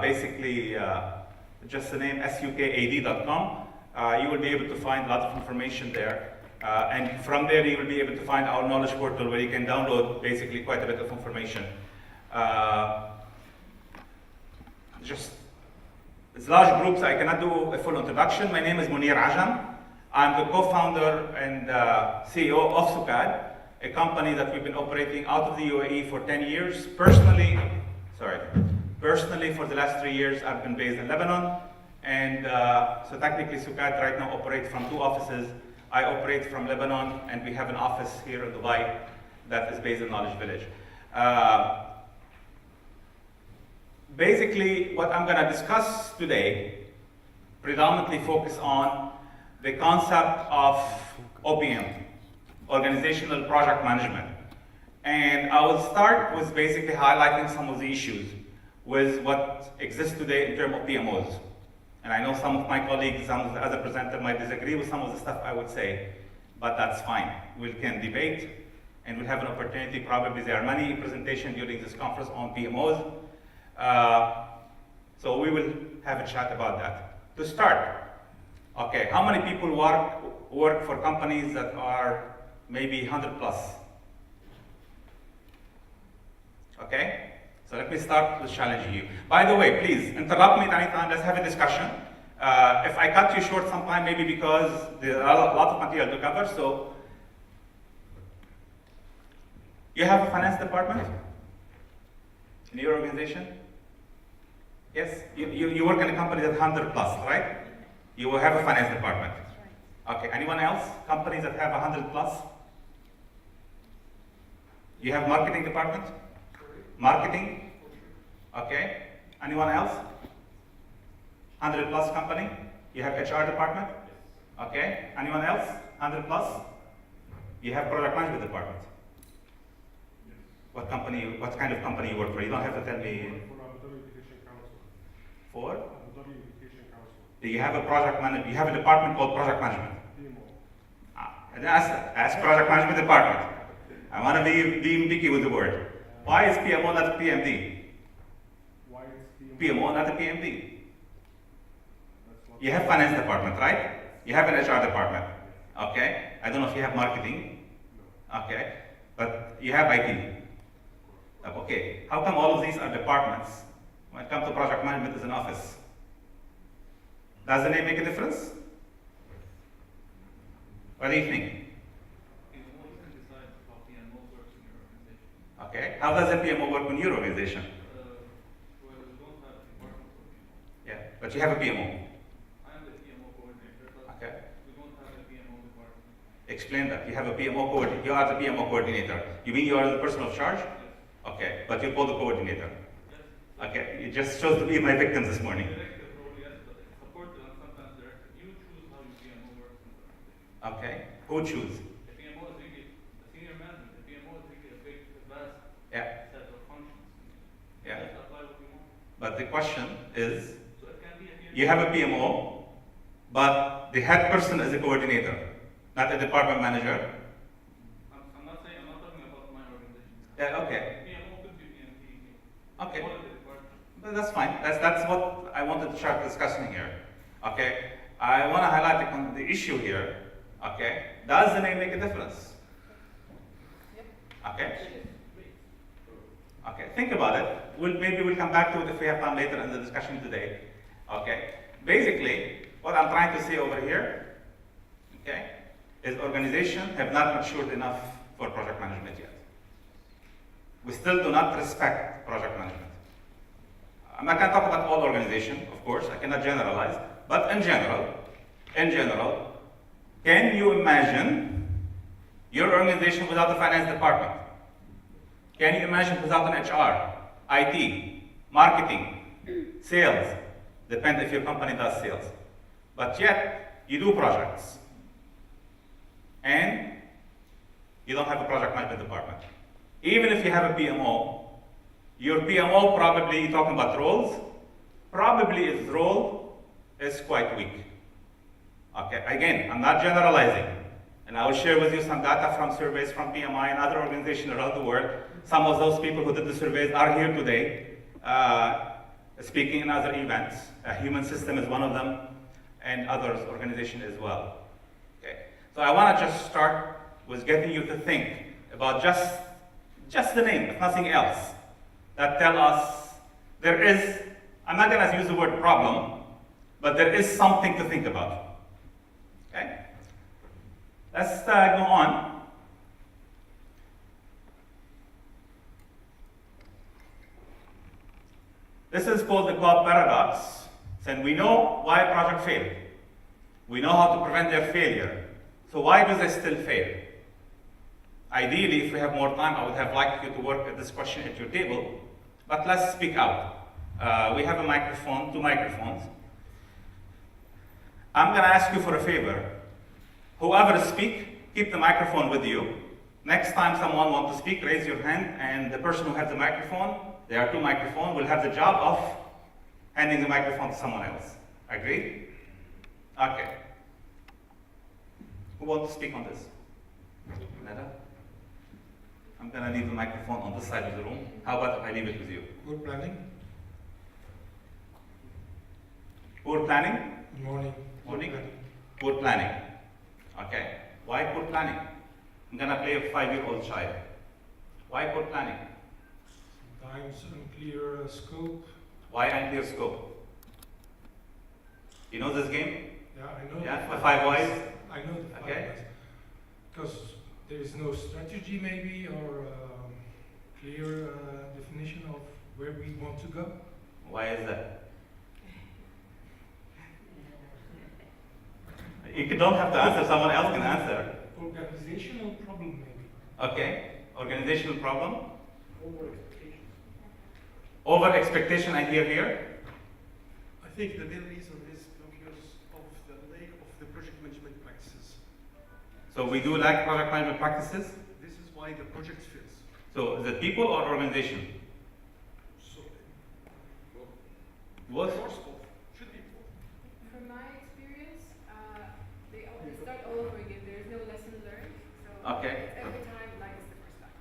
basically just the name SUKAD.com. You will be able to find a lot of information there. And from there, you will be able to find our knowledge portal where you can download basically quite a bit of information. It's large groups, I cannot do a full introduction. My name is Munir Ajam. I'm the co-founder and CEO of SUKAD, a company that we've been operating out of the UAE for 10 years. Personally, for the last 3 years, I've been based in Lebanon. And so technically, SUKAD right now operates from 2 offices. I operate from Lebanon, and we have an office here in Dubai that is based in Knowledge Village. Basically, what I'm going to discuss today predominantly focus on the concept of OPM, Organizational Project Management. And I will start with basically highlighting some of the issues with what exists today in terms of PMOs. And I know some of my colleagues, some of the other presenters might disagree with some of the stuff I would say, but that's fine. We can debate, and we'll have an opportunity. Probably there are many presentations during this conference on PMOs. So we will have a chat about that. To start, okay, how many people work for companies that are maybe 100 plus? Okay, so let me start with challenging you. By the way, please interrupt me at any time, let's have a discussion. If I cut you short sometime, maybe because there are a lot of material to cover, so. You have a finance department in your organization? Yes, you work in a company that's 100 plus, right? You will have a finance department. Okay, anyone else? Companies that have 100 plus? You have marketing department? Marketing? Okay. Anyone else? 100 plus company? You have HR department? Okay. Anyone else? 100 plus? You have product management department? What company, what kind of company you work for? You don't have to tell me. For? Do you have a project manager? You have a department called project management? PMO. Ask project management department. I want to be picky with the word. Why is PMO not PMD? Why is PMO not a PMD? You have finance department, right? You have an HR department. Okay. I don't know if you have marketing. Okay. But you have IT. Okay. How come all of these are departments? When it comes to project management, is an office. Does the name make a difference? What do you think? Okay. How does a PMO work in your organization? Well, we don't have a department for PMO. Yeah, but you have a PMO. I am the PMO coordinator, but okay. We don't have a PMO department. Explain that. You have a PMO coordinator. You are the PMO coordinator. You mean you are the person of charge? Yes. Okay, but you're called the coordinator. Yes. Okay, you just chose to be my victim this morning. Directive role, yes, but it's supported and sometimes directed. You choose how your PMO works in the organization. Okay, who choose? The PMO is really, the senior management, the PMO is really a big, vast Yeah. set of functions. Yeah. Just apply what you want. But the question is, So it can be a PMO. you have a PMO, but the head person is a coordinator, not a department manager. I'm not saying, I'm not talking about my organization. Yeah, okay. PMO could be PMP. Okay. All of the departments. But that's fine. That's what I wanted to start discussing here. Okay. I want to highlight the issue here. Okay. Does the name make a difference? Okay. Okay. Think about it. Maybe we'll come back to it if we have time later in the discussion today. Okay. Basically, what I'm trying to say over here, okay, is organizations have not matured enough for project management yet. We still do not respect project management. I'm not going to talk about all organizations, of course, I cannot generalize, but in general, can you imagine your organization without a finance department? Can you imagine without an HR, IT, marketing, sales? Depends if your company does sales. But yet, you do projects. And you don't have a project management department. Even if you have a PMO, your PMO probably, talking about roles, probably its role is quite weak. Okay, again, I'm not generalizing. And I will share with you some data from surveys from PMI and other organizations around the world. Some of those people who did the surveys are here today. speaking in other events. Human system is one of them, and others, organization as well. Okay. So I want to just start with getting you to think about just the name, if nothing else, that tell us there is, I'm not going to use the word problem, but there is something to think about. Okay? Let's go on. This is called the Cobb paradox. And we know why a project failed. We know how to prevent their failure. So why do they still fail? Ideally, if we have more time, I would have liked you to work at this question at your table, but let's speak out. We have a microphone, 2 microphones. I'm going to ask you for a favor. Whoever speaks, keep the microphone with you. Next time someone wants to speak, raise your hand, and the person who has the microphone, there are 2 microphones, will have the job of handing the microphone to someone else. Agreed? Okay. Who wants to speak on this? Nada? I'm going to leave the microphone on this side of the room. How about if I leave it with you? Good planning. Poor planning? Good morning. Morning? Good planning. Poor planning. Okay. Why poor planning? I'm going to play a 5-year-old child. Why poor planning? Sometimes unclear scope. Why unclear scope? You know this game? Yeah, I know. Yeah, the 5 whys? I know the 5 Okay. whys. Because there is no strategy maybe or clear definition of where we want to go. Why is that? You don't have to answer, someone else can answer. Organizational problem maybe. Okay. Organizational problem? Over expectations. Over expectation, I hear here. I think the main reason is because of the lack of the project management practices. So we do lack project management practices. This is why the project fails. So is it people or organization? So, What? of course, both. Should be both. From my experience, they start all over again. There is no lesson learned. So Okay. every time like it's the first time.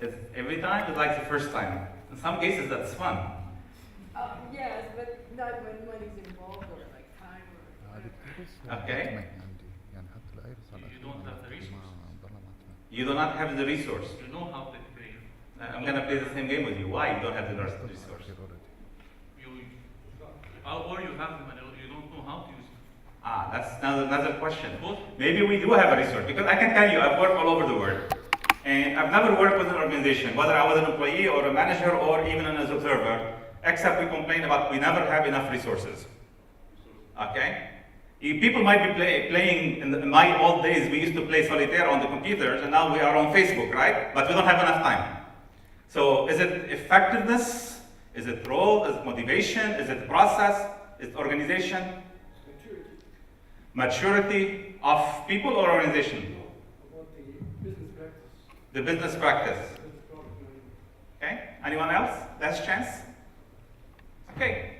It's every time it's like the first time. In some cases that's fun. Yes, but not when money's involved or like time or. Okay. You don't have the resource. You do not have the resource. You know how to train. I'm gonna play the same game with you. Why you don't have the resource? You, or you have them and you don't know how to use it. Ah, that's another question. Both. Maybe we do have a resource, because I can tell you I've worked all over the world. And I've never worked with an organization, whether I was an employee or a manager or even an observer, except we complain about we never have enough resources. Okay? People might be playing, in my old days, we used to play solitaire on the computers, and now we are on Facebook, right? But we don't have enough time. So is it effectiveness? Is it role? Is it motivation? Is it process? Is it organization? Maturity of people or organization? About the business practice. The business practice. Okay, anyone else? Last chance? Okay.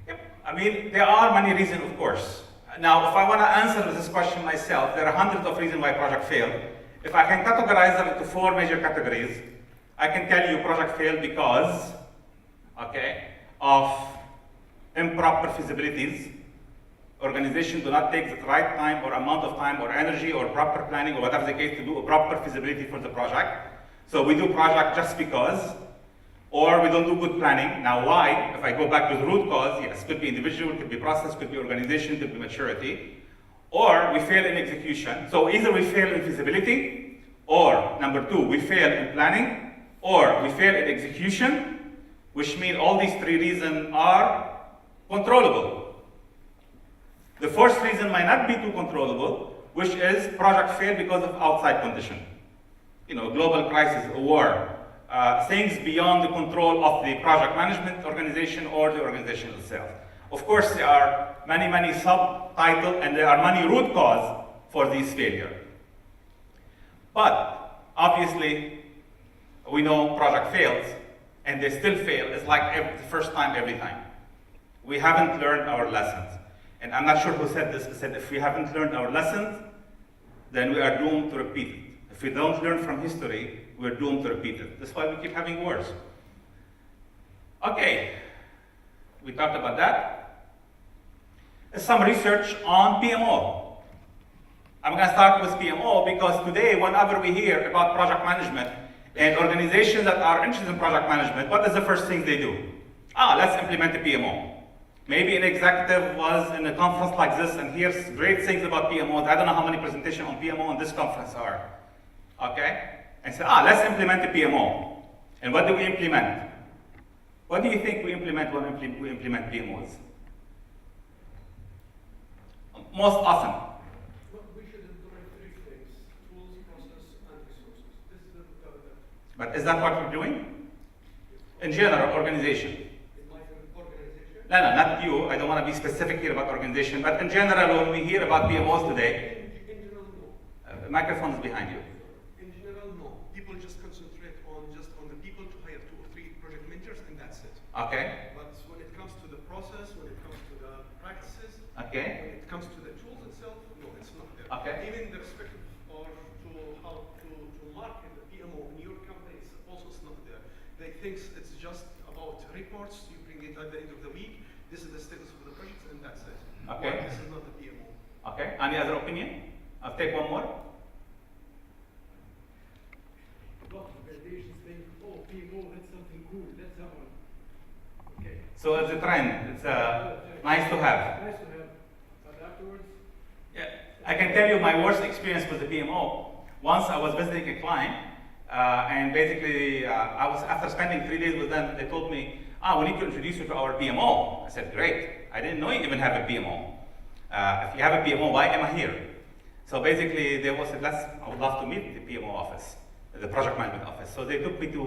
Yep. I mean, there are many reasons, of course. Now, if I want to answer this question myself, there are hundreds of reasons why project failed. If I can categorize them into 4 major categories, I can tell you project failed because, okay, of improper feasibilities. Organizations do not take the right time or amount of time or energy or proper planning or whatever the case to do a proper feasibility for the project. So we do project just because, or we don't do good planning. Now why? If I go back to the root cause, yes, could be individual, could be process, could be organization, could be maturity. Or we fail in execution. So either we fail in feasibility, or number 2, we fail in planning, or we fail in execution, which means all these 3 reasons are controllable. The 4th reason might not be too controllable, which is project fail because of outside condition. You know, global crisis, a war, things beyond the control of the project management organization or the organization itself. Of course, there are many subtitles and there are many root cause for these failure. But obviously, we know project fails and they still fail. It's like the first time, every time. We haven't learned our lessons. And I'm not sure who said this, but said if we haven't learned our lessons, then we are doomed to repeat it. If we don't learn from history, we're doomed to repeat it. That's why we keep having wars. Okay, We talked about that. Some research on PMO. I'm going to start with PMO because today, whenever we hear about project management and organizations that are interested in project management, what is the first thing they do? Let's implement the PMO. Maybe an executive was in a conference like this and hears great things about PMOs. I don't know how many presentations on PMO in this conference are. Okay? And say, let's implement the PMO. And what do we implement? What do you think we implement when we implement PMOs? Most often. Well, we should implement three things: tools, process, and resources. This is the But is that what we're doing? In general, organization. in my organization. No, not you. I don't want to be specific here about organization, but in general, when we hear about PMOs today, In general, no. the microphone is behind you. In general, no. People just concentrate on the people to hire 2 or 3 project managers, and that's it. Okay? But when it comes to the process, when it comes to the practices, Okay? when it comes to the tools itself, no, it's not there. Okay. Even the respect or to how to market the PMO in your company, it's also not there. They think it's just about reports. You bring it at the end of the week. This is the status of the project, and that's it. Okay. Well, this is not the PMO. Okay. Any other opinion? I'll take one more. lot of organizations think, oh, PMO, that's something cool, that's someone. Okay. So it's a trend. It's nice to have. Nice to have, but afterwards, Yeah. I can tell you my worst experience with the PMO. Once I was visiting a client, and basically I was, after spending 3 days with them, they told me, we need to introduce you to our PMO. I said, great. I didn't know you even have a PMO. If you have a PMO, why am I here? So basically, they said, I would love to meet the PMO office, the project management office. So they took me to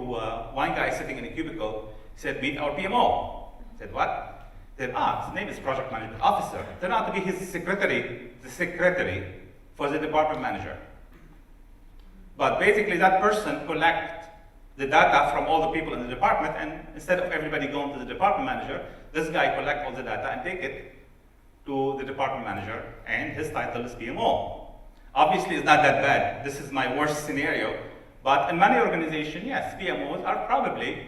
one guy sitting in a cubicle. He said, meet our PMO. I said, what? He said, his name is project management officer. Turned out to be his secretary, the secretary for the department manager. But basically, that person collects the data from all the people in the department, and instead of everybody going to the department manager, this guy collects all the data and take it to the department manager, and his title is PMO. Obviously, it's not that bad. This is my worst scenario. But in many organizations, yes, PMOs are probably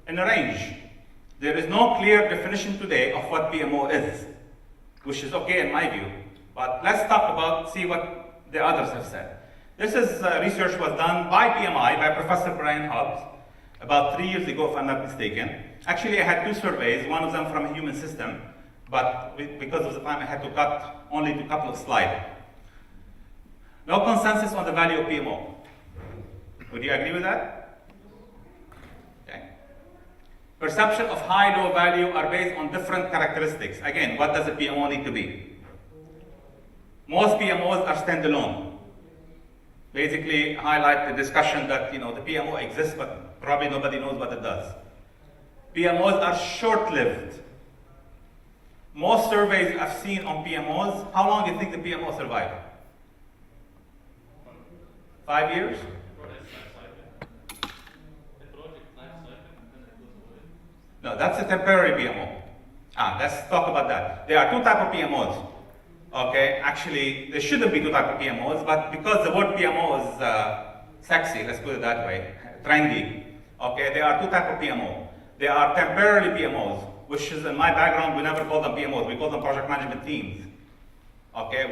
in a range. There is no clear definition today of what PMO is, which is okay in my view. But let's talk about, see what the others have said. This is research was done by PMI, by Professor Brian Hobbs, about 3 years ago, if I'm not mistaken. Actually, I had 2 surveys, one of them from a human system, but because of the time, I had to cut only to a couple of slides. No consensus on the value of PMO. Would you agree with that? Okay. Perception of high, low value are based on different characteristics. Again, what does a PMO need to be? Most PMOs are standalone. Basically, highlight the discussion that the PMO exists, but probably nobody knows what it does. PMOs are short-lived. Most surveys I've seen on PMOs, how long do you think the PMO survive? 5 years? No, that's a temporary PMO. Let's talk about that. There are 2 types of PMOs. Okay, actually, there shouldn't be 2 types of PMOs, but because the word PMO is sexy, let's put it that way, trendy. Okay, there are 2 types of PMO. There are temporary PMOs, which is in my background, we never call them PMOs, we call them project management teams. Okay,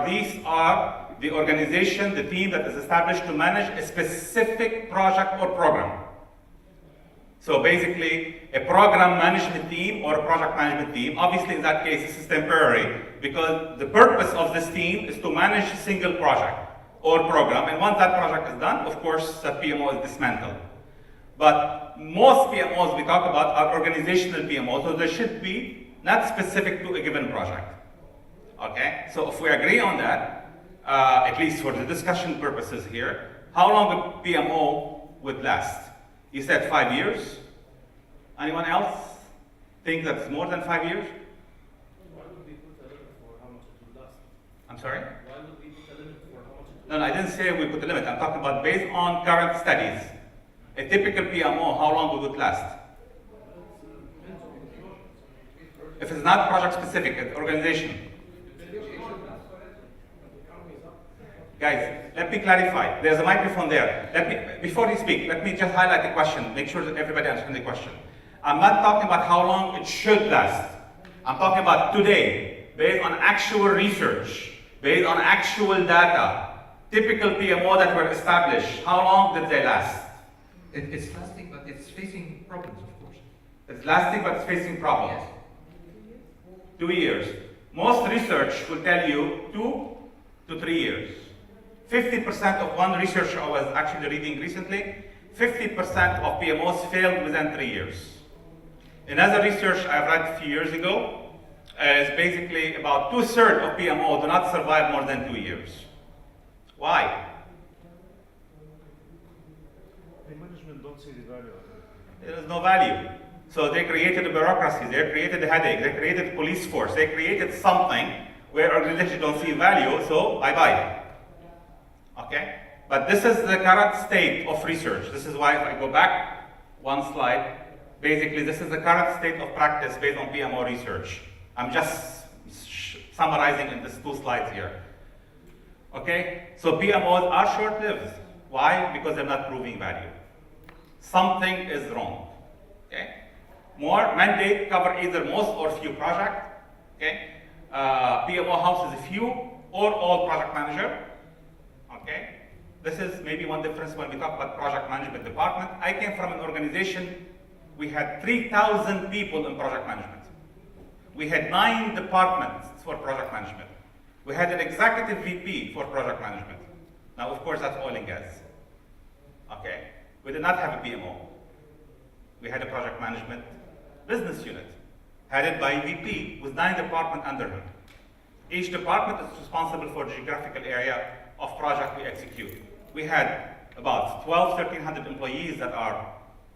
these are the organization, the team that is established to manage a specific project or program. So basically, a program management team or a project management team, obviously in that case, this is temporary, because the purpose of this team is to manage a single project or program, and once that project is done, of course, that PMO is dismantled. But most PMOs we talk about are organizational PMOs, so they should be not specific to a given project. Okay, so if we agree on that, at least for the discussion purposes here, how long a PMO would last? You said 5 years. Anyone else think that's more than 5 years? Why would we put a limit for how much it would last? I'm sorry? Why would we put a limit for how much it would No, I didn't say we put a limit. I'm talking about based on current studies. A typical PMO, how long would it last? If it's not project specific, it's organization. Guys, let me clarify. There's a microphone there. Before you speak, let me just highlight the question. Make sure that everybody understands the question. I'm not talking about how long it should last. I'm talking about today, based on actual research, based on actual data, typical PMO that were established. How long did they last? It's lasting, but it's facing problems, of course. It's lasting, but it's facing problems. Yes. 2 years. Most research will tell you 2 to 3 years. 50% of one researcher I was actually reading recently, 50% of PMOs failed within 3 years. Another research I read a few years ago is basically about 2/3 of PMO do not survive more than 2 years. Why? The management don't see the value of it. There is no value. So they created a bureaucracy, they created a headache, they created a police force, they created something where organizations don't see value, so bye-bye. Okay? But this is the current state of research. This is why if I go back one slide, basically this is the current state of practice based on PMO research. I'm just summarizing in these 2 slides here. Okay? So PMOs are short-lived. Why? Because they're not proving value. Something is wrong. Okay? More mandate cover either most or few projects. Okay? PMO house is a few or all project manager. Okay? This is maybe one difference when we talk about project management department. I came from an organization, we had 3,000 people in project management. We had 9 departments for project management. We had an executive VP for project management. Now, of course, that's oil and gas. Okay? We did not have a PMO. We had a project management business unit, headed by VP with 9 departments under him. Each department is responsible for the geographical area of project we execute. We had about 1,300 employees that are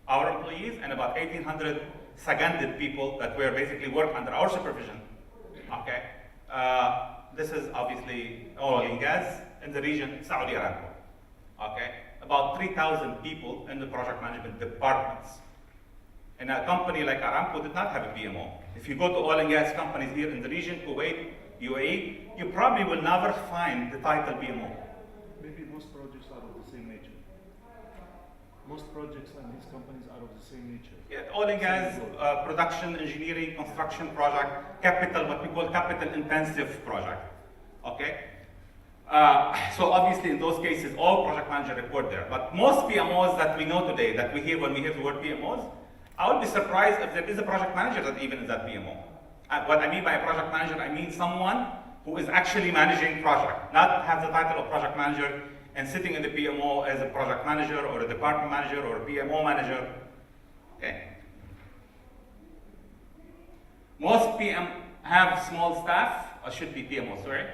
our employees and about 1,800 seconded people that were basically work under our supervision. Okay? This is obviously oil and gas in the region, Saudi Aramco. Okay? About 3,000 people in the project management departments. And a company like Aramco did not have a PMO. If you go to oil and gas companies here in the region, Kuwait, UAE, you probably will never find the title PMO. Maybe most projects are of the same nature. Most projects and these companies are of the same nature. Yeah, oil and gas, production, engineering, construction project, capital, what we call capital intensive project. Okay? So obviously in those cases, all project managers report there. But most PMOs that we know today, that we hear when we hear the word PMOs, I would be surprised if there is a project manager that even is that PMO. What I mean by a project manager, I mean someone who is actually managing project, not have the title of project manager and sitting in the PMO as a project manager or a department manager or a PMO manager. Okay. Most PM have small staff, or should be PMO, sorry,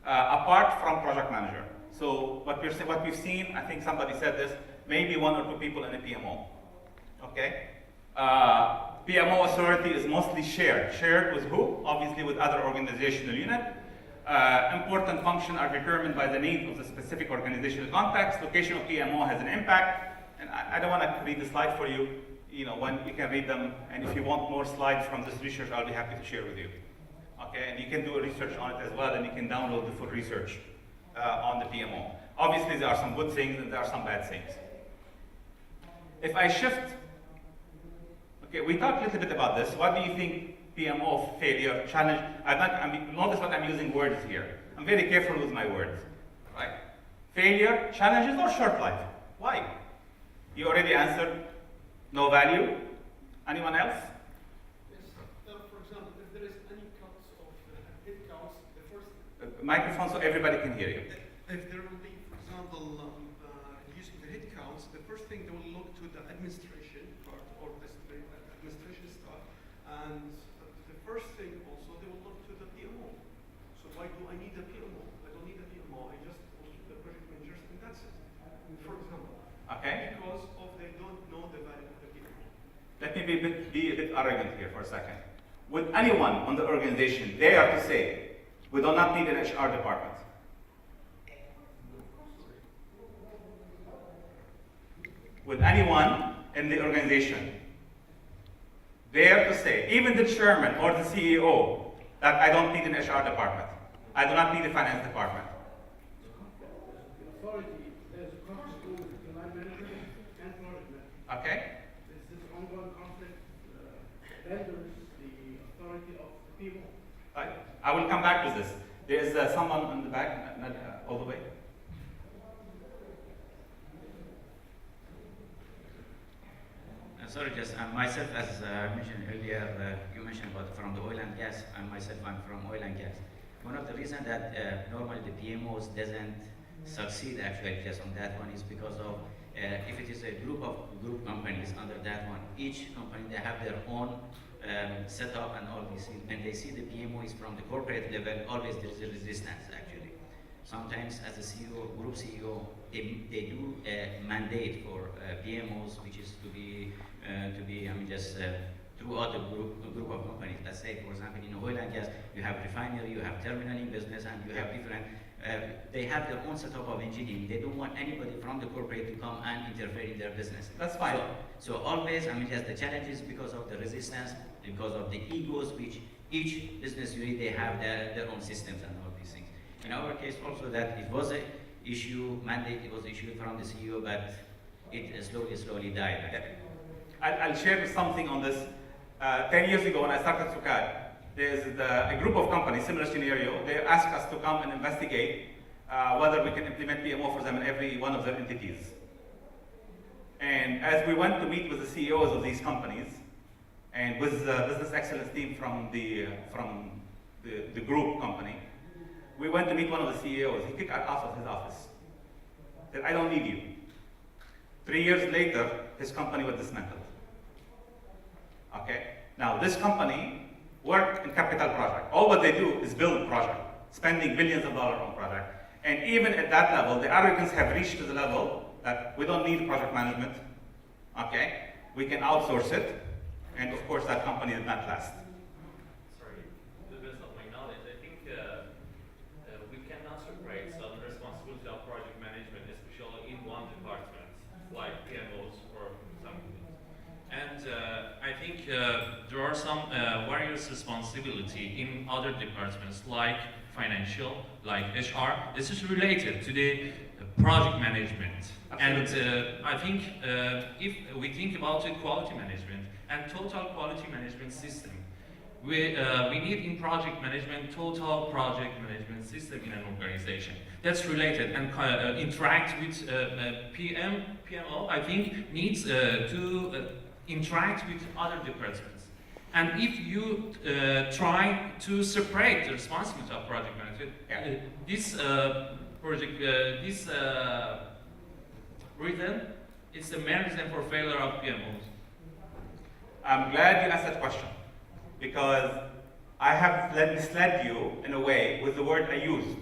apart from project manager. So what we've seen, I think somebody said this, maybe 1 or 2 people in a PMO. Okay. PMO authority is mostly shared. Shared with who? Obviously with other organizational unit. Important functions are determined by the need of the specific organizational context. Location of PMO has an impact. And I don't want to read the slide for you. You know, when you can read them. And if you want more slides from this research, I'll be happy to share with you. Okay, and you can do a research on it as well, and you can download the full research on the PMO. Obviously, there are some good things and there are some bad things. If I shift, okay, we talked a little bit about this. What do you think PMO failure, challenge? Notice what I'm using words here. I'm very careful with my words, right? Failure, challenges, or short life? Why? You already answered. No value. Anyone else? For example, if there is any cuts of head counts, the first Microphone so everybody can hear you. if there will be, for example, using the head counts, the first thing they will look to the administration part or the administration staff, and the first thing also they will look to the PMO. So why do I need a PMO? I don't need a PMO. I just will keep the project managers, and that's it. For example. Okay. Because of they don't know the value of the PMO. Let me be a bit arrogant here for a second. Would anyone on the organization dare to say, we do not need an HR department? Would anyone in the organization dare to say, even the chairman or the CEO, that I don't need an HR department? I do not need a finance department. management and project management. Okay? This is ongoing conflict, vendors, the authority of the people. I will come back to this. There is someone in the back, not all the way. Sorry, just myself, as mentioned earlier, you mentioned about from the oil and gas, and myself, I'm from oil and gas. One of the reasons that normally the PMOs doesn't succeed actually just on that one is because of if it is a group companies under that one, each company they have their own setup and all these things. When they see the PMOs from the corporate level, always there is a resistance actually. Sometimes as a CEO, group CEO, they do a mandate for PMOs, which is to be throughout the group of companies. Let's say, for example, in oil and gas, you have refinery, you have terminaling business, and you have different. They have their own setup of engineering. They don't want anybody from the corporate to come and interfere in their business. That's fine. So always, just the challenges because of the resistance, because of the egos, which each business unit they have their own systems and all these things. In our case, also that it was a mandate, it was issued from the CEO, but it slowly died. I'll share something on this. 10 years ago when I started SUKAD, there's a group of companies, similar scenario, they asked us to come and investigate whether we can implement PMO for them in every one of their entities. And as we went to meet with the CEOs of these companies, and with the business excellence team from the group company, we went to meet one of the CEOs. He kicked us out of his office. He said, I don't need you. 3 years later, his company was dismantled. Okay? Now, this company worked in capital project. All what they do is build project, spending billions of dollars on project. And even at that level, the arrogance have reached to the level that we don't need project management. Okay? We can outsource it. And of course, that company did not last. Sorry, to the best of my knowledge, I think we cannot separate some responsibility of project management, especially in one department, like PMOs or something. And I think there are some various responsibility in other departments, like financial, like HR. This is related to the project management. Absolutely. And I think if we think about the quality management and total quality management system, we need in project management total project management system in an organization. That's related and interact with PMO, I think, needs to interact with other departments. And if you try to separate the responsibility of project management, this reason is the main reason for failure of PMOs. I'm glad you asked that question, because I have misled you in a way with the word I used.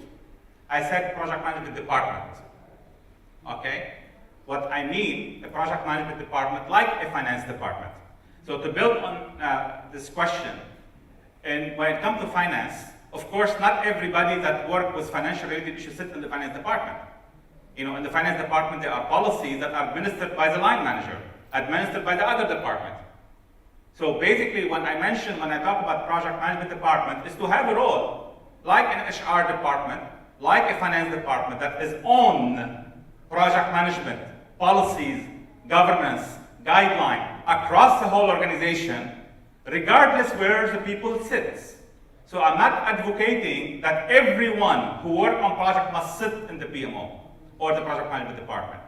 I said project management department. Okay? What I mean, a project management department like a finance department. So to build on this question, and when it comes to finance, of course, not everybody that work with financial related issues sit in the finance department. You know, in the finance department, there are policies that are administered by the line manager, administered by the other department. So basically, when I talk about project management department, is to have a role, like an HR department, like a finance department that is on project management, policies, governance, guideline, across the whole organization, regardless where the people sit. So I'm not advocating that everyone who work on project must sit in the PMO or the project management department.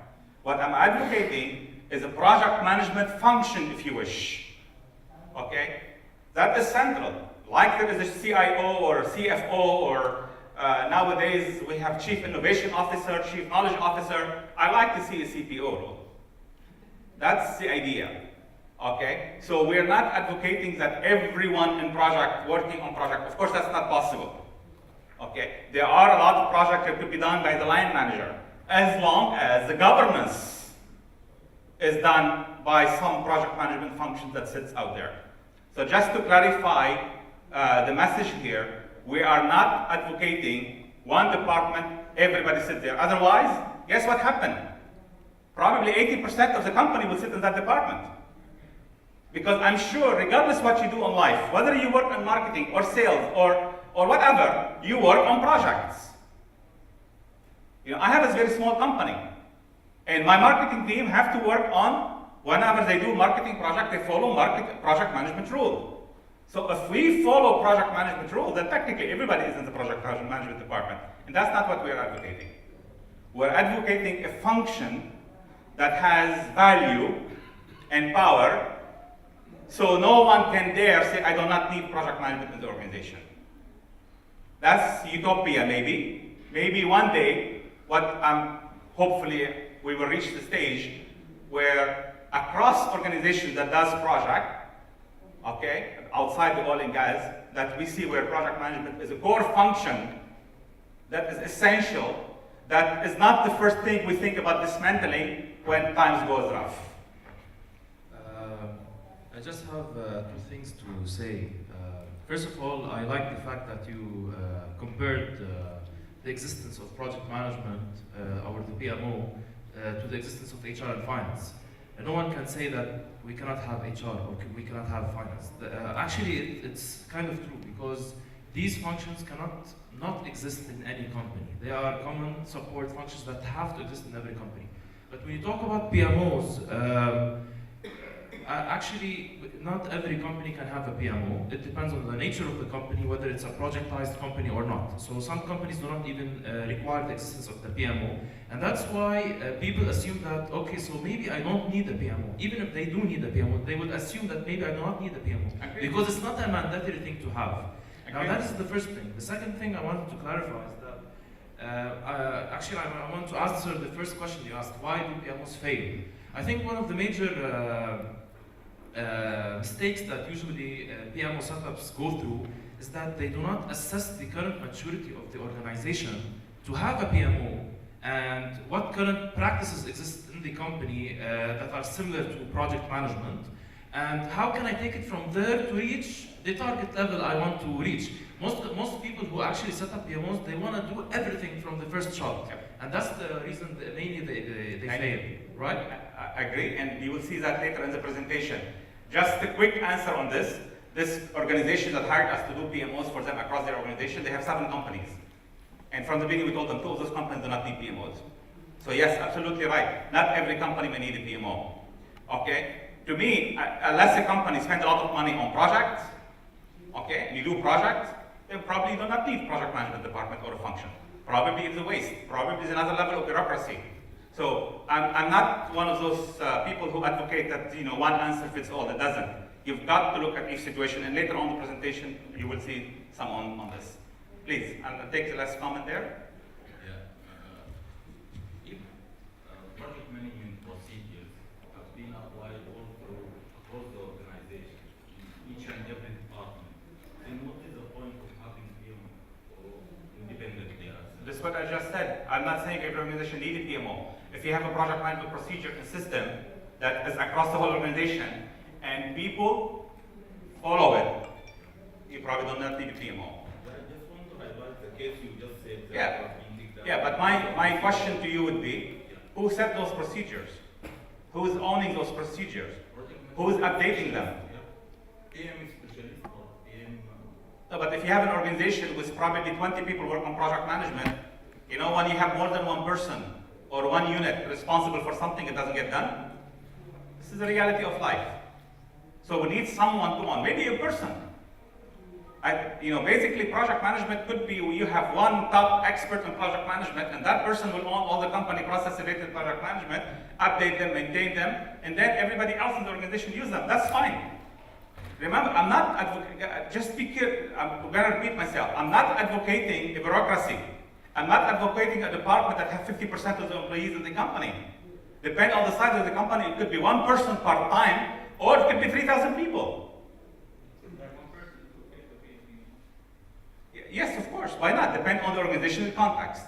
What I'm advocating is a project management function, if you wish. Okay? That is central. Like there is a CIO or a CFO, or nowadays we have Chief Innovation Officer, Chief Knowledge Officer. I like to see a CPO role. That's the idea. Okay? So we're not advocating that everyone in project working on project. Of course, that's not possible. Okay? There are a lot of projects that could be done by the line manager, as long as the governance is done by some project management function that sits out there. So just to clarify the message here, we are not advocating one department, everybody sit there. Otherwise, guess what happened? Probably 80% of the company will sit in that department. Because I'm sure, regardless what you do in life, whether you work in marketing or sales or whatever, you work on projects. You know, I have a very small company. And my marketing team have to work on, whenever they do marketing project, they follow project management rule. So if we follow project management rule, then technically everybody is in the project management department. And that's not what we're advocating. We're advocating a function that has value and power, so no one can dare say, I do not need project management in the organization. That's utopia, maybe. Maybe one day, hopefully we will reach the stage where across organizations that does project, okay, outside the oil and gas, that we see where project management is a core function that is essential, that is not the first thing we think about dismantling when times goes rough. I just have two things to say. First of all, I like the fact that you compared the existence of project management, or the PMO, to the existence of HR and finance. And no one can say that we cannot have HR or we cannot have finance. Actually, it's kind of true, because these functions cannot not exist in any company. They are common support functions that have to exist in every company. But when you talk about PMOs, actually, not every company can have a PMO. It depends on the nature of the company, whether it's a projectized company or not. So some companies do not even require the existence of the PMO. And that's why people assume that, okay, so maybe I don't need a PMO. Even if they do need a PMO, they would assume that maybe I do not need a PMO. Because it's not a mandatory thing to have. Now that is the first thing. The second thing I wanted to clarify is that, actually I want to answer the first question you asked, why do PMOs fail? I think one of the major mistakes that usually PMO setups go through is that they do not assess the current maturity of the organization to have a PMO and what current practices exist in the company that are similar to project management, and how can I take it from there to reach the target level I want to reach. Most people who actually set up PMOs, they want to do everything from the first shot. And that's the reason that mainly they fail, right? I agree, and you will see that later in the presentation. Just a quick answer on this. This organization that hired us to do PMOs for them across their organization, they have 7 companies. And from the beginning we told them, 2 of those companies do not need PMOs. So yes, absolutely right. Not every company may need a PMO. Okay? To me, unless a company spends a lot of money on projects, okay, and you do projects, they probably do not need project management department or a function. Probably it's a waste. Probably it's another level of bureaucracy. So I'm not one of those people who advocate that one answer fits all. It doesn't. You've got to look at each situation, and later on in the presentation you will see some on this. Please, I'll take the last comment there. If project management procedures have been applied all through across the organization, each and every department, then what is the point of having PMO independently? This is what I just said. I'm not saying every organization needs a PMO. If you have a project management procedure and system that is across the whole organization and people follow it, you probably do not need a PMO. But I just want to highlight the case you just said. Yeah, but my question to you would be, who set those procedures? Who is owning those procedures? Who is updating them? PM specialist or PM... No, but if you have an organization with probably 20 people work on project management, when you have more than one person or one unit responsible for something that doesn't get done, this is the reality of life. So we need someone to own, maybe a person. Basically project management could be you have one top expert in project management, and that person will own all the company process related project management, update them, maintain them, and then everybody else in the organization use them. That's fine. Remember, I'm not advocating, just be clear, I'm going to repeat myself. I'm not advocating a bureaucracy. I'm not advocating a department that has 50% of the employees in the company. Depending on the size of the company, it could be one person part-time, or it could be 3,000 people. Yes, of course. Why not? Depending on the organizational context.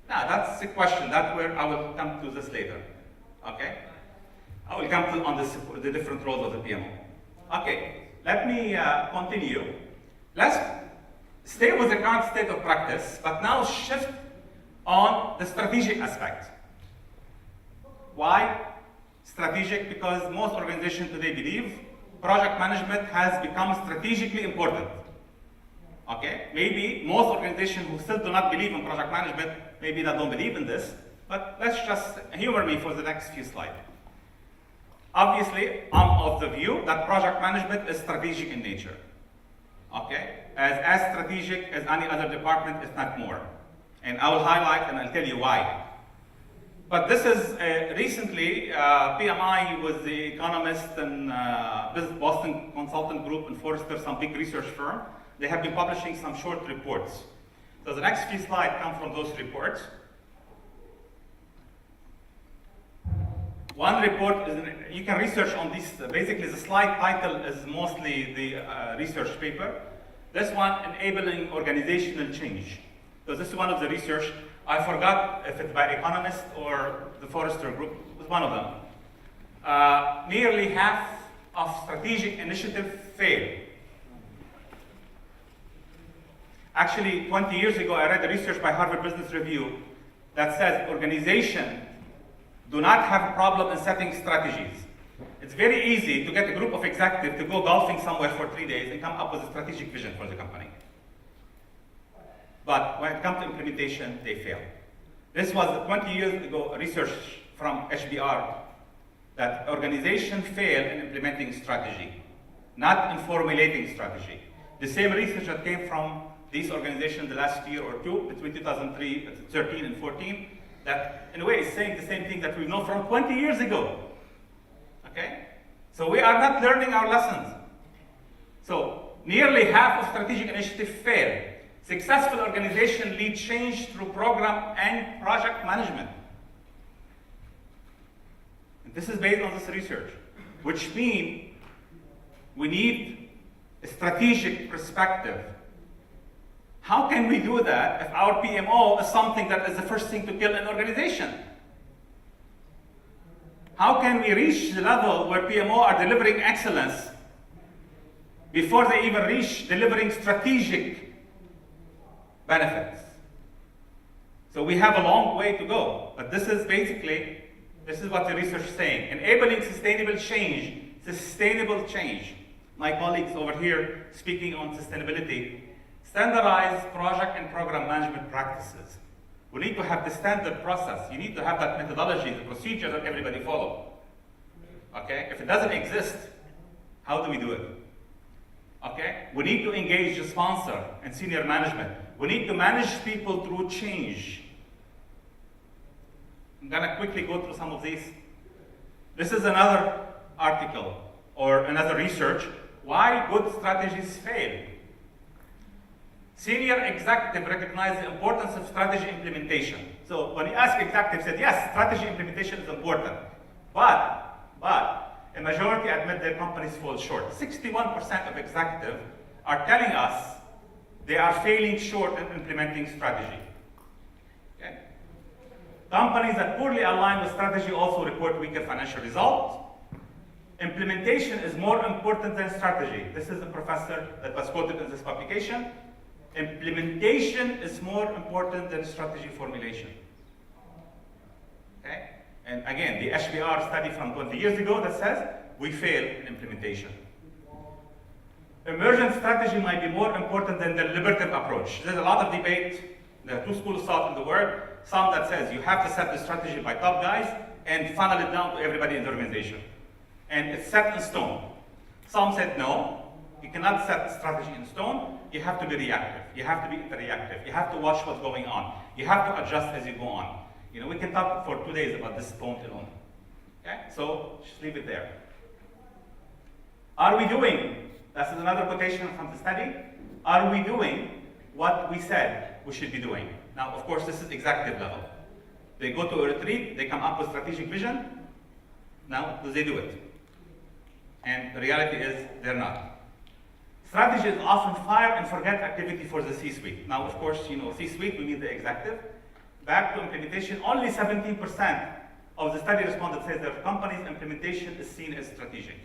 Now, that's the question. That's where I will come to this later. Okay? I will come to on the different roles of the PMO. Okay, let me continue. Let's stay with the current state of practice, but now shift on the strategic aspect. Why strategic? Because most organizations today believe project management has become strategically important. Okay, maybe most organizations who still do not believe in project management, maybe they don't believe in this, but let's just humor me for the next few slides. Obviously, I'm of the view that project management is strategic in nature. Okay, as strategic as any other department, if not more. And I will highlight and I'll tell you why. But this is recently, PMI was the economist and Boston Consultant Group and Forrester, some big research firm. They have been publishing some short reports. So the next few slides come from those reports. One report is, you can research on this, basically the slide title is mostly the research paper. This one, Enabling Organizational Change. So this is one of the research. I forgot if it's by Economist or the Forrester Group, it was one of them. Nearly half of strategic initiatives fail. Actually, 20 years ago, I read a research by Harvard Business Review that says organizations do not have a problem in setting strategies. It's very easy to get a group of executives to go golfing somewhere for 3 days and come up with a strategic vision for the company. But when it comes to implementation, they fail. This was 20 years ago research from HBR that organizations fail in implementing strategy, not in formulating strategy. The same research that came from these organizations the last year or two, between 2013 and 14, that in a way is saying the same thing that we know from 20 years ago. Okay? So we are not learning our lessons. So nearly half of strategic initiatives fail. Successful organizations lead change through program and project management. And this is based on this research, which means we need a strategic perspective. How can we do that if our PMO is something that is the first thing to kill an organization? How can we reach the level where PMO are delivering excellence before they even reach delivering strategic benefits? So we have a long way to go, but this is what the research is saying. Enabling sustainable change. My colleagues over here speaking on sustainability, standardize project and program management practices. We need to have the standard process. You need to have that methodology, the procedure that everybody follow. Okay? If it doesn't exist, how do we do it? Okay? We need to engage the sponsor and senior management. We need to manage people through change. I'm gonna quickly go through some of these. This is another article or another research. Why good strategies fail. Senior executive recognize the importance of strategy implementation. So when you ask executives, said yes, strategy implementation is important, but a majority admit their companies fall short. 61% of executives are telling us they are failing short in implementing strategy. Okay? Companies that poorly align with strategy also report weaker financial results. Implementation is more important than strategy. This is a professor that was quoted in this publication. Implementation is more important than strategy formulation. Okay? And again, the HBR study from 20 years ago that says we fail in implementation. Emergent strategy might be more important than the deliberative approach. There's a lot of debate. There are two schools of thought in the world. Some that says you have to set the strategy by top guys and funnel it down to everybody in the organization. And it's set in stone. Some said no. You cannot set strategy in stone. You have to be reactive. You have to be interreactive. You have to watch what's going on. You have to adjust as you go on. You know, we can talk for 2 days about this point alone. Okay? So just leave it there. Are we doing, that's another quotation from the study, are we doing what we said we should be doing? Now, of course, this is executive level. They go to a retreat, they come up with strategic vision. Now, do they do it? And the reality is, they're not. Strategy is often fire and forget activity for the C-suite. Now, of course, you know, C-suite, we need the executive. Back to implementation, only 17% of the study respondents says their company's implementation is seen as strategic.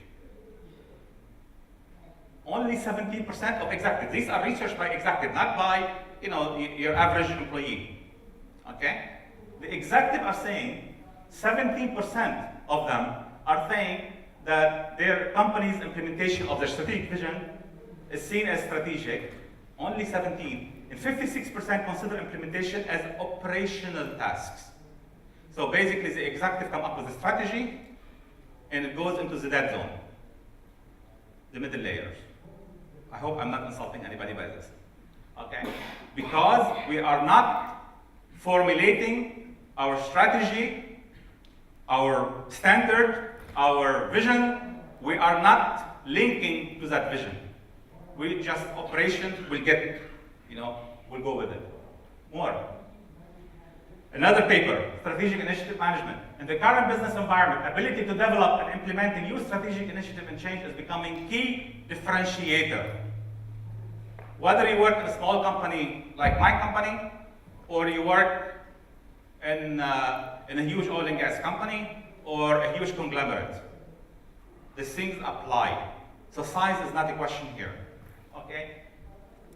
Only 17% of executives. These are researched by executives, not by, you know, your average employee. Okay? The executives are saying 17% of them are saying that their company's implementation of their strategic vision is seen as strategic. only 17, and 56% consider implementation as operational tasks. So basically, the executive come up with a strategy, and it goes into the dead zone, the middle layers. I hope I'm not insulting anybody by this, okay? Because we are not formulating our strategy, our standard, our vision. We are not linking to that vision. We just operation, we'll get, we'll go with it. More. Another paper, strategic initiative management. In the current business environment, ability to develop and implement a new strategic initiative and change is becoming key differentiator. Whether you work in a small company like my company, or you work in a huge oil and gas company, or a huge conglomerate, these things apply. So size is not a question here, okay?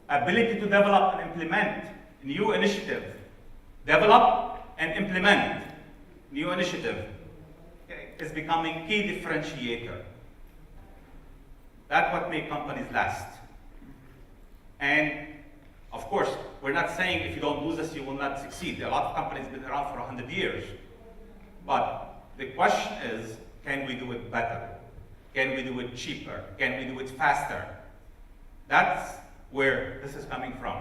Ability to develop and implement new initiative. Develop and implement new initiative, okay, is becoming key differentiator. That's what makes companies last. And of course, we're not saying if you don't do this, you will not succeed. A lot of companies have been around for 100 years. But the question is, can we do it better? Can we do it cheaper? Can we do it faster? That's where this is coming from.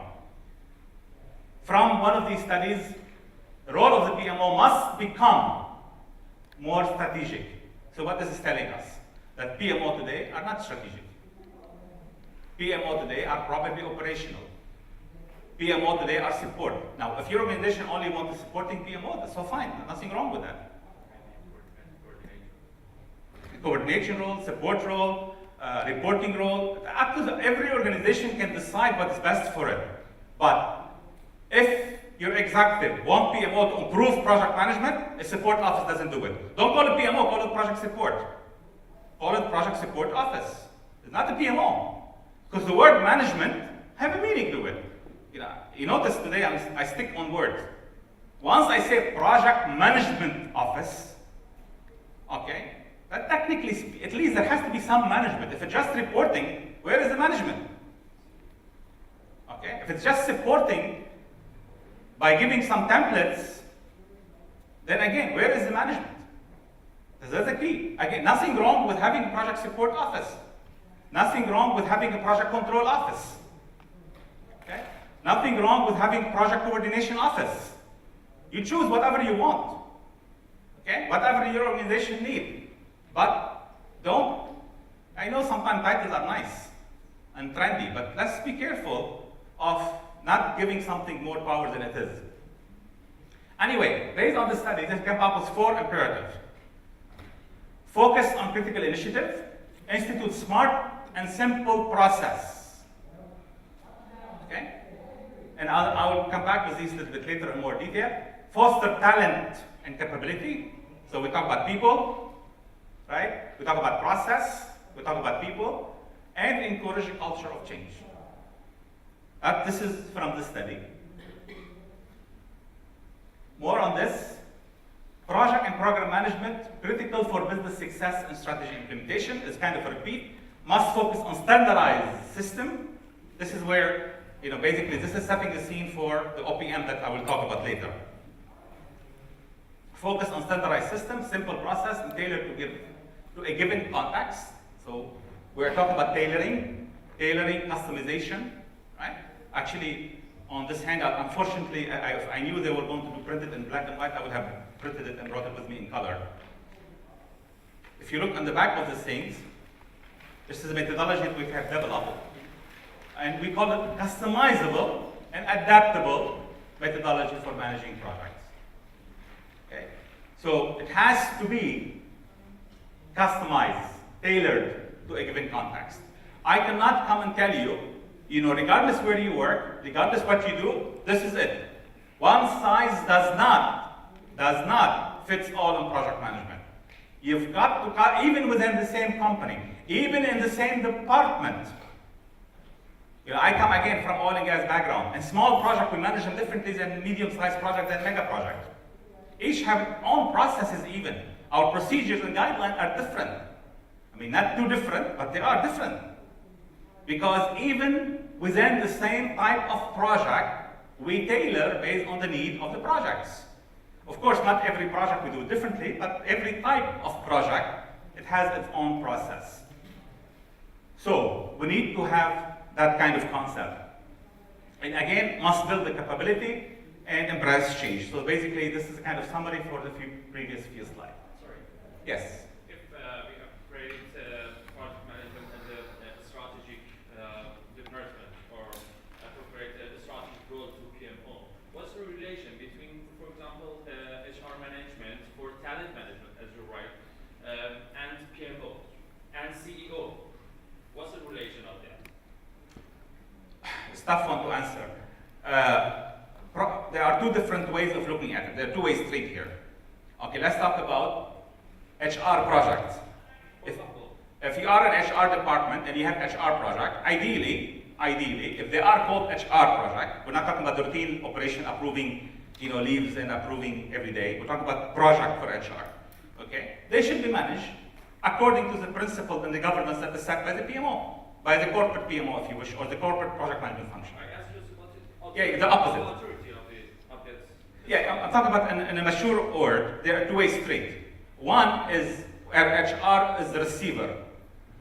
From one of these studies, the role of the PMO must become more strategic. So what this is telling us? That PMO today are not strategic. PMO today are probably operational. PMO today are support. Now, if your organization only wants supporting PMO, that's so fine. Nothing wrong with that. Coordination role, support role, reporting role. Up to every organization can decide what is best for it. But if your executive want PMO to improve project management, a support office doesn't do it. Don't call it PMO, call it project support. Call it project support office. It's not a PMO. Because the word management have a meaning to it. You notice today I stick on words. Once I say project management office, okay, that technically, at least there has to be some management. If it's just reporting, where is the management? Okay, if it's just supporting by giving some templates, then again, where is the management? That's the key. Again, nothing wrong with having a project support office. Nothing wrong with having a project control office. Okay? Nothing wrong with having a project coordination office. You choose whatever you want. Okay? Whatever your organization needs. But don't, I know sometimes titles are nice and trendy, but let's be careful of not giving something more power than it is. Anyway, based on the study, they came up with 4 imperatives. Focus on critical initiative, institute smart and simple process. Okay? And I will come back with these a little bit later in more detail. Foster talent and capability. So we talk about people, right? We talk about process, we talk about people, and encourage a culture of change. This is from the study. More on this. Project and program management, critical for business success and strategy implementation, is kind of a repeat. Must focus on standardized system. This is where, basically this is setting the scene for the OPM that I will talk about later. Focus on standardized system, simple process, and tailored to a given context. So we're talking about tailoring, customization, right? Actually, on this handout, unfortunately, if I knew they were going to be printed in black and white, I would have printed it and brought it with me in color. If you look on the back of these things, this is a methodology that we have developed, and we call it customizable and adaptable methodology for managing projects. Okay? So it has to be customized, tailored to a given context. I cannot come and tell you, regardless where you work, regardless what you do, this is it. One size does not fit all in project management. You've got to, even within the same company, even in the same department. I come again from oil and gas background, and small project we manage them differently than medium-sized project and mega project. Each have their own processes even. Our procedures and guidelines are different. I mean, not too different, but they are different. Because even within the same type of project, we tailor based on the need of the projects. Of course, not every project we do differently, but every type of project, it has its own process. So we need to have that kind of concept. And again, must build the capability and embrace change. So basically, this is a kind of summary for the previous few slides. Sorry. Yes? If we upgrade project management as a strategic department or appropriate a strategic role to PMO, what's the relation between, for example, HR management for talent management, as you write, and PMO and CEO? What's the relation of that? It's a tough one to answer. There are two different ways of looking at it. There are two-way street here. Okay, let's talk about HR projects. If you are an HR department and you have HR project, ideally, if they are called HR project, we're not talking about the routine operation approving, leaves and approving every day. We're talking about project for HR. Okay, they should be managed according to the principle and the governance that is set by the PMO, by the corporate PMO, if you wish, or the corporate project management function. I asked you about Yeah, the opposite. authority of this. Yeah, I'm talking about in a mature org, there are two-way street. One is HR is the receiver.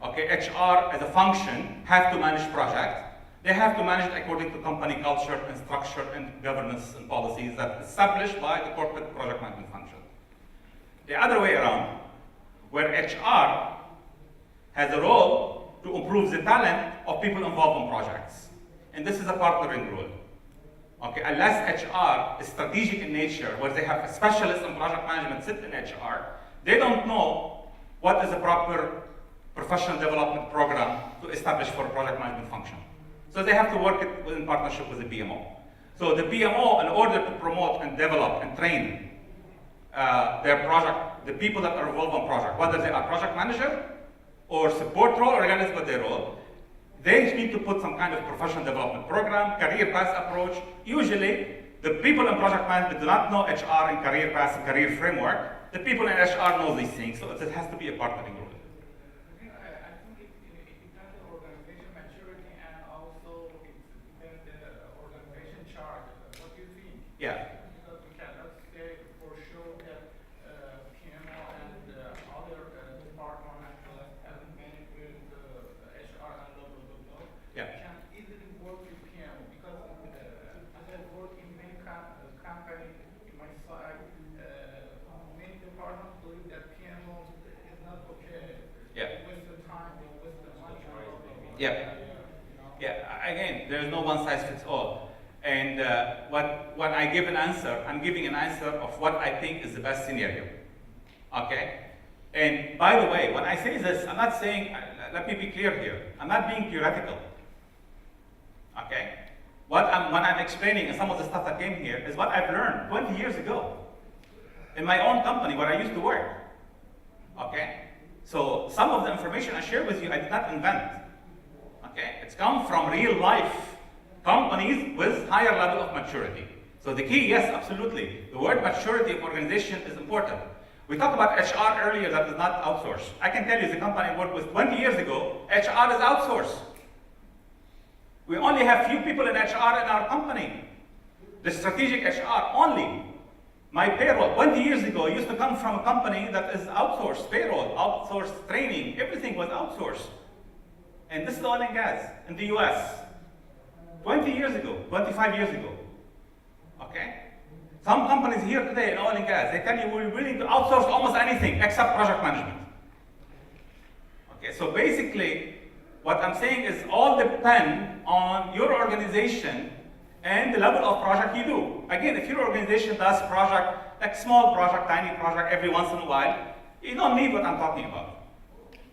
Okay, HR as a function have to manage projects. They have to manage it according to company culture and structure and governance and policies that are established by the corporate project management function. The other way around, where HR has a role to improve the talent of people involved in projects. And this is a partnering role. Okay, unless HR is strategic in nature, where they have a specialist in project management sit in HR, they don't know what is the proper professional development program to establish for a project management function. So they have to work it in partnership with the PMO. So the PMO, in order to promote and develop and train their project, the people that are involved in project, whether they are project manager or support role, regardless of their role, they need to put some kind of professional development program, career path approach. Usually, the people in project management do not know HR and career paths and career framework. The people in HR know these things, so it has to be a partnering role. I think it depends on organization maturity and also it depends on the organization charge. What do you think? Yeah. Because we cannot say for sure that PMO and other departments and management, HR and blah, blah, blah, blah, Yeah. can easily work with PMO because as I work in many companies in my side, many departments believe that PMO is not okay. Yeah. Waste the time, they waste the money. Yeah. Yeah, again, there's no one size fits all. And when I give an answer, I'm giving an answer of what I think is the best scenario. Okay? And by the way, when I say this, I'm not saying, let me be clear here, I'm not being theoretical. Okay? When I'm explaining, and some of the stuff that came here, is what I've learned 20 years ago in my own company where I used to work. Okay? So some of the information I share with you, I did not invent. Okay? It's come from real life companies with higher level of maturity. So the key, yes, absolutely. The word maturity of organization is important. We talked about HR earlier that is not outsourced. I can tell you the company I worked with 20 years ago, HR is outsourced. We only have few people in HR in our company. The strategic HR only. My payroll, 20 years ago, used to come from a company that is outsourced payroll, outsourced training, everything was outsourced. And this is oil and gas in the US. 20 years ago, 25 years ago. Okay? Some companies here today in oil and gas, they tell you we're willing to outsource almost anything except project management. Okay, so basically, what I'm saying is all depend on your organization and the level of project you do. Again, if your organization does project, like small project, tiny project every once in a while, you don't need what I'm talking about.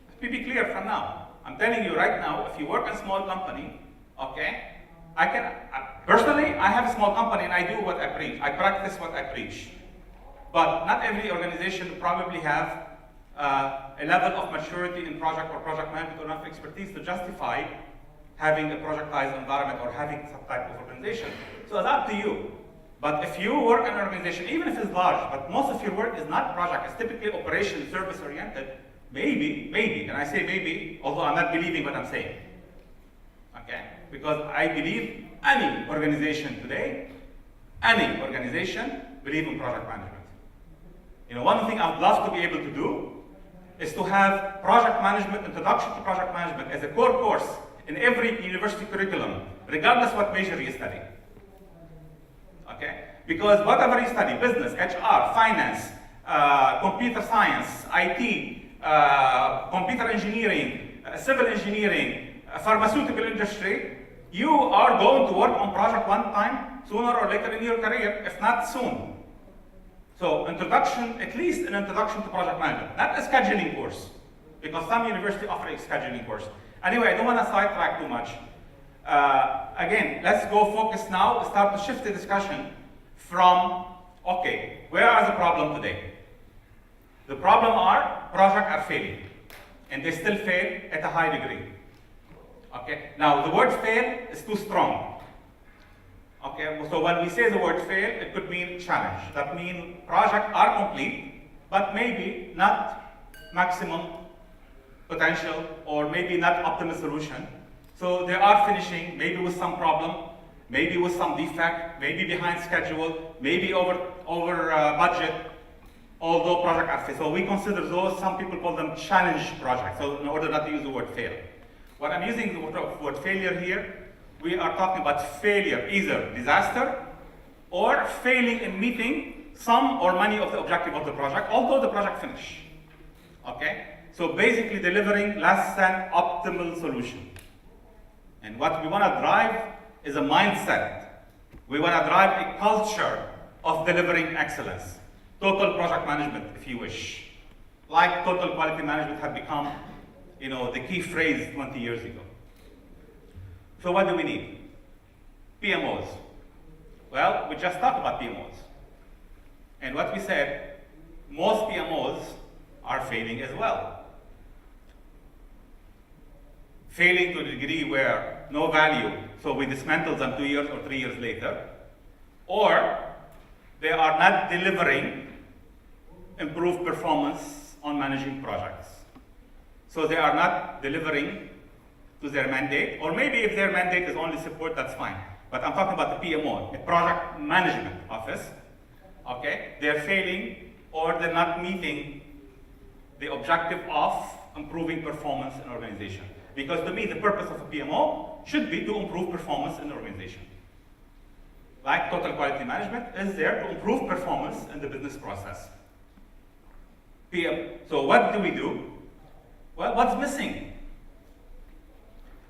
Let me be clear from now. I'm telling you right now, if you work in a small company, okay, personally, I have a small company and I do what I preach. I practice what I preach. But not every organization probably have a level of maturity in project or project management or enough expertise to justify having a projectized environment or having some type of organization. So it's up to you. But if you work in an organization, even if it's large, but most of your work is not project, it's typically operation, service oriented, maybe, and I say maybe, although I'm not believing what I'm saying. Okay? Because I believe any organization today, any organization, believe in project management. You know, one thing I'd love to be able to do is to have project management, introduction to project management as a core course in every university curriculum, regardless what major you study. Okay? Because whatever you study, business, HR, finance, computer science, IT, computer engineering, civil engineering, pharmaceutical industry, you are going to work on project one time, sooner or later in your career, if not soon. So introduction, at least an introduction to project management, not a scheduling course, because some universities offer a scheduling course. Anyway, I don't want to sidetrack too much. Again, let's go focus now, start to shift the discussion from, okay, where is the problem today? The problem are projects are failing, and they still fail at a high degree. Okay, now the word fail is too strong. Okay, so when we say the word fail, it could mean challenge. That means projects are complete, but maybe not maximum potential, or maybe not optimal solution. So they are finishing, maybe with some problem, maybe with some defect, maybe behind schedule, maybe over budget, although projects are fail. So we consider those, some people call them challenge projects, so in order not to use the word fail. When I'm using the word failure here, we are talking about failure, either disaster or failing in meeting some or many of the objectives of the project, although the project finished. Okay? So basically delivering less than optimal solution. And what we want to drive is a mindset. We want to drive a culture of delivering excellence. Total project management, if you wish. Like total quality management had become, you know, the key phrase 20 years ago. So what do we need? PMOs. Well, we just talked about PMOs. And what we said, most PMOs are failing as well. Failing to the degree where no value, so we dismantle them 2 years or 3 years later, or they are not delivering improved performance on managing projects. So they are not delivering to their mandate, or maybe if their mandate is only support, that's fine. But I'm talking about the PMO, the project management office. Okay, they're failing or they're not meeting the objective of improving performance in organization. Because to me, the purpose of a PMO should be to improve performance in the organization. Like total quality management is there to improve performance in the business process. So what do we do? Well, what's missing?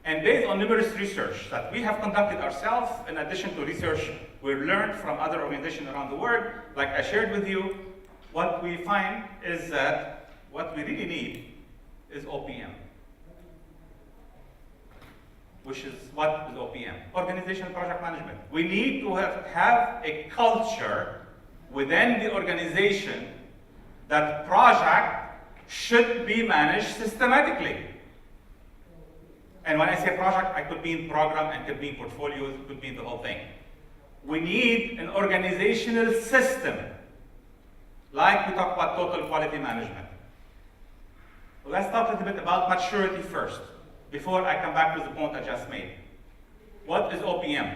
And based on numerous research that we have conducted ourselves, in addition to research we've learned from other organizations around the world, like I shared with you, what we find is that what we really need is OPM. Which is, what is OPM? Organizational project management. We need to have a culture within the organization that project should be managed systematically. And when I say project, I could mean program, and could mean portfolios, it could mean the whole thing. We need an organizational system, like we talk about total quality management. Well, let's talk a little bit about maturity first, before I come back to the point I just made. What is OPM?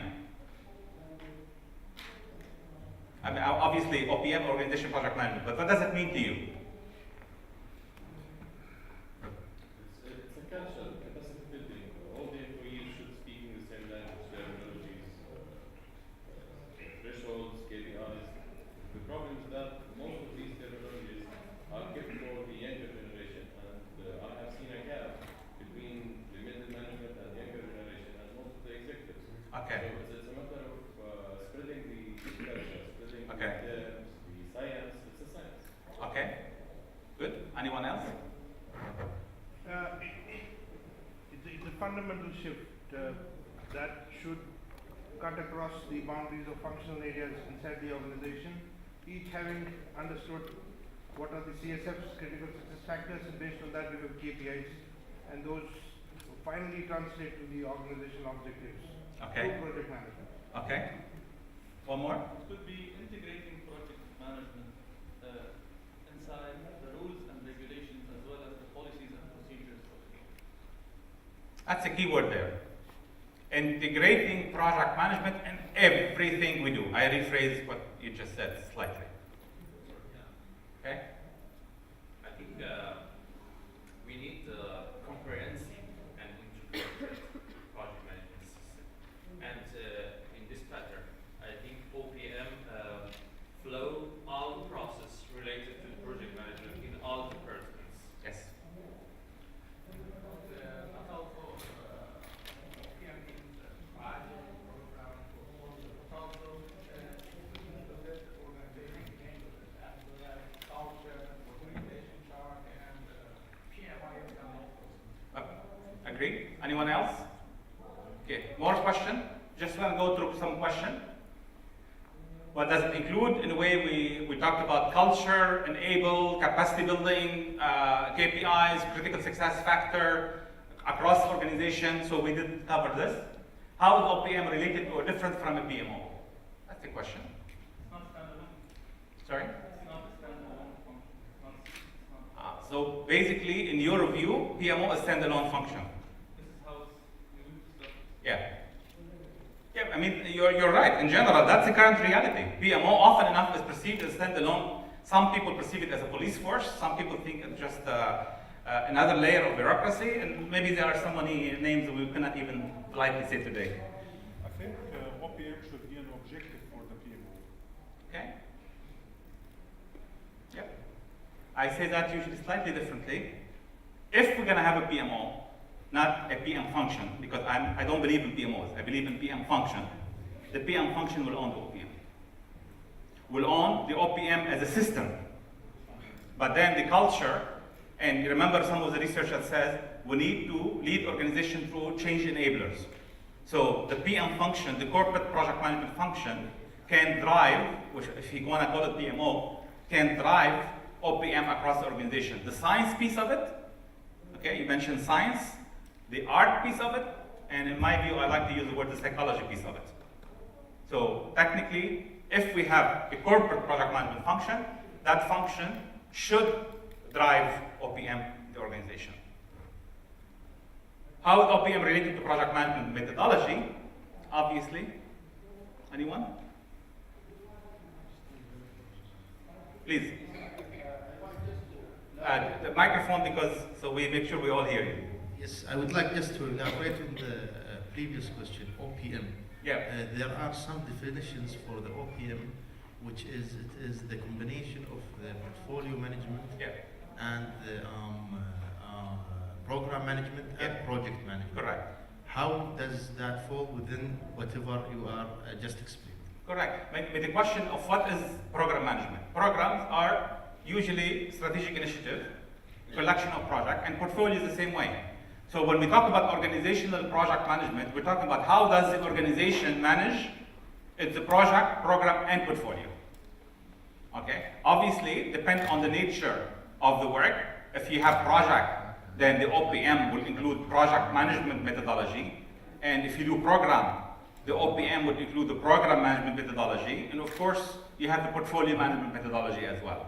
I mean, obviously, OPM, Organization Project Management, but what does it mean to you? It's a culture, capacity building. All the employees should speak in the same language, terminologies, thresholds, KPIs. The problem is that most of these terminologies are kept for the younger generation, and I have seen a gap between the middle management and younger generation and most of the executives. Okay. So it's a matter of spreading the culture, spreading the Okay. terms, the science. It's a science. Okay, good. Anyone else? It's a fundamental shift that should cut across the boundaries of functional areas inside the organization, each having understood what are the CSF's critical success factors, and based on that we have KPIs, and those finally translate to the organizational objectives. Okay. Through project management. Okay. One more? It could be integrating project management inside the rules and regulations as well as the policies and procedures. That's a key word there. integrating project management in everything we do. I rephrase what you just said slightly. Okay? I think we need a comprehensive and integrated project management system. And in this pattern, I think OPM flow all the process related to project management in all departments. Yes. Not also OPM means project program portfolio, but also included organization changes as well as culture, organization chart, and PMI and also. Agree? Anyone else? Okay, more question? Just want to go through some question. What does it include? In a way, we talked about culture, enable, capacity building, KPIs, critical success factor across organization. So we did cover this. How is OPM related or different from a PMO? That's the question. It's not standalone. Sorry? It's not a standalone function. It's not. So basically, in your view, PMO is standalone function. This is how it's used. Yeah. Yeah, I mean, you're right. In general, that's the current reality. PMO often enough is perceived as standalone. Some people perceive it as a police force. Some people think it's just another layer of bureaucracy. And maybe there are so many names that we cannot even politely say today. I think OPM should be an objective for the PMO. Okay? Yep. I say that usually slightly differently. If we're going to have a PMO, not a PM function, because I don't believe in PMOs. I believe in PM function. The PM function will own the OPM. Will own the OPM as a system. But then the culture, and you remember some of the research that says we need to lead organization through change enablers. So the PM function, the corporate project management function, can drive, which if you want to call it PMO, can drive OPM across the organization. The science piece of it, okay, you mentioned science, the art piece of it, and in my view, I like to use the word the psychology piece of it. So technically, if we have a corporate project management function, that function should drive OPM in the organization. How is OPM related to project management methodology? Obviously, anyone? Please. The microphone, because so we make sure we all hear you. Yes, I would like just to elaborate on the previous question, OPM. Yeah. There are some definitions for the OPM, which is it is the combination of the portfolio management and the program management and project management. Correct. How does that fall within whatever you are just explained? Correct. But the question of what is program management? Programs are usually strategic initiative, collection of project, and portfolio is the same way. So when we talk about organizational project management, we're talking about how does the organization manage its project, program, and portfolio. Okay? Obviously, depend on the nature of the work. If you have project, then the OPM will include project management methodology. And if you do program, the OPM would include the program management methodology. And of course, you have the portfolio management methodology as well.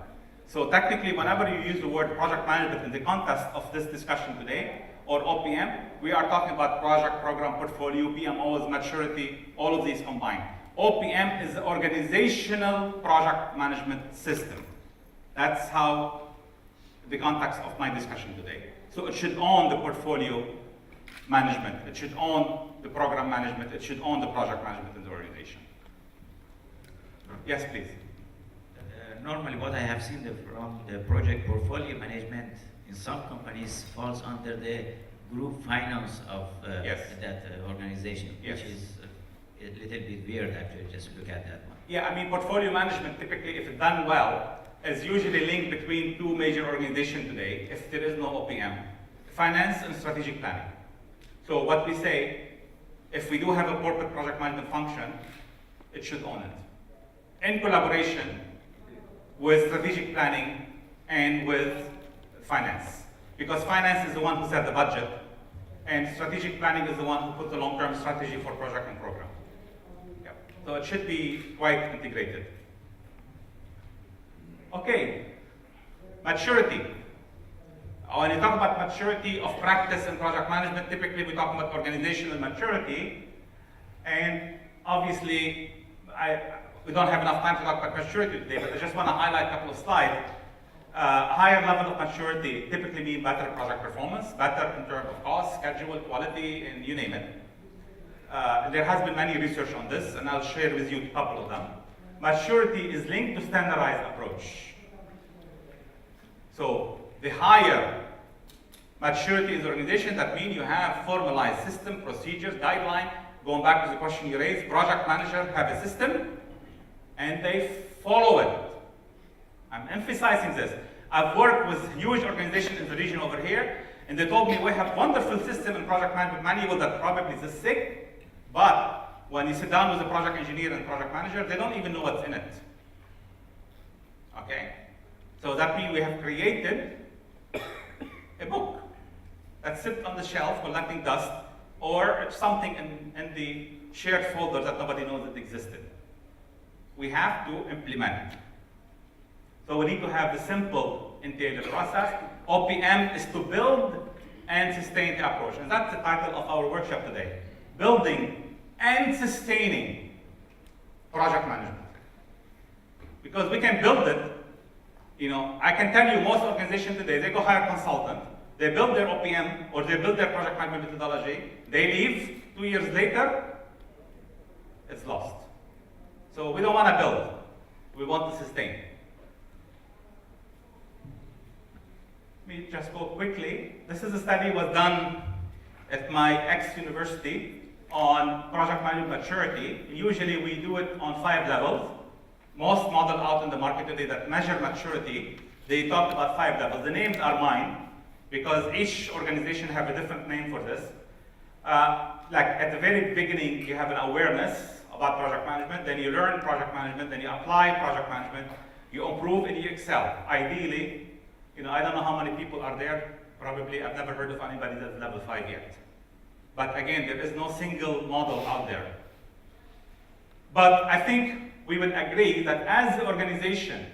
So technically, whenever you use the word project management in the context of this discussion today, or OPM, we are talking about project, program, portfolio, PMOs, maturity, all of these combined. OPM is the organizational project management system. That's how the context of my discussion today. So it should own the portfolio management, it should own the program management, it should own the project management in the organization. Yes, please. Normally what I have seen from the project portfolio management in some companies falls under the group finance of that organization, which is a little bit weird actually, just look at that one. Yeah, I mean, portfolio management typically, if it's done well, is usually linked between two major organizations today, if there is no OPM, finance and strategic planning. So what we say, if we do have a corporate project management function, it should own it. In collaboration with strategic planning and with finance. Because finance is the one who set the budget, and strategic planning is the one who puts the long-term strategy for project and program. Yeah. So it should be quite integrated. Okay, maturity. When you talk about maturity of practice in project management, typically we talk about organizational maturity, And obviously, we don't have enough time to talk about maturity today, but I just want to highlight a couple of slides. Higher level of maturity typically mean better project performance, better in terms of cost, schedule, quality, and you name it. There has been many research on this, and I'll share with you a couple of them. Maturity is linked to standardized approach. So the higher maturity is organization, that means you have formalized system, procedures, guideline. Going back to the question you raised, project manager have a system, and they follow it. I'm emphasizing this. I've worked with huge organizations in the region over here, and they told me we have wonderful system and project management manual that probably is this thick, but when you sit down with the project engineer and project manager, they don't even know what's in it. Okay? So that means we have created a book that sits on the shelf collecting dust, or something in the shared folder that nobody knows it existed. We have to implement. So we need to have the simple integrated process. OPM is to build and sustain the approach. And that's the title of our workshop today. Building and sustaining project management. Because we can build it, you know, I can tell you most organizations today, they go hire a consultant, they build their OPM or they build their project management methodology, they leave, 2 years later, it's lost. So we don't want to build, we want to sustain. Let me just go quickly. This is a study was done at my ex-university on project management maturity. Usually we do it on 5 levels. Most models out in the market today that measure maturity, they talk about 5 levels. The names are mine because each organization have a different name for this. Like at the very beginning, you have an awareness about project management, then you learn project management, then you apply project management, you improve and you excel. Ideally, you know, I don't know how many people are there. Probably, I've never heard of anybody that's level 5 yet. But again, there is no single model out there. But I think we would agree that as the organization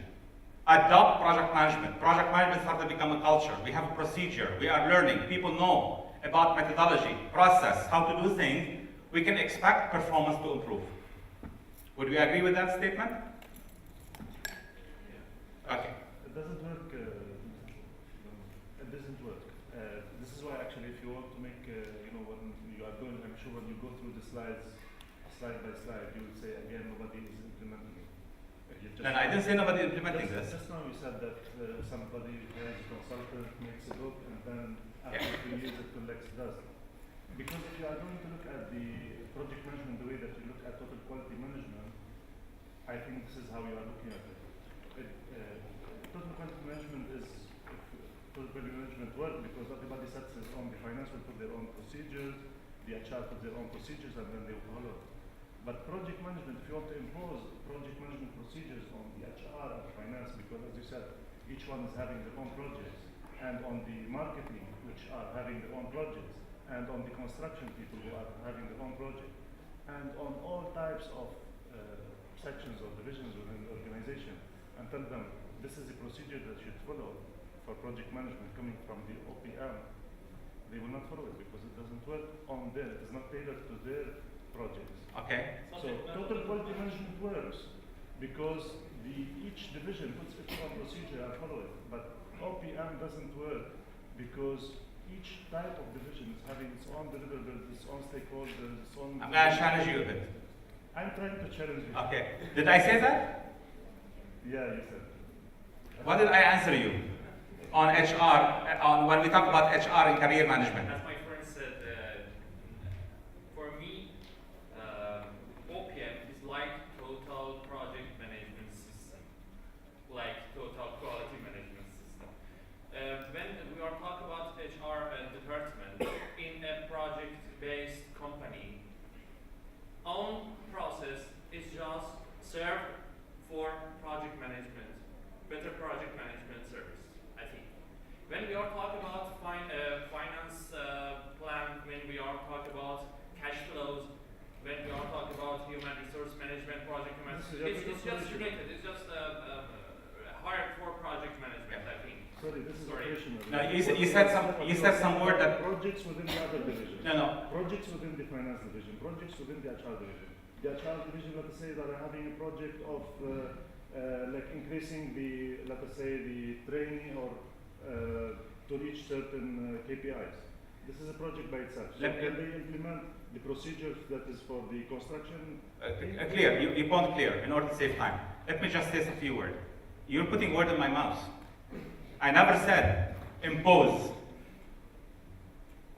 adopt project management starts to become a culture. We have a procedure, we are learning, people know about methodology, process, how to do things, we can expect performance to improve. Would we agree with that statement? Okay. It doesn't work. It doesn't work. This is why actually if you want to make, you know, when you are going, I'm sure when you go through the slides, slide by slide, you will say again, nobody is implementing it. And I didn't say nobody is implementing this. Just now you said that somebody has a consultant, makes a book, and then after 2 years it collects dust. Because if you are going to look at the project management the way that you look at total quality management, I think this is how you are looking at it. Total quality management is total quality management work because everybody sets his own, the finance will put their own procedures, the HR put their own procedures, and then they will follow. But project management, if you want to impose project management procedures on the HR and finance, because as you said, each one is having their own projects, and on the marketing, which are having their own projects, and on the construction people who are having their own project, and on all types of sections or divisions within the organization, and tell them this is the procedure that you should follow for project management coming from the OPM, they will not follow it because it doesn't work on their, it's not tailored to their projects. Okay. So total quality management works because each division puts its own procedure and follow it, but OPM doesn't work because each type of division is having its own deliverables, its own stakeholders, its own... I'm going to challenge you a bit. I'm trying to challenge you. Okay. Did I say that? Yeah, you said. What did I answer you on HR, on when we talk about HR and career management? As my friend said, for me, OPM is like total project management system, like total quality management system. When we are talking about HR department in a project-based company, own process is just served for project management, better project management service, I think. When we are talking about finance Sorry, this is operational. No, you said some word that projects within the other division. No. Projects within the finance division. Projects within the HR division. The HR division, let us say, that are having a project of like increasing the, let us say, the training or to reach certain KPIs. This is a project by itself. So can they implement the procedures that is for the construction? Clear. You point clear in order to save time. Let me just say a few words. You're putting word in my mouth. I never said impose.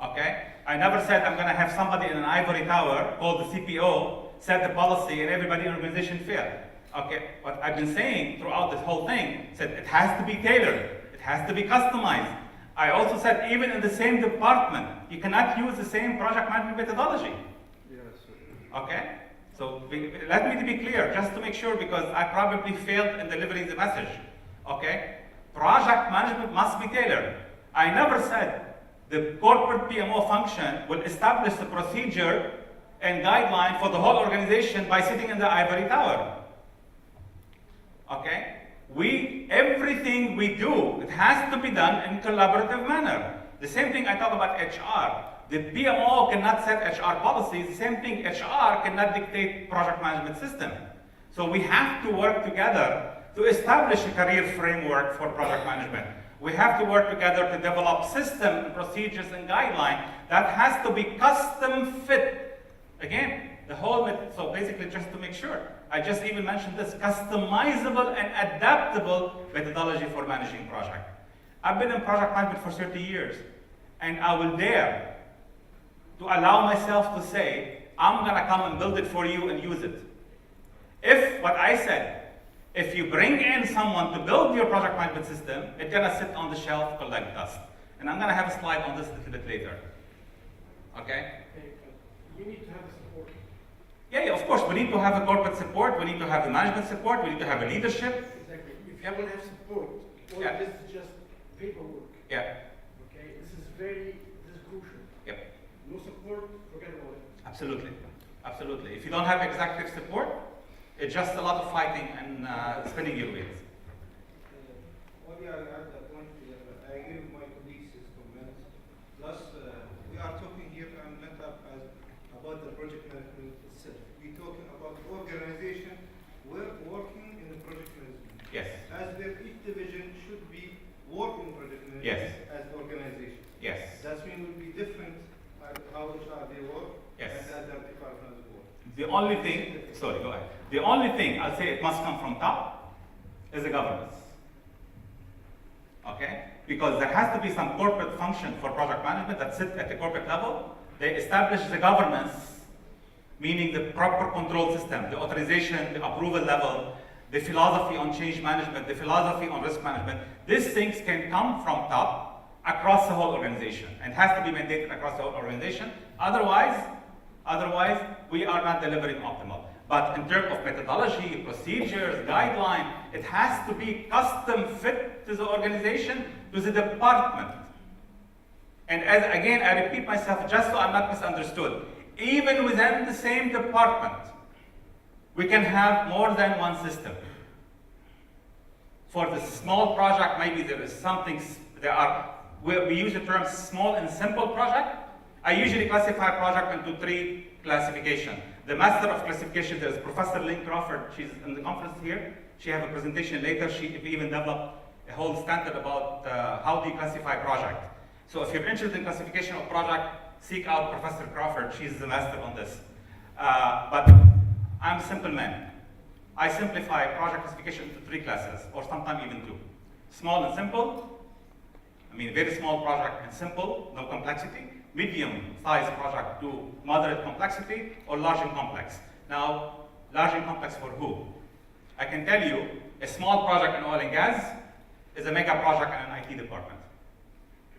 Okay? I never said I'm going to have somebody in an ivory tower called the CPO set the policy and everybody in the organization fail. Okay? What I've been saying throughout this whole thing said it has to be tailored. It has to be customized. I also said even in the same department, you cannot use the same project management methodology. Yes. Okay? So let me to be clear, just to make sure, because I probably failed in delivering the message. Okay? Project management must be tailored. I never said the corporate PMO function will establish the procedure and guideline for the whole organization by sitting in the ivory tower. Okay? Everything we do, it has to be done in collaborative manner. The same thing I talk about HR. The PMO cannot set HR policies. The same thing, HR cannot dictate project management system. So we have to work together to establish a career framework for project management. We have to work together to develop system, procedures, and guidelines that has to be custom fit. Again, the whole method, so basically just to make sure, I just even mentioned this, customizable and adaptable methodology for managing project. I've been in project management for 30 years, and I will dare to allow myself to say, I'm gonna come and build it for you and use it. If what I said, if you bring in someone to build your project management system, it's gonna sit on the shelf, collect dust. And I'm gonna have a slide on this a little bit later. Okay? You need to have support. Yeah, of course, we need to have a corporate support, we need to have the management support, we need to have a leadership. Exactly. If you don't have support, all Yeah. this is just paperwork. Yeah. Okay, this is crucial. Yep. No support, forget about it. Absolutely. Absolutely. If you don't have executive support, it's just a lot of fighting and spinning your wheels. Only I add that point. I give my colleagues his comments. Plus, we are talking here and met up about the project management itself. We're talking about organization. We're working in the project management. Yes. As if each division should be working project management Yes. as organization. Yes. That means will be different how they work Yes. and other departments work. The only thing, sorry, go ahead. The only thing I'll say it must come from top is the governance. Okay? Because there has to be some corporate function for project management that sits at the corporate level. They establish the governance, meaning the proper control system, the authorization, the approval level, the philosophy on change management, the philosophy on risk management. These things can come from top across the whole organization and has to be mandated across the whole organization. Otherwise, we are not delivering optimal. But in terms of methodology, procedures, guideline, it has to be custom fit to the organization, to the department. And as again, I repeat myself just so I'm not misunderstood. Even within the same department, we can have more than one system. For the small project, maybe there is something, we use the term small and simple project. I usually classify project into three classifications. The master of classification, there's Professor Lynn Crawford, she's in the conference here. She has a presentation later, she even developed a whole standard about how do you classify project. So if you're interested in classification of project, seek out Professor Crawford, she's the master on this. But I'm a simple man. I simplify project classification into three classes, or sometimes even two. Small and simple, I mean very small project and simple, no complexity. Medium-sized project to moderate complexity, or large and complex. Now, large and complex for who? I can tell you, a small project in oil and gas is a mega project in an IT department.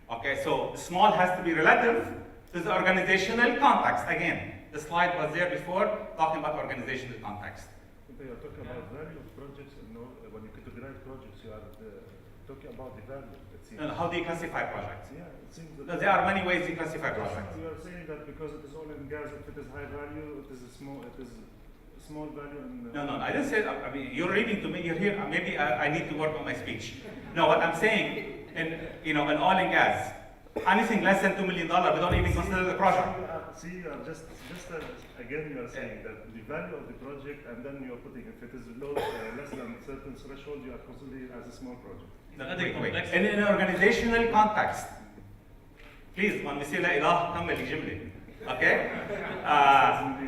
Okay, so small has to be relative to the organizational context. Again, the slide was there before, talking about organizational context. You are talking about value of projects, and when you categorize projects, you are talking about the value. No, how do you classify projects? Yeah, it seems that there are many ways you classify projects. You are saying that because it is oil and gas, if it is high value, it is small value. And, No, I didn't say. I mean, you're reading to me. You're here. Maybe I need to work on my speech. No, what I'm saying, in in oil and gas, anything less than $2 million, we don't even consider the project. See, again, you are saying that the value of the project, and then you are putting, if it is less than a certain threshold, you are considering it as a small project. Wait. In an organizational context, please, when we say La ilaha, كمل الجملة. Okay?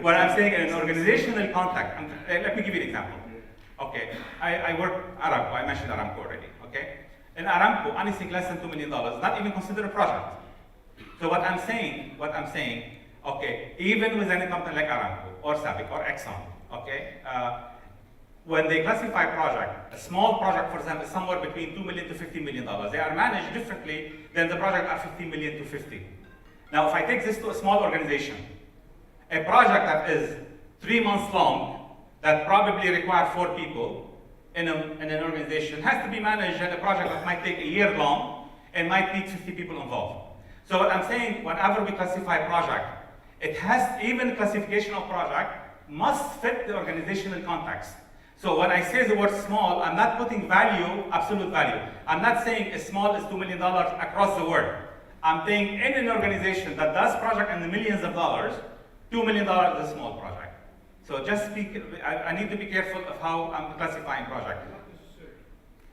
What I'm saying in an organizational context, let me give you an example. Okay, I work Aramco, I mentioned Aramco already, okay? In Aramco, anything less than $2 million is not even considered a project. So what I'm saying, okay, even within a company like Aramco, or SABIC, or Exxon, okay? When they classify project, a small project, for example, is somewhere between $2 million to $50 million. They are managed differently than the project are $50 million to 50. Now, if I take this to a small organization, a project that is 3 months long, that probably require 4 people in an organization, has to be managed at a project that might take a year long and might need 50 people involved. So what I'm saying, whenever we classify a project, it has, even classification of project must fit the organizational context. So when I say the word small, I'm not putting value, absolute value. I'm not saying as small as $2 million across the world. I'm saying in an organization that does project in the millions of dollars, $2 million is a small project. So just I need to be careful of how I'm classifying project.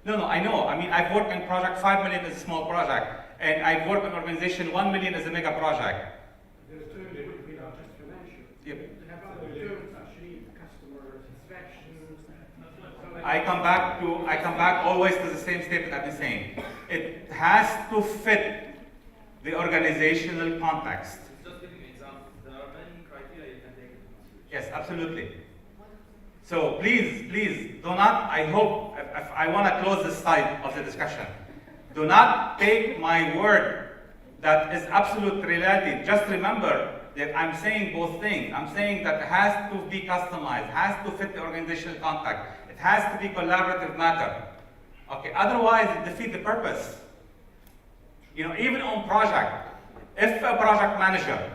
No, I know. I mean, I've worked in project 5 million is a small project, and I've worked in organization 1 million is a mega project. There's two different between not just financial. Yep. They have other terms, actually, customer satisfaction. I come back always to the same statement I've been saying. It has to fit the organizational context. Just giving you examples, there are many criteria you can take into consideration. Yes, absolutely. So please, do not, I hope, if I want to close this side of the discussion, do not take my word that is absolute reality. Just remember that I'm saying both things. I'm saying that it has to be customized, has to fit the organizational context. It has to be collaborative matter. Okay, otherwise it defeats the purpose. Even on project, if a project manager,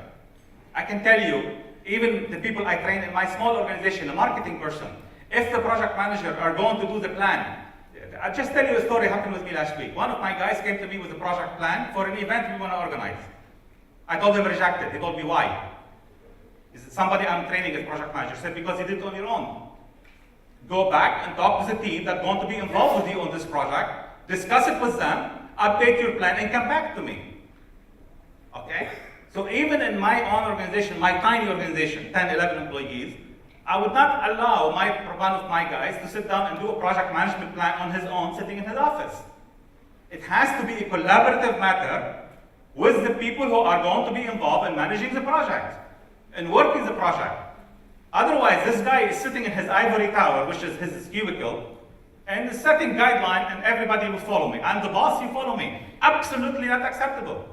I can tell you, even the people I train in my small organization, a marketing person, if the project manager are going to do the plan, I'll just tell you a story happened with me last week. One of my guys came to me with a project plan for an event we want to organize. I told him rejected. He told me why. He said, somebody I'm training as project manager. I said, because you did it on your own. Go back and talk to the team that's going to be involved with you on this project, discuss it with them, update your plan, and come back to me. Okay? So even in my own organization, my tiny organization, 10, 11 employees, I would not allow one of my guys to sit down and do a project management plan on his own, sitting in his office. It has to be a collaborative matter with the people who are going to be involved in managing the project and working the project. Otherwise, this guy is sitting in his ivory tower, which is his cubicle, and is setting guidelines and everybody will follow me. I'm the boss, you follow me. Absolutely not acceptable.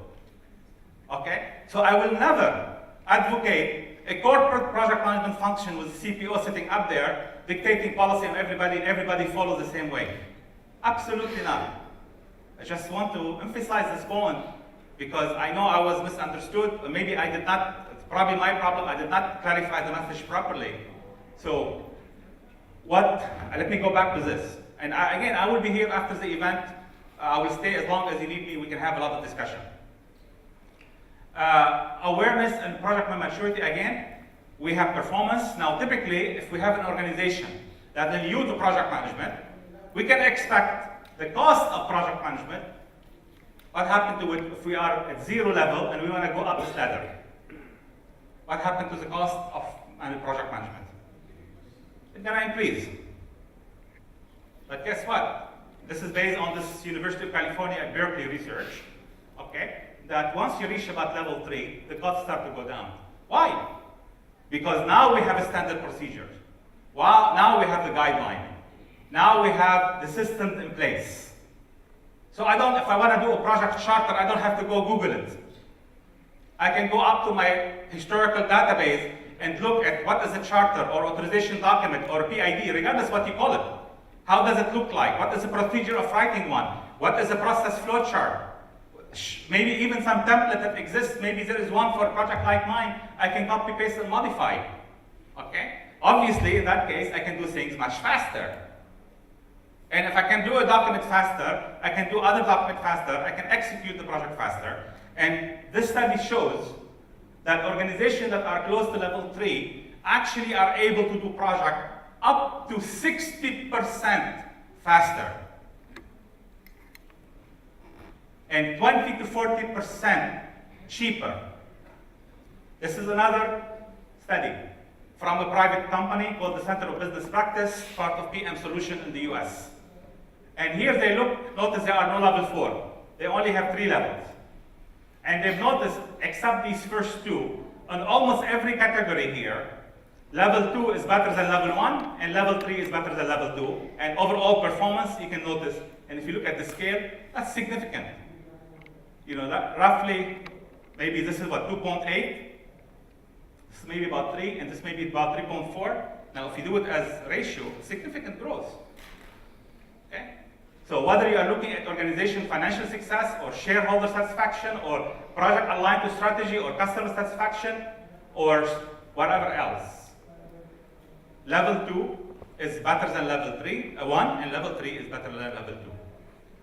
Okay? So I will never advocate a corporate project management function with the CPO sitting up there dictating policy on everybody and everybody follows the same way. Absolutely not. I just want to emphasize this point because I know I was misunderstood, or maybe I did not, it's probably my problem, I did not clarify the message properly. So let me go back to this. And again, I will be here after the event. I will stay as long as you need me, we can have a lot of discussion. Awareness and project maturity, again, we have performance. Now, typically, if we have an organization that is new to project management, we can expect the cost of project management. What happened to it if we are at 0 level and we want to go up this ladder? What happened to the cost of project management? It's going to increase. But guess what? This is based on this University of California at Berkeley research, okay? That once you reach about level 3, the costs start to go down. Why? Because now we have a standard procedure. Now we have the guideline. Now we have the system in place. So if I want to do a project charter, I don't have to go Google it. I can go up to my historical database and look at what is a charter or authorization document or PID, regardless what you call it. How does it look like? What is the procedure of writing one? What is the process flow chart? Maybe even some template that exists, maybe there is one for a project like mine, I can copy, paste, and modify. Okay? Obviously, in that case, I can do things much faster. And if I can do a document faster, I can do other document faster, I can execute the project faster. And this study shows that organizations that are close to level 3 actually are able to do project up to 60% faster. And 20 to 40% cheaper. This is another study from a private company called the Center of Business Practice, part of PM Solution in the US. And here they look, notice there are no level 4. They only have 3 levels. And they've noticed, except these first 2, on almost every category here, level 2 is better than level 1, and level 3 is better than level 2. And overall performance, you can notice, and if you look at the scale, that's significant. You know, that roughly, maybe this is what, 2.8? This is maybe about 3, and this may be about 3.4. Now, if you do it as ratio, significant growth. Okay? So whether you are looking at organization financial success, or shareholder satisfaction, or project aligned to strategy, or customer satisfaction, or whatever else, level 2 is better than level 1, and level 3 is better than level 2.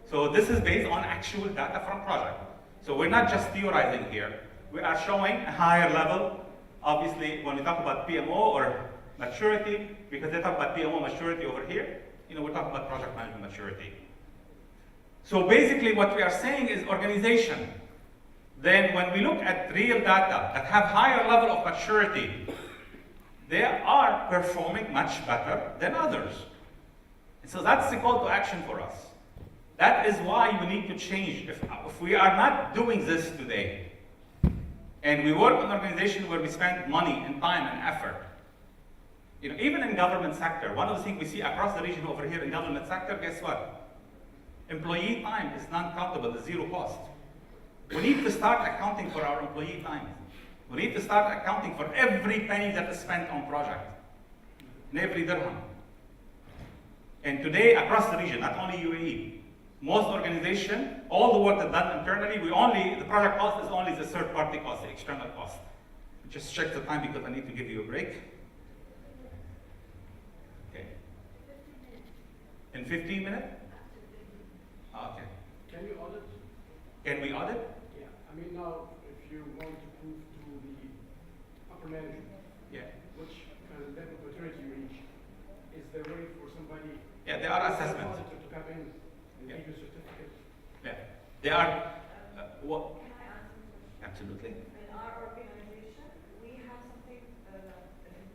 So this is based on actual data from project. So we're not just theorizing here. We are showing a higher level. Obviously, when we talk about PMO or maturity, because they talk about PMO maturity over here, you know, we're talking about project management maturity. So basically what we are saying is organization. Then when we look at real data that have higher level of maturity, they are performing much better than others. And so that's the call to action for us. That is why we need to change. If we are not doing this today, and we work in an organization where we spend money and time and effort, you know, even in government sector, one of the things we see across the region over here in government sector, guess what? Employee time is non-countable, it's zero cost. We need to start accounting for our employee time. We need to start accounting for every penny that is spent on project, and every dirham. And today, across the region, not only UAE, most organizations, all the work that's done internally, the project cost is only the third-party cost, the external cost. Just check the time because I need to give you a break. Okay. In 15 minutes? Okay. Can you audit? Can we audit? Yeah. I mean, now, if you want to prove to the upper management, yeah, which level of maturity you reach, is there a way for somebody? Yeah, there are assessments. To come in and Yeah. give you a certificate. Yeah, there are. What? Absolutely. In our organization, we have something an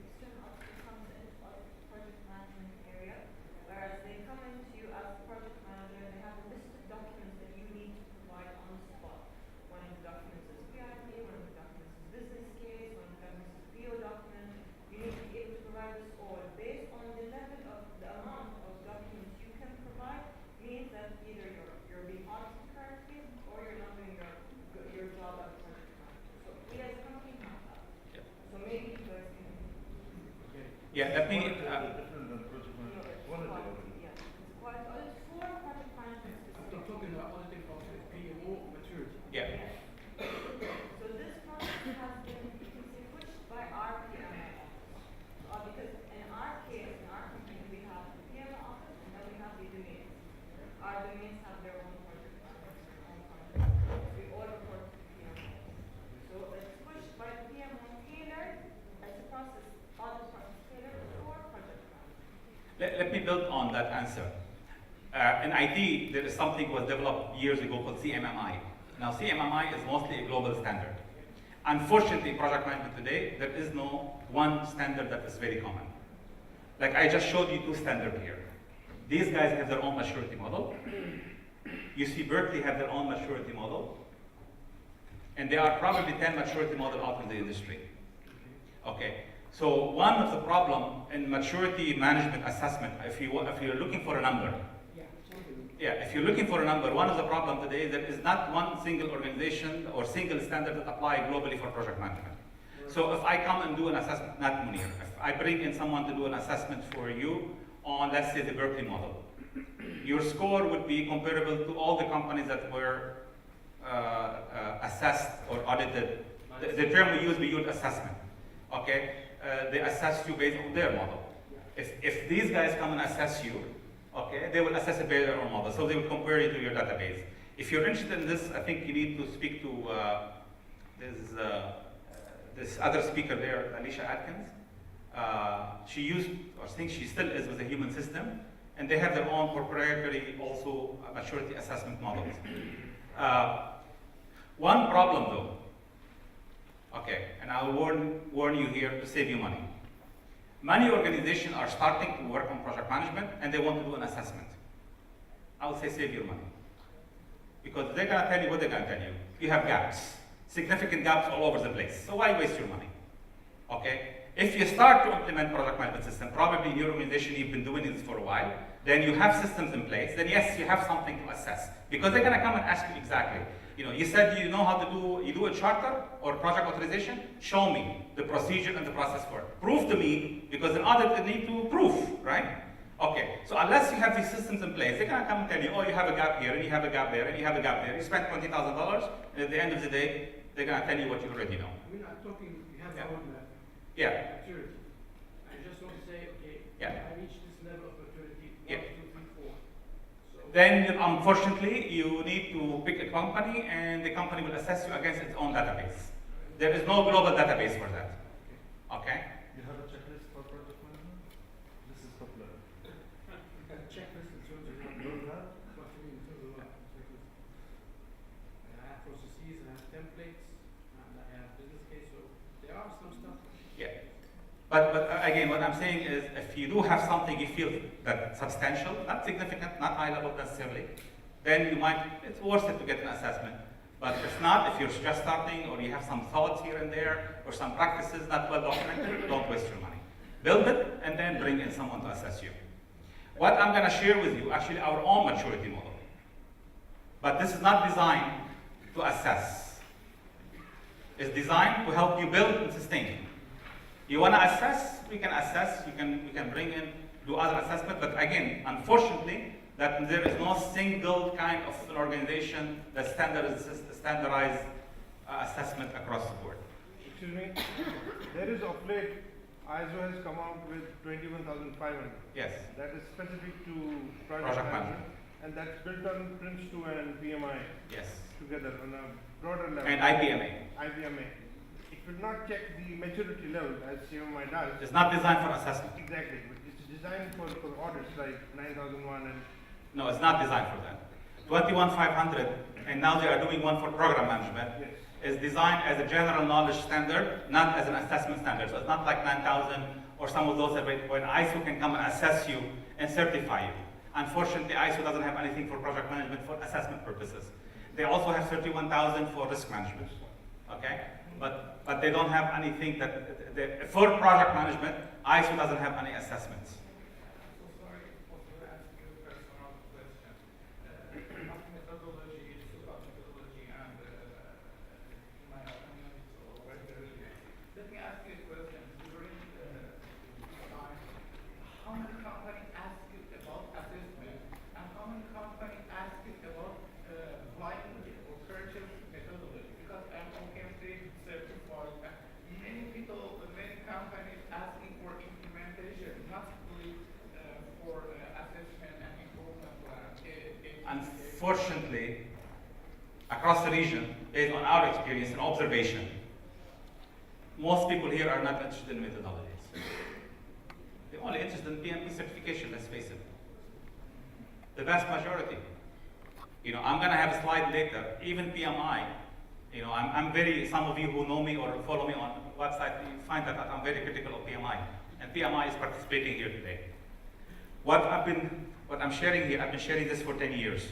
external auditor comes in audit project management area, whereas they come into you as project manager and they have a list of documents that you need to provide on the spot. One of the documents is PIP, one of the documents is business case, one of the documents is PO document. You need to be able to provide this all based on the level of the amount of documents you can provide. Means that either you're being audited correctly or you're not doing your job as a project manager. So we as a company have that. Yeah. So maybe you guys can. Yeah, let me. Different than project management. What is it? Yeah, it's quite audit for project management. I'm talking about auditing of the PMO maturity. Yeah. So this process has been, you can say, pushed by our PMO office. Because in our case, in our company, we have the PMO office and then we have the domains. Our domains have their own project managers, their own contracts. We all report to the PMO. So it's pushed by the PMO tailored as a process, audit process tailored for project management. Let me build on that answer. In IT, there is something was developed years ago called CMMI. Now, CMMI is mostly a global standard. Unfortunately, project management today, there is no one standard that is very common. Like I just showed you 2 standards here. These guys have their own maturity model. UC Berkeley have their own maturity model. And there are probably 10 maturity models out in the industry. Okay. So one of the problem in maturity management assessment, if you're looking for a number, if you're looking for a number, one of the problems today is there is not one single organization or single standard that apply globally for project management. So if I come and do an assessment, not Munir, if I bring in someone to do an assessment for you on, let's say, the Berkeley model, your score would be comparable to all the companies that were assessed or audited. The term we use assessment. Okay, they assess you based on their model. If these guys come and assess you, Okay, they will assess it by their own model. So they will compare it to your database. If you're interested in this, I think you need to speak to this other speaker there, Alicia Atkins. She used, or I think she still is, with a human system, and they have their own proprietary also maturity assessment models. One problem though, okay, and I'll warn you here to save you money. Many organizations are starting to work on project management and they want to do an assessment. I would say save your money. Because they're gonna tell you what they're gonna tell you. You have gaps, significant gaps all over the place. So why waste your money? Okay? If you start to implement project management system, probably in your organization you've been doing this for a while, then you have systems in place, then yes, you have something to assess. Because they're gonna come and ask you exactly, you know, you said you know how to do, you do a charter or project authorization, show me the procedure and the process for it. Prove to me, because in audit they need to prove, right? Okay, so unless you have these systems in place, they're gonna come and tell you, oh, you have a gap here, and you have a gap there, and you have a gap there. You spent $20,000, and at the end of the day, they're gonna tell you what you already know. I mean, I'm talking, you have a roadmap. Yeah. Maturity. I just want to say, okay, Yeah. I reached this level of maturity, 1, Yeah. 2, 3, 4. So Then, unfortunately, you need to pick a company, and the company will assess you against its own database. There is no global database for that. Okay? You have a checklist for project management? This is top level. checklist in terms of You don't have? what you mean in terms of what? Checklist. I have processes, I have templates, and I have business case, so there are some stuff. Yeah. But again, what I'm saying is, if you do have something you feel that substantial, not significant, not high level necessarily, then you might, it's worth it to get an assessment. But if not, if you're just starting or you have some thoughts here and there or some practices not well documented, don't waste your money. Build it and then bring in someone to assess you. What I'm going to share with you, actually our own maturity model. But this is not designed to assess. It's designed to help you build and sustain. You want to assess, we can assess, we can bring in, do other assessment, but again, unfortunately, that there is no single kind of an organization that standardized assessment across the board. Excuse me, there is of late, ISO has come out with 21,500. Yes. That is specific to project management. And that's built on Prince2 and PMI. Yes. Together on a broader level. And IPMA. IPMA. It will not check the maturity level as CMI does. It's not designed for assessment. Exactly. It's designed for audits like 9001 and... No, it's not designed for that. 21500, and now they are doing one for program management, yes, is designed as a general knowledge standard, not as an assessment standard. So it's not like 9000 or some of those when ISO can come and assess you and certify you. Unfortunately, ISO doesn't have anything for project management for assessment purposes. They also have 31000 for risk management. Okay? But they don't have anything that for project management, ISO doesn't have any assessments. Methodology is SUKAD methodology, and in my opinion, it's already very good. Let me ask you a question. During time, how many companies ask you about assessment, and how many companies ask you about buying or purchase methodology? Because I'm OKM3 certified, and many people, many companies asking for implementation, not really for assessment and improvement plan. Unfortunately, across the region, based on our experience and observation, most people here are not interested in methodologies. They're only interested in PMP certification, let's face it. The vast majority. You know, I'm going to have a slide later. Even PMI, you know, I'm very, some of you who know me or follow me on website, you find that I'm very critical of PMI. And PMI is participating here today. What I'm sharing here, I've been sharing this for 10 years.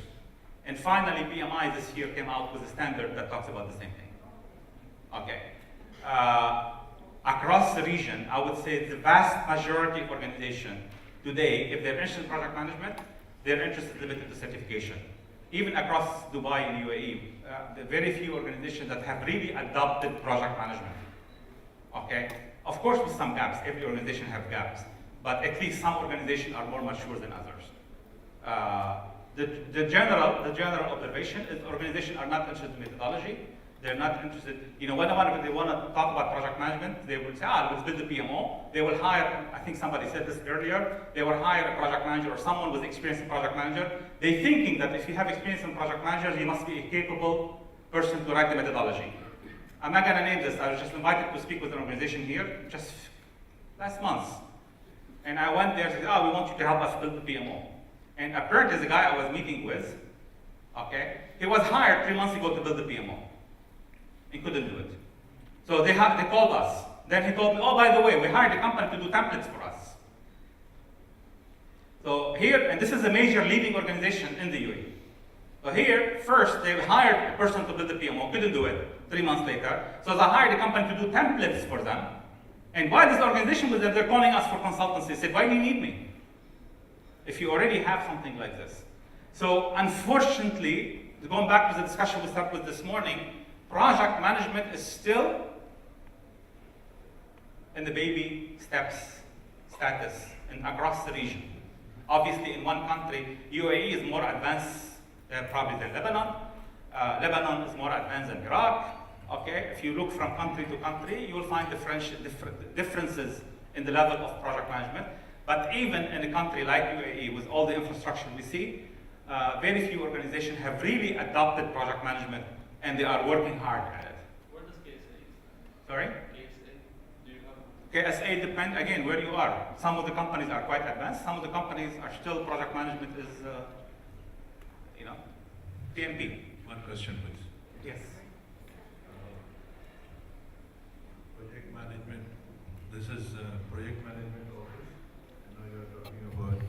And finally, PMI this year came out with a standard that talks about the same thing. Okay. Across the region, I would say the vast majority of organizations today, if they're interested in project management, they're interested limited to certification. Even across Dubai and UAE, there are very few organizations that have really adopted project management. Okay. Of course, with some gaps, every organization has gaps. But at least some organizations are more mature than others. The general observation is organizations are not interested in methodology. They're not interested. You know, when they want to talk about project management, they will say, let's build a PMO. They will hire, I think somebody said this earlier, they will hire a project manager or someone with experience in project manager. They're thinking that if you have experience in project manager, you must be a capable person to write the methodology. I'm not going to name this. I was just invited to speak with an organization here just last month. And I went there and said, we want you to help us build the PMO. And apparently the guy I was meeting with, okay, he was hired 3 months ago to build the PMO. He couldn't do it. So they called us. Then he told me, by the way, we hired a company to do templates for us. So here, and this is a major leading organization in the UAE. So here, first, they hired a person to build the PMO, couldn't do it 3 months later. So they hired a company to do templates for them. And why this organization was there, they're calling us for consultancy. They said, why do you need me? If you already have something like this. So unfortunately, going back to the discussion we started with this morning, project management is still in the baby steps status and across the region. Obviously, in one country, UAE is more advanced probably than Lebanon. Lebanon is more advanced than Iraq. Okay, if you look from country to country, you will find differences in the level of project management. But even in a country like UAE, with all the infrastructure we see, very few organizations have really adopted project management, and they are working hard at it. Where does KSA stand? Sorry? KSA? Do you have? KSA depends, again, where you are. Some of the companies are quite advanced. Some of the companies are still, project management is, PMP. One question, please. Yes. Project management, this is project management office, and now you're talking about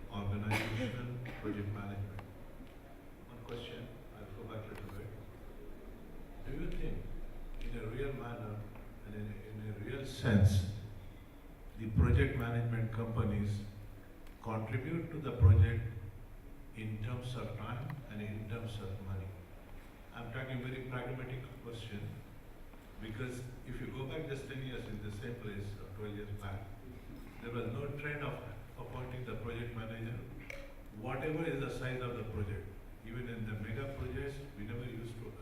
organizational project management. One question, I'll go back a little bit. Do you think, in a real manner and in a real sense, the project management companies contribute to the project in terms of time and in terms of money? I'm talking very pragmatic question, because if you go back just 10 years in the same place, or 12 years back, there was no trend of appointing the project manager, whatever is the size of the project. Even in the mega projects, we never used to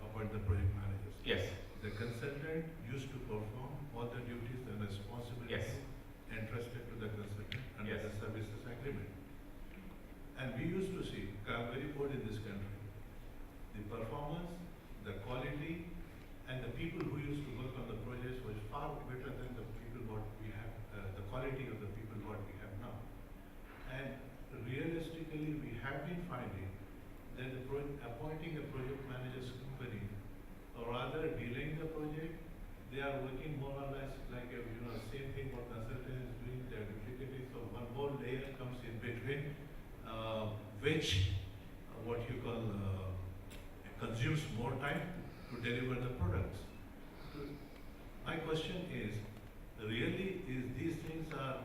appoint the project managers. Yes. The consultant used to perform all the duties and responsibilities entrusted to the consultant under the services agreement. And we used to see, I'm very poor in this country, the performance, the quality, and the people who used to work on the projects was far better than the people what we have, the quality of the people what we have now. And realistically, we have been finding that appointing a project manager's company, or rather delaying the project, they are working more or less like same thing what consultant is doing, they are duplicating, so one more layer comes in between, which what you call consumes more time to deliver the products. My question is, really, is these things are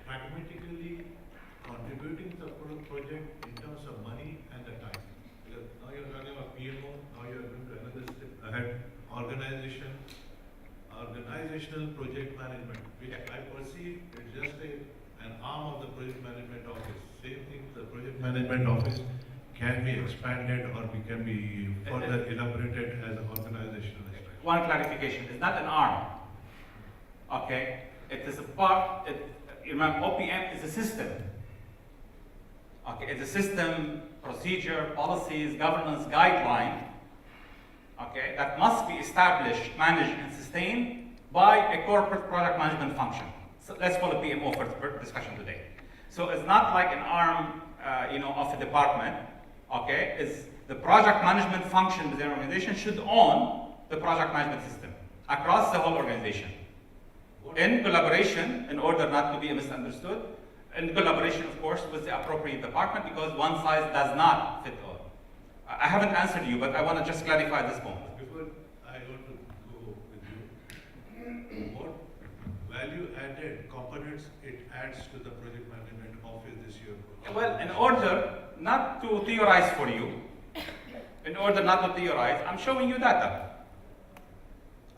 pragmatically contributing to the project in terms of money and the time? Because now you're talking about PMO, now you're going to another step ahead, organizational project management, which I perceive is just an arm of the project management office. Same thing, the project management office can be expanded or can be further elaborated as an organizational structure. One clarification, it's not an arm, okay? It is a part, remember OPM is a system. Okay, it's a system, procedure, policies, governance, guideline, okay, that must be established, managed, and sustained by a corporate project management function. So let's call it PMO for the discussion today. So it's not like an arm, of a department, okay? It's the project management function within an organization should own the project management system across the whole organization. In collaboration, in order not to be misunderstood, in collaboration, of course, with the appropriate department, because one size does not fit all. I haven't answered you, but I want to just clarify this point. Before I want to go with you, what value-added components it adds to the project management office this year? Well, in order not to theorize for you, I'm showing you data.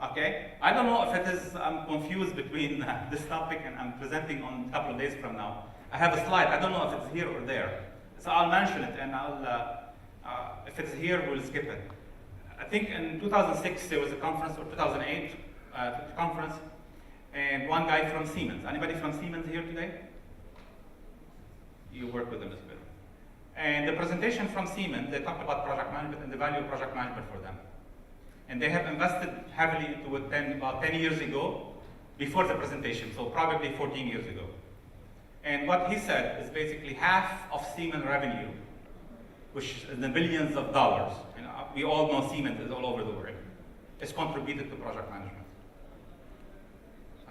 Okay? I don't know if it is, I'm confused between this topic and I'm presenting on a couple of days from now. I have a slide, I don't know if it's here or there. So I'll mention it and if it's here, we'll skip it. I think in 2006 there was a conference, or 2008 conference, and one guy from Siemens. Anybody from Siemens here today? You work with them as well. And the presentation from Siemens, they talked about project management and the value of project management for them. And they have invested heavily into it about 10 years ago, before the presentation, so probably 14 years ago. And what he said is basically half of Siemens revenue, which is in the billions of dollars, and we all know Siemens is all over the world, is contributed to project management.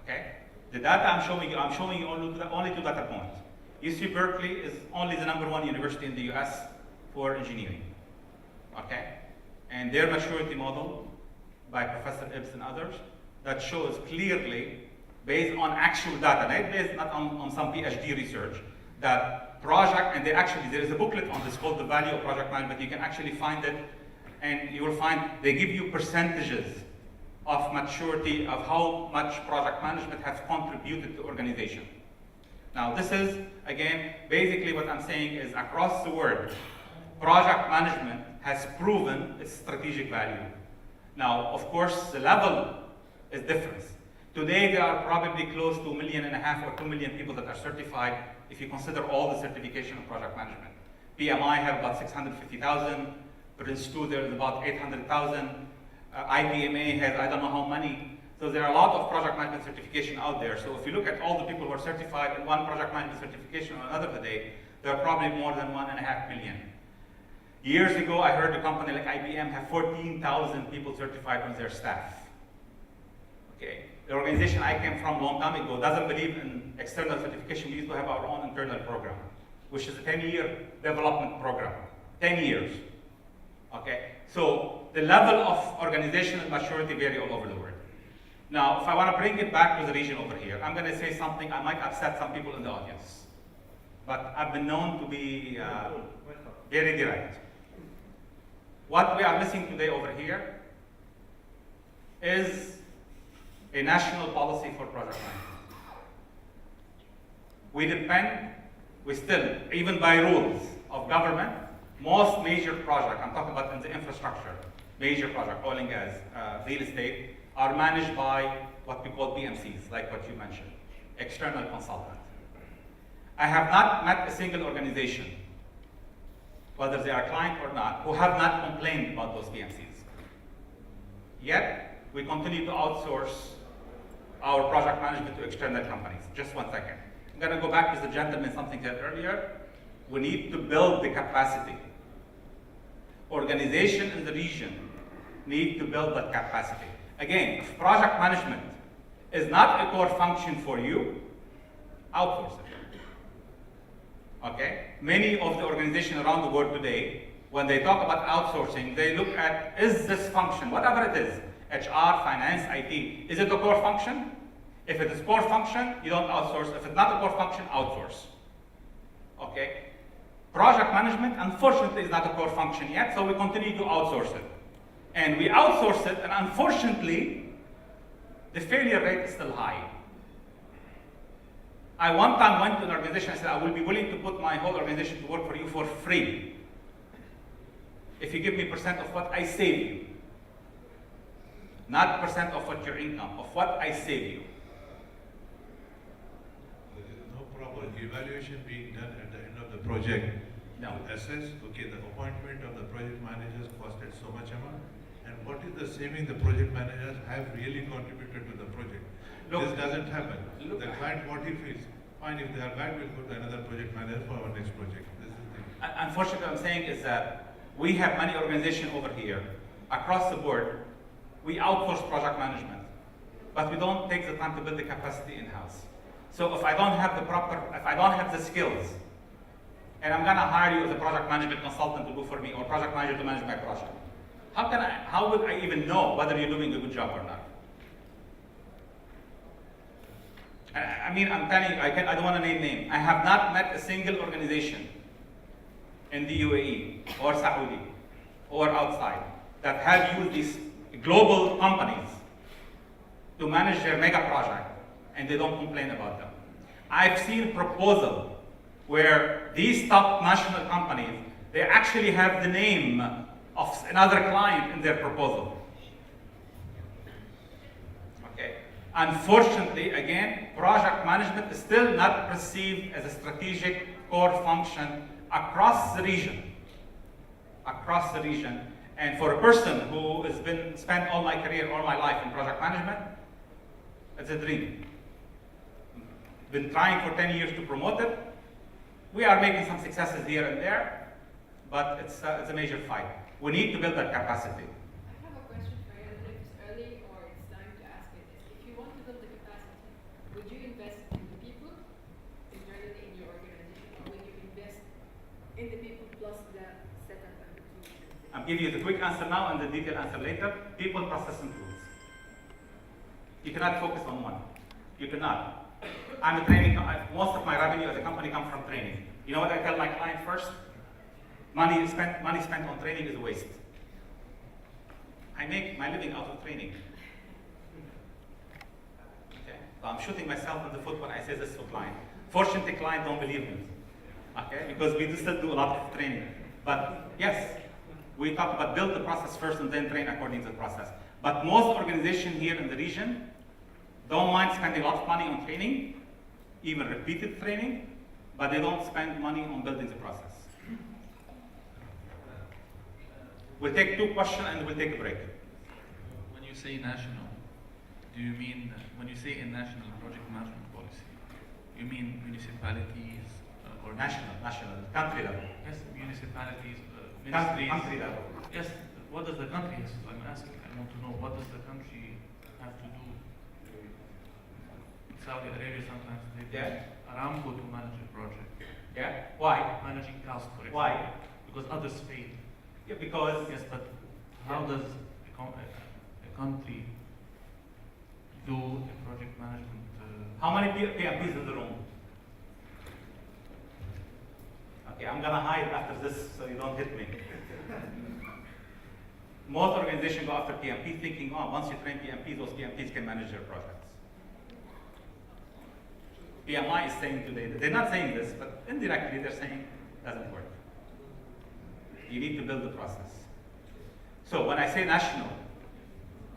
Okay? The data I'm showing you only two data points. UC Berkeley is only the #1 university in the US for engineering. Okay? And their maturity model by Professor Ibbs and others that shows clearly, based on actual data, not on some PhD research, that project, and there is a booklet on this called The Value of Project Management. You can actually find it, and you will find they give you percentages of maturity of how much project management has contributed to organization. Now this is, again, basically what I'm saying is across the world, project management has proven its strategic value. Now, of course, the level is different. Today, there are probably close to 1.5 million or 2 million people that are certified if you consider all the certification of project management. PMI have about 650,000, Prince 2 there is about 800,000, IPMA has I don't know how many. So there are a lot of project management certification out there. So if you look at all the people who are certified in one project management certification or another today, there are probably more than 1.5 million. Years ago, I heard a company like IBM have 14,000 people certified on their staff. Okay. The organization I came from a long time ago doesn't believe in external certification. We used to have our own internal program, which is a 10-year development program. 10 years. Okay? So the level of organizational maturity vary all over the world. Now, if I want to bring it back to the region over here, I'm going to say something I might upset some people in the audience. But I've been known to be very direct. What we are missing today over here is a national policy for project management. We still, even by rules of government, most major projects, I'm talking about in the infrastructure, major project, oil and gas, real estate, are managed by what we call PMCs, like what you mentioned, external consultant. I have not met a single organization, whether they are client or not, who have not complained about those PMCs. Yet, we continue to outsource our project management to external companies. Just 1 second. I'm going to go back to the gentleman, something said earlier. We need to build the capacity. Organization in the region need to build that capacity. Again, if project management is not a core function for you, outsource it. Okay? Many of the organizations around the world today, when they talk about outsourcing, they look at, is this function, whatever it is, HR, finance, IT, is it a core function? If it is core function, you don't outsource. If it's not a core function, outsource. Okay? Project management, unfortunately, is not a core function yet, so we continue to outsource it. And we outsource it, and unfortunately, the failure rate is still high. I one time went to an organization and said, I will be willing to put my whole organization to work for you for free if you give me % of what I save you. Not % of what your income, of what I save you. There is no proper evaluation being done at the end of the project. No. To assess, okay, the appointment of the project managers costed so much amount, and what is the saving the project managers have really contributed to the project. Look, this doesn't happen. The client, what he feels, fine, if they are bad, we'll go to another project manager for our next project. This is the thing. Unfortunately, what I'm saying is that we have many organizations over here, across the board, we outsource project management, but we don't take the time to build the capacity in-house. So if I don't have the skills, and I'm gonna hire you as a project management consultant to do for me, or project manager to manage my project, how would I even know whether you're doing a good job or not? I mean, I'm telling you, I don't want to name names. I have not met a single organization in the UAE or Saudi or outside that have used these global companies to manage their mega project, and they don't complain about them. I've seen proposals where these top national companies, they actually have the name of another client in their proposal. Okay. Unfortunately, again, project management is still not perceived as a strategic core function across the region. Across the region. And for a person who has spent all my career, all my life in project management, it's a dream. Been trying for 10 years to promote it. We are making some successes here and there, but it's a major fight. We need to build that capacity. I have a question for you. I don't know if it's early or it's time to ask it. If you want to build the capacity, would you invest in the people internally in your organization, or would you invest in the people plus the setup and the tools? I'll give you the quick answer now and the detailed answer later. People, process, and tools. You cannot focus on one. You cannot. I'm a training, most of my revenue as a company comes from training. You know what I tell my client first? Money spent on training is a waste. I make my living out of training. Okay? So I'm shooting myself in the foot when I say this to client. Fortunately, client don't believe me. Okay? Because we still do a lot of training. But yes, we talk about build the process first and then train according to the process. But most organizations here in the region don't mind spending a lot of money on training, even repeated training, but they don't spend money on building the process. We'll take 2 questions and we'll take a break. When you say national, do you mean, when you say a national project management policy, you mean municipalities or national, country level? Yes, municipalities, ministries. Country level. Yes, what does the country have to, I'm asking, I want to know, what does the country have to do? In Saudi Arabia sometimes they pay Aramco to manage a project. Yeah, why? Managing costs, for example. Why? Because others fail. Yeah, because... Yes, but how does a country do a project management? How many PMPs in the room? Okay, I'm gonna hide after this so you don't hit me. Most organizations go after PMP thinking, oh, once you train PMPs, those PMPs can manage their projects. PMI is saying today, they're not saying this, but indirectly they're saying it doesn't work. You need to build the process. So when I say national,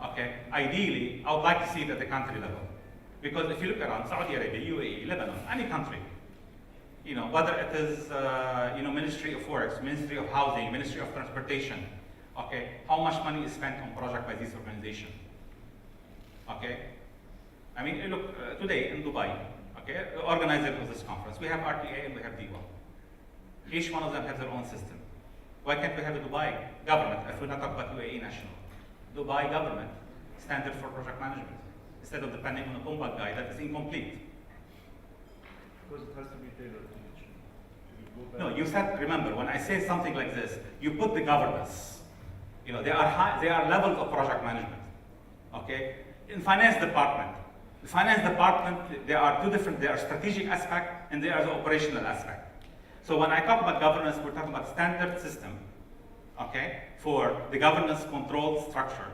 okay, ideally, I would like to see it at the country level. Because if you look around Saudi Arabia, UAE, Lebanon, any country, you know, whether it is, Ministry of Works, Ministry of Housing, Ministry of Transportation, okay, how much money is spent on project by this organization? Okay? I mean, look, today in Dubai, okay, the organizer of this conference, we have RTA and we have D1. Each one of them has their own system. Why can't we have a Dubai government, if we're not talking about UAE national? Dubai government standard for project management, instead of depending on a Bombay guy that is incomplete. Because it has to be tailored to each. No, you said, remember, when I say something like this, you put the governance. You know, there are levels of project management. Okay? In finance department, the finance department, there are 2 different, there are strategic aspect and there are the operational aspect. So when I talk about governance, we're talking about standard system, okay, for the governance control structure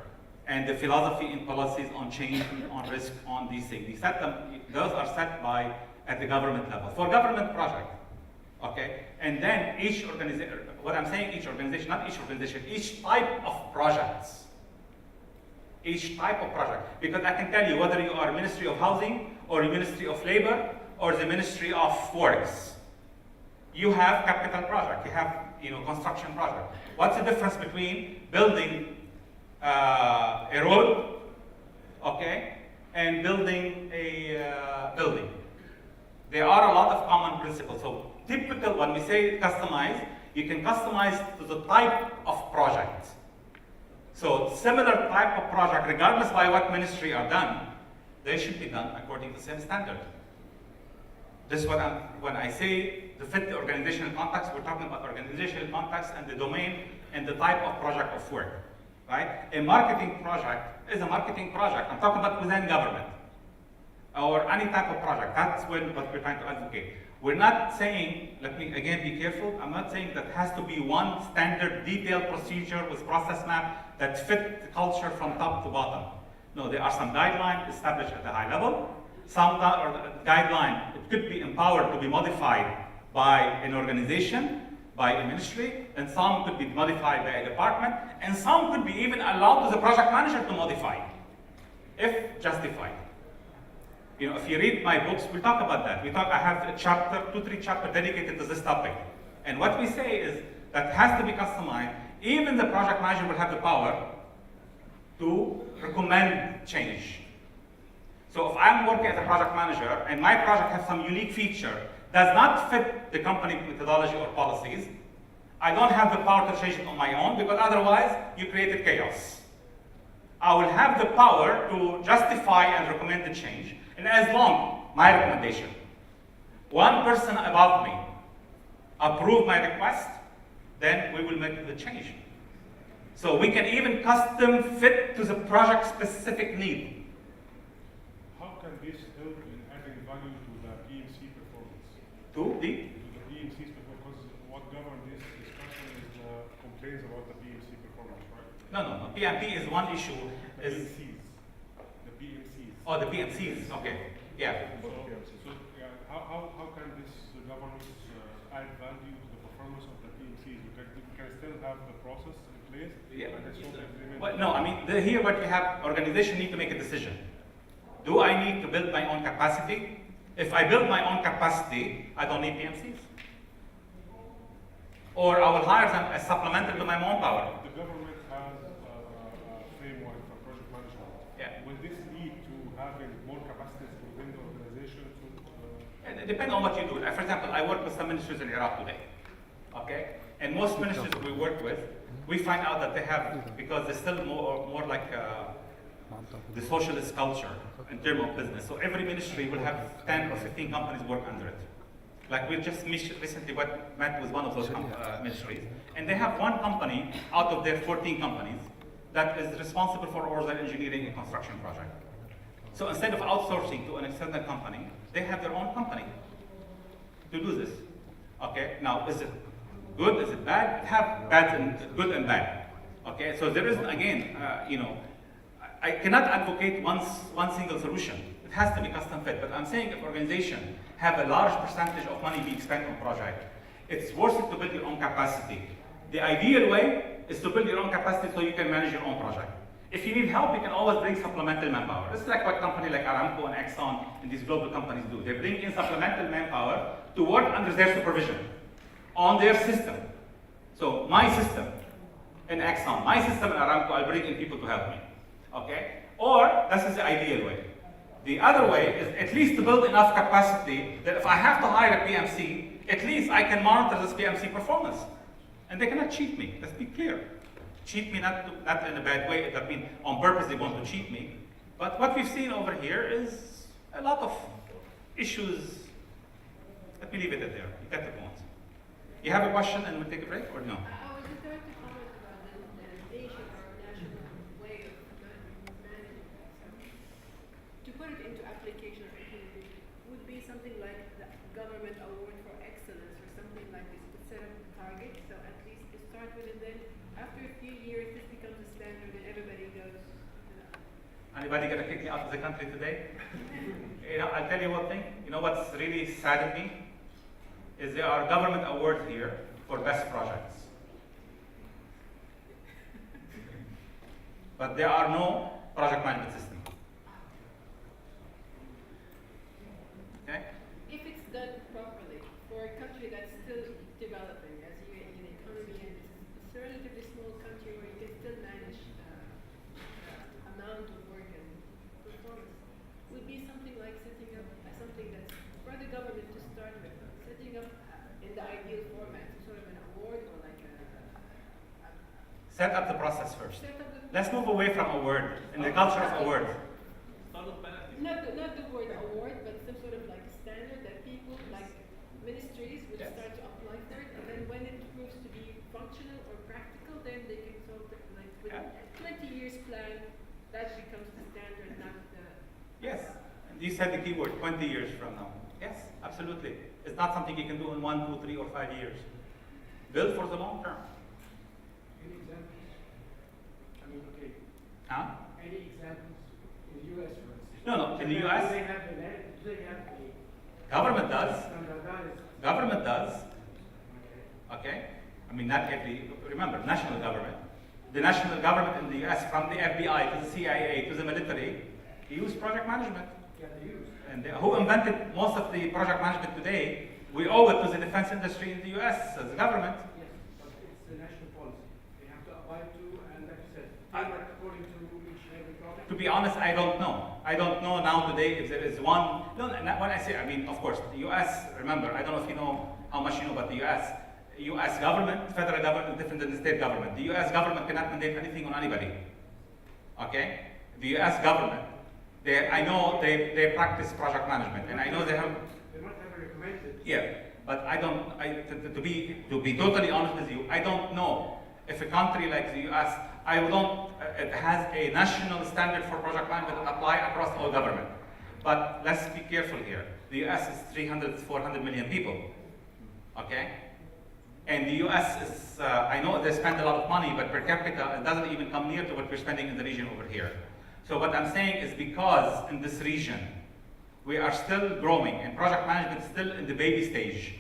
and the philosophy and policies on change, on risk, on these things. Those are set at the government level. For government project, okay, and then each organization, what I'm saying, each organization, not each organization, each type of projects. Each type of project. Because I can tell you whether you are Ministry of Housing or Ministry of Labor or the Ministry of Works. You have capital project, you have construction project. What's the difference between building a road, okay, and building a building? There are a lot of common principles. So typical, when we say customize, you can customize to the type of project. So similar type of project, regardless by what ministry are done, they should be done according to the same standard. This is what when I say to fit the organizational context, we're talking about organizational context and the domain and the type of project of work, right? A marketing project is a marketing project. I'm talking about within government or any type of project. That's what we're trying to advocate. We're not saying, let me again be careful, I'm not saying that has to be one standard detailed procedure with process map that fit the culture from top to bottom. No, there are some guidelines established at the high level. Some guideline, it could be empowered to be modified by an organization, by a ministry, and some could be modified by a department, and some could be even allowed to the project manager to modify, if justified. You know, if you read my books, we talk about that. I have a chapter, 2-3 chapters dedicated to this topic. And what we say is that it has to be customized. Even the project manager will have the power to recommend change. So if I'm working as a project manager and my project has some unique feature does not fit the company methodology or policies, I don't have the power to change it on my own, because otherwise you created chaos. I will have the power to justify and recommend the change, and as long my recommendation, one person above me approve my request, then we will make the change. So we can even custom fit to the project specific need. How can this help in adding value to the PMC performance? To the PMC's performance, because what governs this discussion is the complaints about the PMC performance, right? No. PMP is one issue. The PMCs. Oh, the PMCs, okay. Yeah. So how can this governance add value to the performance of the PMCs? You can still have the process in place, Yeah. and it's not implemented. Well, no, I mean, here what we have, organization need to make a decision. Do I need to build my own capacity? If I build my own capacity, I don't need PMCs. Or I will hire them as supplemental to my own power. The government has a framework for project management. Yeah. Will this lead to having more capacities within the organization to? It depends on what you do. For example, I work with some ministries in Iraq today. Okay? And most ministries we work with, we find out that they have, because they're still more like the socialist culture in terms of business. So every ministry will have 10 or 15 companies work under it. Like we just recently met with one of those ministries, and they have one company out of their 14 companies that is responsible for all their engineering and construction project. So instead of outsourcing to an external company, they have their own company to do this. Okay, now is it good, is it bad? It have good and bad. Okay, so there isn't, again, I cannot advocate one single solution. It has to be custom fit, but I'm saying if organizations have a large percentage of money being spent on project, it's worth it to build your own capacity. The ideal way is to build your own capacity so you can manage your own project. If you need help, you can always bring supplemental manpower. This is like what companies like Aramco and Exxon and these global companies do. They bring in supplemental manpower to work under their supervision on their system. So my system in Exxon, my system in Aramco, I'll bring in people to help me. Okay? Or this is the ideal way. The other way is at least to build enough capacity that if I have to hire a PMC, at least I can monitor this PMC performance. And they cannot cheat me, let's be clear. Cheat me not in a bad way, that means on purpose they want to cheat me. But what we've seen over here is a lot of issues. Let me leave it at there, you get the point. You have a question and we'll take a break or no? I was just going to comment about the nation or national way of managing. To put it into application or implementation would be something like the government award for excellence or something like this to set up a target. So at least to start with, and then after a few years this becomes a standard and everybody goes. Anybody gonna kick me out of the country today? I'll tell you one thing. You know what's really saddened me? Is there are government awards here for best projects. But there are no project management system. Okay? If it's done properly for a country that's still developing, as you in the economy, and it's a relatively small country where you can still manage amount of work and performance, would be something like setting up something that's for the government to start with, setting up in the ideal format, sort of an award or like Set up the process first. Let's move away from award and the culture of award. Not the word award, but some sort of like standard that people like ministries would start to apply for it, and then when it proves to be functional or practical, then they can sort of like with a 20 years plan, that becomes the standard, not the. Yes, and you said the keyword 20 years from now. Yes, absolutely. It's not something you can do in 1, 2, 3, or 5 years. Build for the long term. Any examples? I mean, okay. Huh? Any examples in the U.S. for instance? No, in the U.S. Do they have a Government does. standardized? Government does. Okay? I mean, not every, remember, national government. The national government in the US, from the FBI to the CIA to the military, they use project management. Yeah, they use. And who invented most of the project management today? We owe it to the defense industry in the US as a government. Yes, but it's the national policy. They have to abide to, and like you said, tailor according to each and every project. To be honest, I don't know. I don't know now today if there is one. No, when I say, I mean, of course, the US, remember, I don't know if you know how much you know about the US. US government, federal government is different than the state government. The US government cannot mandate anything on anybody. Okay? The US government, I know they practice project management, and I know they have. They might have recommended. Yeah, but I don't. To be totally honest with you, I don't know if a country like the US, it has a national standard for project management that apply across all government. But let's be careful here. The US is 300, 400 million people. Okay? And the US is, I know they spend a lot of money, but per capita, it doesn't even come near to what we're spending in the region over here. So what I'm saying is because in this region, we are still growing and project management is still in the baby stage,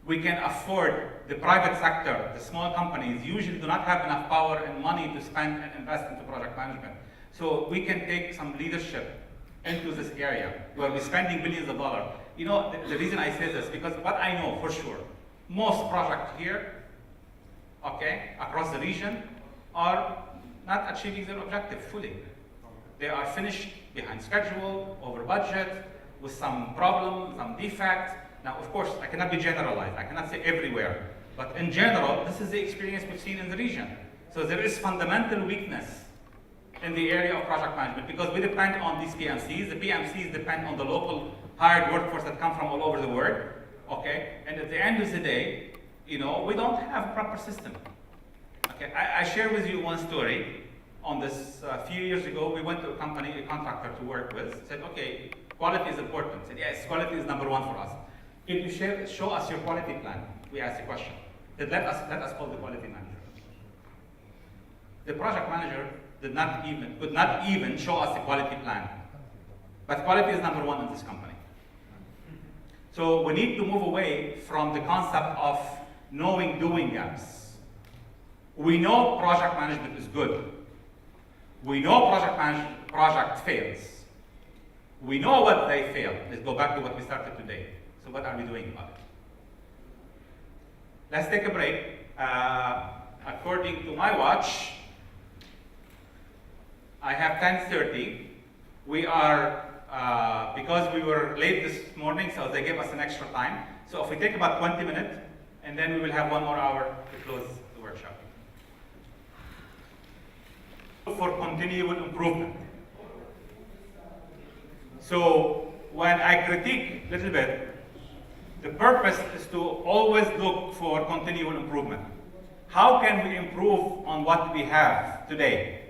we can afford the private sector, the small companies usually do not have enough power and money to spend and invest into project management. So we can take some leadership into this area where we're spending billions of dollars. You know, the reason I say this, because what I know for sure, most projects here, okay, across the region, are not achieving their objective fully. They are finished behind schedule, over budget, with some problem, some defect. Now, of course, I cannot be generalized. I cannot say everywhere. But in general, this is the experience we've seen in the region. So there is fundamental weakness in the area of project management because we depend on these PMCs. The PMCs depend on the local hired workforce that come from all over the world. Okay, and at the end of the day, you know, we don't have a proper system. Okay, I share with you one story on this. A few years ago, we went to a company, a contractor to work with, said, okay, quality is important. Said, yes, quality is number one for us. Can you show us your quality plan? We asked the question. Said, let us call the quality manager. The project manager could not even show us the quality plan. But quality is number one in this company. So we need to move away from the concept of knowing doing gaps. We know project management is good. We know project fails. We know what they fail. Let's go back to what we started today. So what are we doing about it? Let's take a break. According to my watch, I have 10:30. We are because we were late this morning, so they gave us an extra time. So if we take about 20 minutes, and then we will have 1 more hour to close the workshop. For continual improvement. So when I critique a little bit, the purpose is to always look for continual improvement. How can we improve on what we have today?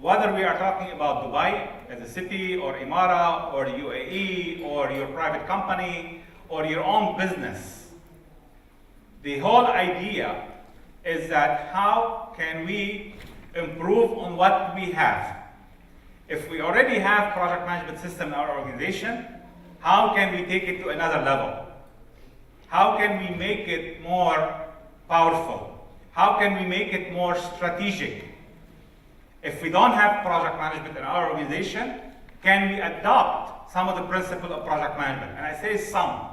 Whether we are talking about Dubai as a city, or Emirates, or UAE, or your private company, or your own business. The whole idea is that how can we improve on what we have? If we already have project management system in our organization, how can we take it to another level? How can we make it more powerful? How can we make it more strategic? If we don't have project management in our organization, can we adopt some of the principles of project management? And I say some.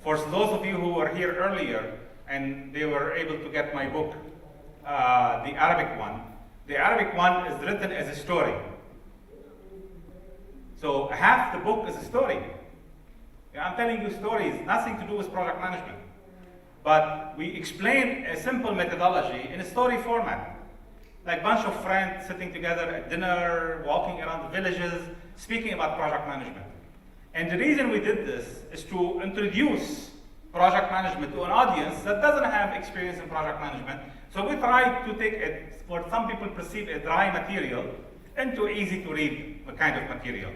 For those of you who were here earlier and they were able to get my book, the Arabic one. The Arabic one is written as a story. So half the book is a story. I'm telling you stories, nothing to do with project management. But we explain a simple methodology in a story format. Like a bunch of friends sitting together at dinner, walking around the villages, speaking about project management. And the reason we did this is to introduce project management to an audience that doesn't have experience in project management. So we try to take it, what some people perceive a dry material, into easy to read kind of material.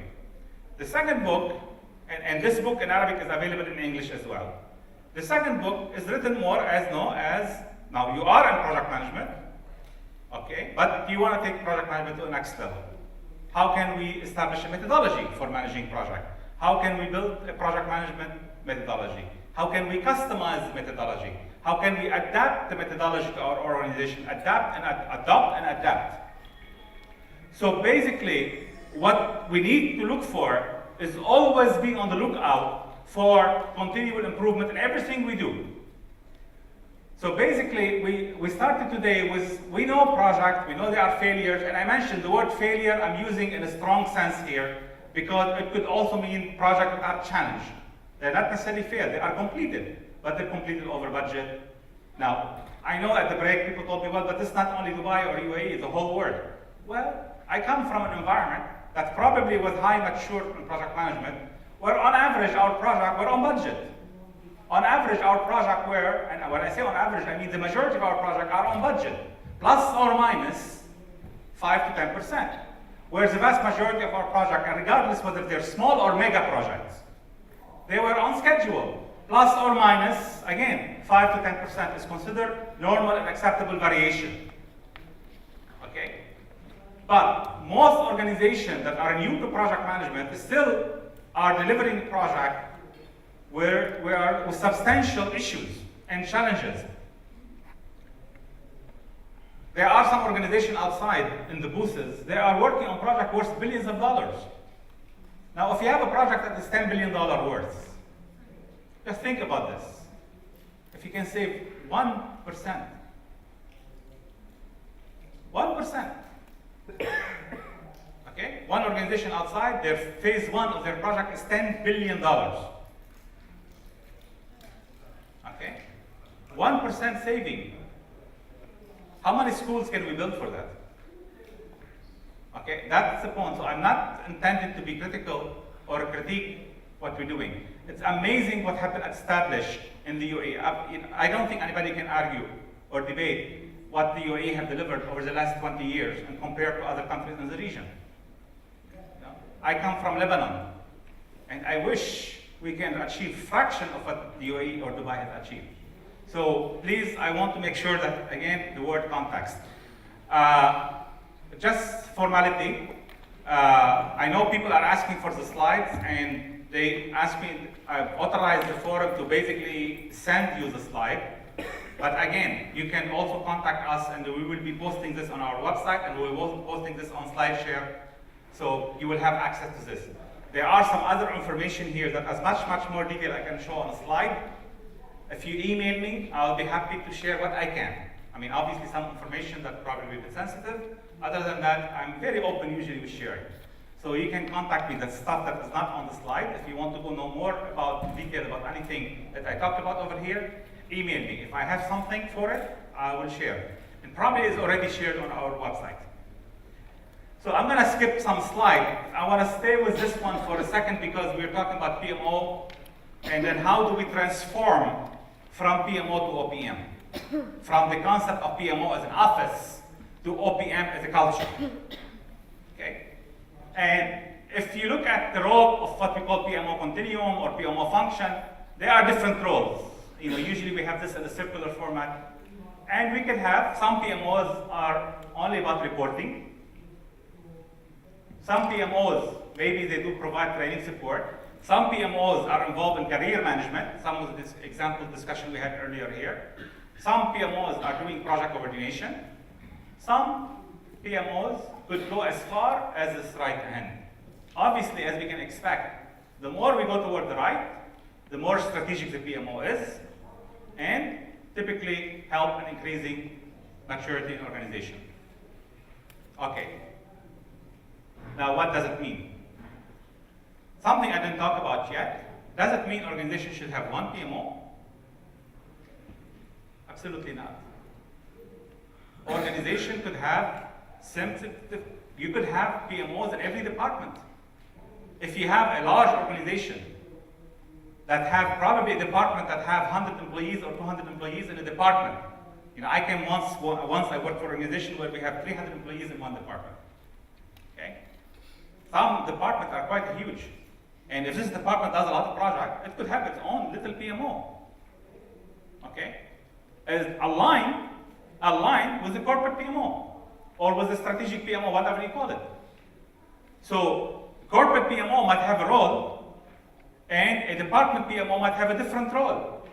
The second book, and this book in Arabic is available in English as well. The second book is written more as now you are in project management, okay, but you want to take project management to the next level. How can we establish a methodology for managing project? How can we build a project management methodology? How can we customize the methodology? How can we adapt the methodology to our organization, adapt and adopt and adapt? So basically, what we need to look for is always being on the lookout for continual improvement in everything we do. So basically, we started today with, we know project, we know there are failures, and I mentioned the word failure I'm using in a strong sense here, because it could also mean projects that are challenged. They're not necessarily failed, they are completed, but they're completed over budget. Now, I know at the break people told me, well, but this is not only Dubai or UAE, it's the whole world. Well, I come from an environment that probably was high mature in project management, where on average our projects were on budget. On average, our projects were, and when I say on average, I mean the majority of our projects are on budget, plus or minus 5 to 10%. Whereas the vast majority of our projects, and regardless whether they're small or mega projects, they were on schedule, plus or minus, again, 5 to 10% is considered normal and acceptable variation. Okay? But most organizations that are new to project management still are delivering projects where we are with substantial issues and challenges. There are some organizations outside in the booths, they are working on projects worth billions of dollars. Now, if you have a project that is $10 billion worth, just think about this. If you can save 1%, 1%, okay? One organization outside, their phase 1 of their project is $10 billion. Okay? 1% saving. How many schools can we build for that? Okay, that's the point. So I'm not intending to be critical or critique what we're doing. It's amazing what happened established in the UAE. I don't think anybody can argue or debate what the UAE have delivered over the last 20 years and compared to other countries in the region. I come from Lebanon, and I wish we can achieve fraction of what the UAE or Dubai has achieved. So please, I want to make sure that, again, the word context. Just formality, I know people are asking for the slides, and they ask me, I've authorized the forum to basically send you the slide. But again, you can also contact us, and we will be posting this on our website, and we will be posting this on SlideShare, so you will have access to this. There are some other information here that has much more detail I can show on a slide. If you email me, I'll be happy to share what I can. I mean, obviously some information that probably will be sensitive. Other than that, I'm very open usually with sharing. So you can contact me, that stuff that is not on the slide. If you want to know more about detail about anything that I talked about over here, email me. If I have something for it, I will share. And probably is already shared on our website. So I'm gonna skip some slides. I wanna stay with this one for a second because we're talking about PMO, and then how do we transform from PMO to OPM? From the concept of PMO as an office to OPM as a culture. Okay? And if you look at the role of what we call PMO continuum or PMO function, there are different roles. You know, usually we have this in a circular format. And we can have, some PMOs are only about reporting. Some PMOs, maybe they do provide training support. Some PMOs are involved in career management. Some of this example discussion we had earlier here. Some PMOs are doing project coordination. Some PMOs could go as far as this right hand. Obviously, as we can expect, the more we go toward the right, the more strategic the PMO is, and typically help in increasing maturity in organization. Okay. Now, what does it mean? Something I didn't talk about yet. Does it mean organizations should have one PMO? Absolutely not. Organization could have you could have PMOs in every department. If you have a large organization that have probably a department that have 100 employees or 200 employees in a department. You know, I came once I worked for an organization where we have 300 employees in one department. Okay? Some departments are quite huge. And if this department does a lot of projects, it could have its own little PMO. Okay? As aligned with the corporate PMO or with the strategic PMO, whatever you call it. So corporate PMO might have a role, and a department PMO might have a different role.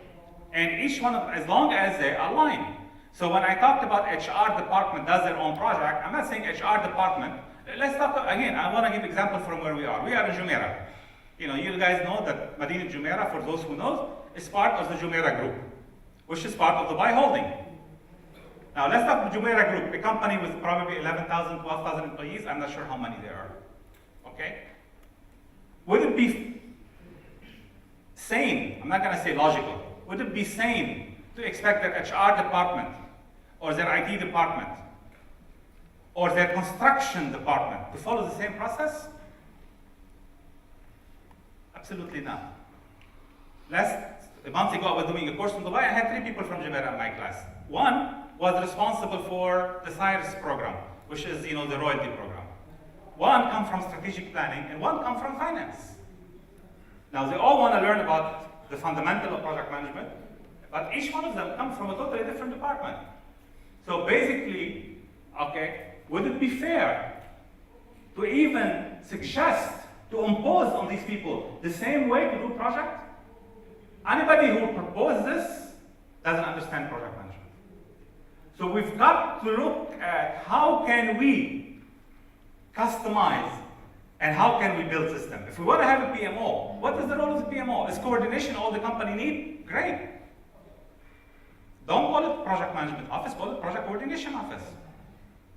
And each one of them, as long as they align. So when I talked about HR department does their own project, I'm not saying HR department. Let's talk, again, I want to give example from where we are. We are in Jumeirah. You know, you guys know that Medina Jumeirah, for those who know, is part of the Jumeirah group, which is part of Dubai Holding. Now let's talk about Jumeirah Group, a company with probably 11,000, 12,000 employees. I'm not sure how many there are, okay? Would it be sane, I'm not gonna say logical, would it be sane to expect their HR department or their IT department or their construction department to follow the same process? Absolutely not. A month ago, I was doing a course in Dubai. I had 3 people from Jumeirah in my class. One was responsible for the Cyrus program, which is, you know, the royalty program. One come from strategic planning, and one come from finance. Now, they all want to learn about the fundamental of project management, but each one of them comes from a totally different department. So basically, okay, would it be fair to even suggest to impose on these people the same way to do project? Anybody who proposes this doesn't understand project management. So we've got to look at how can we customize and how can we build system. If we want to have a PMO, what is the role of the PMO? Is coordination all the company need? Great. Don't call it project management office, call it project coordination office.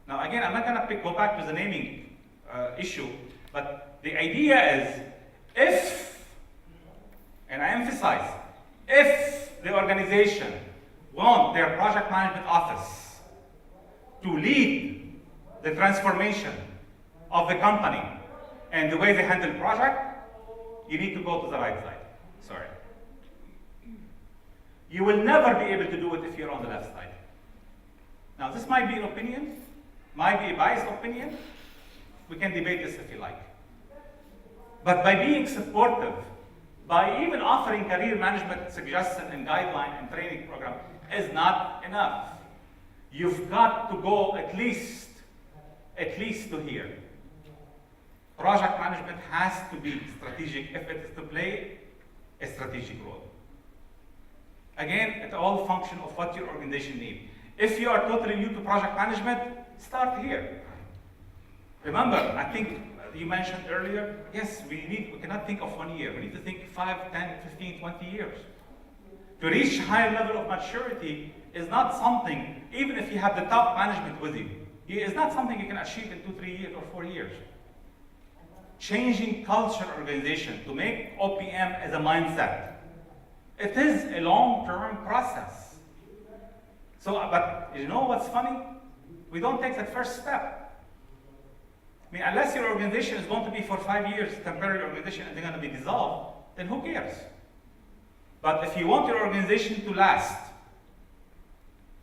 Now again, I'm not going to go back to the naming issue, but the idea is if, and I emphasize, if the organization want their project management office to lead the transformation of the company and the way they handle project, you need to go to the right side. Sorry. You will never be able to do it if you're on the left side. Now, this might be an opinion, might be a biased opinion. We can debate this if you like. But by being supportive, by even offering career management suggestion and guideline and training program is not enough. You've got to go at least to here. Project management has to be strategic if it is to play a strategic role. Again, it all functions of what your organization needs. If you are totally new to project management, start here. Remember, I think you mentioned earlier, yes, we cannot think of 1 year. We need to think 5, 10, 15, 20 years. To reach higher level of maturity is not something, even if you have the top management with you, it's not something you can achieve in 2, 3 years or 4 years. Changing culture organization to make OPM as a mindset, it is a long-term process. So, but you know what's funny? We don't take that first step. I mean, unless your organization is going to be for 5 years, temporary organization, and they're going to be dissolved, then who cares? But if you want your organization to last,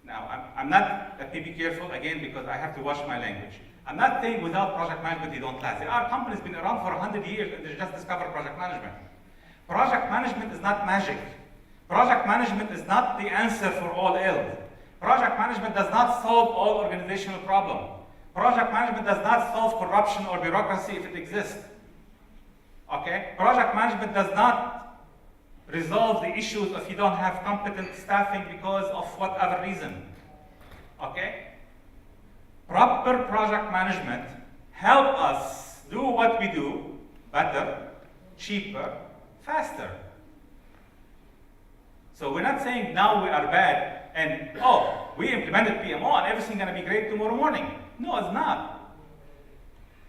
now I'm not, let me be careful again because I have to watch my language. I'm not saying without project management you don't last. There are companies been around for 100 years and they just discovered project management. Project management is not magic. Project management is not the answer for all ills. Project management does not solve all organizational problems. Project management does not solve corruption or bureaucracy if it exists. Okay? Project management does not resolve the issues if you don't have competent staffing because of whatever reason. Okay? Proper project management help us do what we do better, cheaper, faster. So we're not saying now we are bad and, oh, we implemented PMO and everything's going to be great tomorrow morning. No, it's not.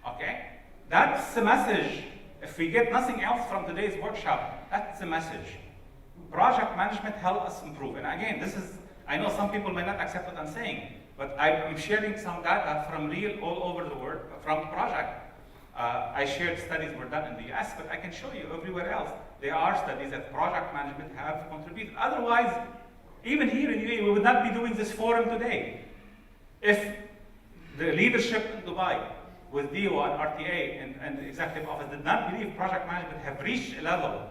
Okay? That's the message. If we get nothing else from today's workshop, that's the message. Project management helps us improve. And again, this is, I know some people may not accept what I'm saying, but I'm sharing some data from real all over the world, from project. I shared studies were done in the US, but I can show you everywhere else. There are studies that project management have contributed. Otherwise, even here in UAE, we would not be doing this forum today. If the leadership in Dubai with DO and RTA and the executive office did not believe project management have reached a level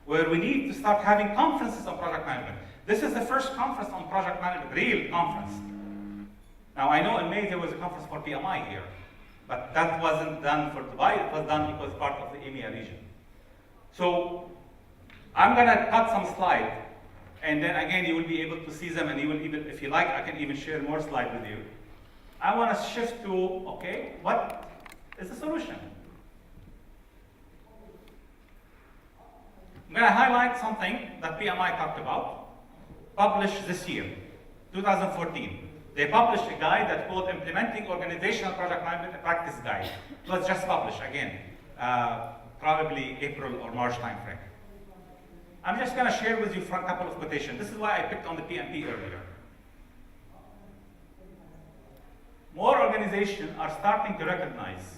where we need to start having conferences on project management. This is the first conference on project management, real conference. Now I know in May there was a conference for PMI here, but that wasn't done for Dubai, it was done because part of the EMEA region. So I'm gonna cut some slides And then again, you will be able to see them, and you will even, if you like, I can even share more slides with you. I want to shift to, okay, what is the solution? I'm going to highlight something that PMI talked about, published this year, 2014. They published a guide that's called Implementing Organizational Project Management Practice Guide. It was just published, again, probably April or March timeframe. I'm just going to share with you a couple of quotations. This is why I picked on the PMP earlier. More organizations are starting to recognize,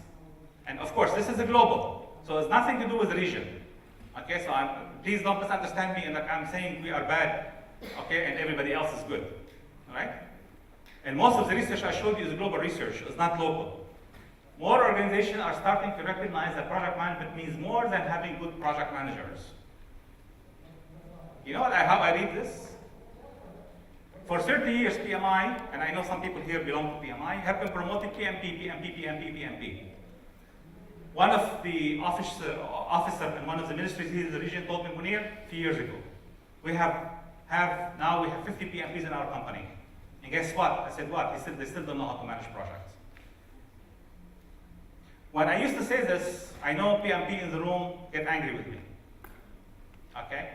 and of course, this is a global, so it's nothing to do with the region. Okay, so please don't misunderstand me in that I'm saying we are bad, okay, and everybody else is good, all right? And most of the research I showed you is global research, it's not local. More organizations are starting to recognize that project management means more than having good project managers. You know how I read this? For 30 years, PMI, and I know some people here belong to PMI, have been promoting PMP, PMP, PMP, PMP. One of the officer in one of the ministries here in the region told me, Munir, a few years ago, we have 50 PMPs in our company. And guess what? I said, what? He said, they still don't know how to manage projects. When I used to say this, I know PMP in the room get angry with me. Okay?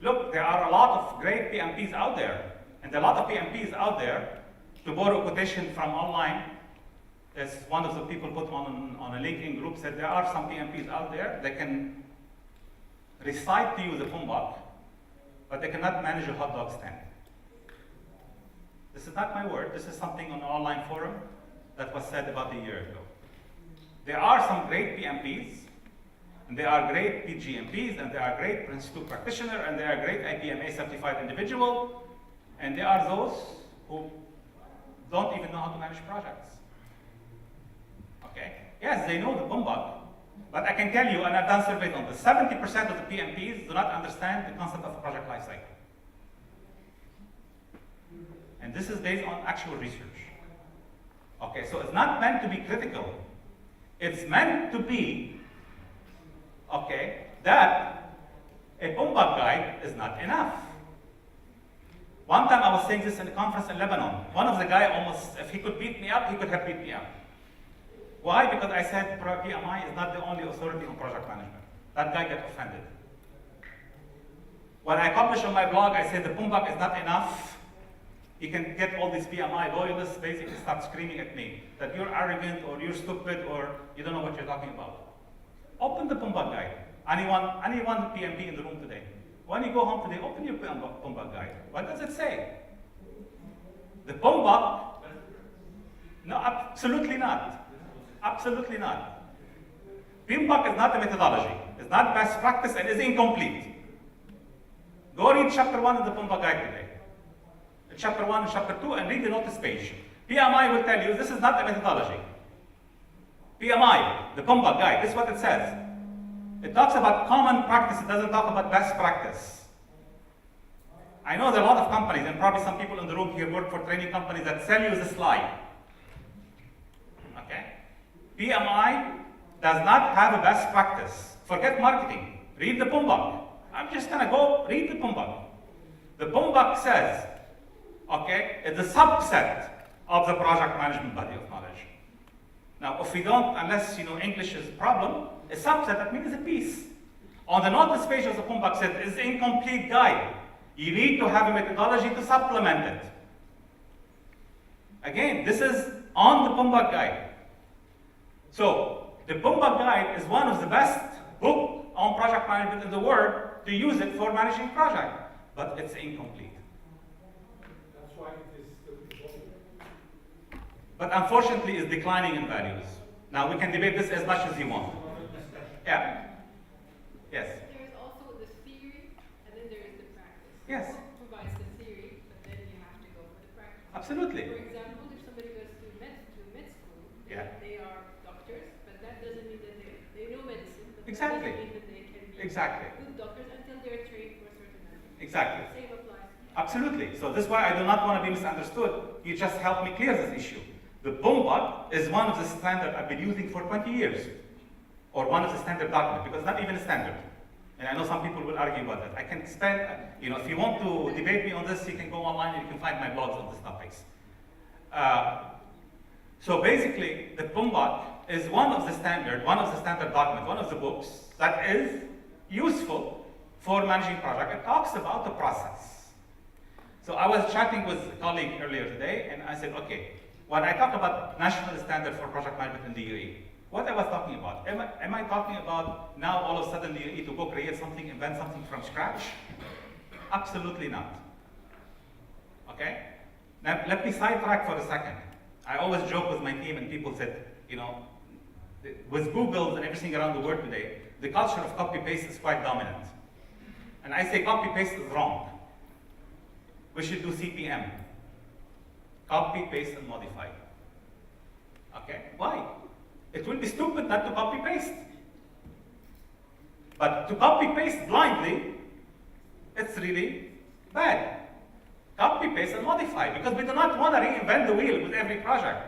Look, there are a lot of great PMPs out there. And a lot of PMPs out there, to borrow a quotation from online, as one of the people put on a LinkedIn group, said there are some PMPs out there that can recite to you the PMBOK, but they cannot manage a hot dog stand. This is not my word. This is something on an online forum that was said about a year ago. There are some great PMPs, and they are great PGMPs, and they are great Prince 2 practitioner, and they are great IPMA certified individual, and there are those who don't even know how to manage projects. Okay? Yes, they know the PMBOK, but I can tell you, and I've done surveys on this, 70% of the PMPs do not understand the concept of a project lifecycle. And this is based on actual research. Okay, so it's not meant to be critical. It's meant to be, okay, that a PMBOK guide is not enough. One time I was saying this in a conference in Lebanon. One of the guys almost, if he could beat me up, he could have beat me up. Why? Because I said PMI is not the only authority on project management. That guy got offended. When I published on my blog, I said the PMBOK is not enough. You can get all these PMI loyalists basically start screaming at me that you're arrogant or you're stupid or you don't know what you're talking about. Open the PMBOK guide. Anyone PMP in the room today. When you go home today, open your PMBOK guide. What does it say? The PMBOK? No, absolutely not. Absolutely not. PMBOK is not a methodology. It's not best practice and is incomplete. Go read chapter 1 of the PMBOK guide today. Chapter 1 and chapter 2 and read the notice page. PMI will tell you this is not a methodology. PMI, the PMBOK guide, this is what it says. It talks about common practice, it doesn't talk about best practice. I know there are a lot of companies, and probably some people in the room here work for training companies that sell you the slide. Okay? PMI does not have a best practice. Forget marketing. Read the PMBOK. I'm just gonna go read the PMBOK. The PMBOK says, okay, it's a subset of the project management body of knowledge. Now, if we don't, unless you know English is a problem, a subset, that means a piece. On the notice page of the PMBOK said, it's an incomplete guide. You need to have a methodology to supplement it. Again, this is on the PMBOK guide. So, the PMBOK guide is one of the best books on project management in the world to use it for managing project, but it's incomplete. That's why it is still evolving. But unfortunately, it's declining in values. Now, we can debate this as much as you want. Yeah. Yes. There is also the theory, and then there is the practice. Yes. The book provides the theory, but then you have to go for the practice. Absolutely. For example, if somebody goes to med school, they are doctors, but that doesn't mean that they know medicine. But Exactly. That doesn't mean that they can be Exactly. good doctors until they're trained for a certain amount. Exactly. Same applies. Absolutely. So this is why I do not want to be misunderstood. You just help me clear this issue. The PMBOK is one of the standards I've been using for 20 years. Or one of the standard documents, because it's not even a standard. And I know some people will argue about that. I can spend, if you want to debate me on this, you can go online and you can find my blogs on these topics. So basically, the PMBOK is one of the standard documents, one of the books that is useful for managing project. It talks about the process. So I was chatting with a colleague earlier today, and I said, okay, when I talk about national standard for project management in the UAE, what I was talking about? Am I talking about now all of a sudden you need to go create something, invent something from scratch? Absolutely not. Okay? Now let me sidetrack for a second. I always joke with my team and people said, with Google and everything around the world today, the culture of copy-paste is quite dominant. And I say copy-paste is wrong. We should do CPM. Copy, paste, and modify. Okay? Why? It will be stupid not to copy-paste. But to copy-paste blindly, it's really bad. Copy, paste, and modify, because we do not want to reinvent the wheel with every project.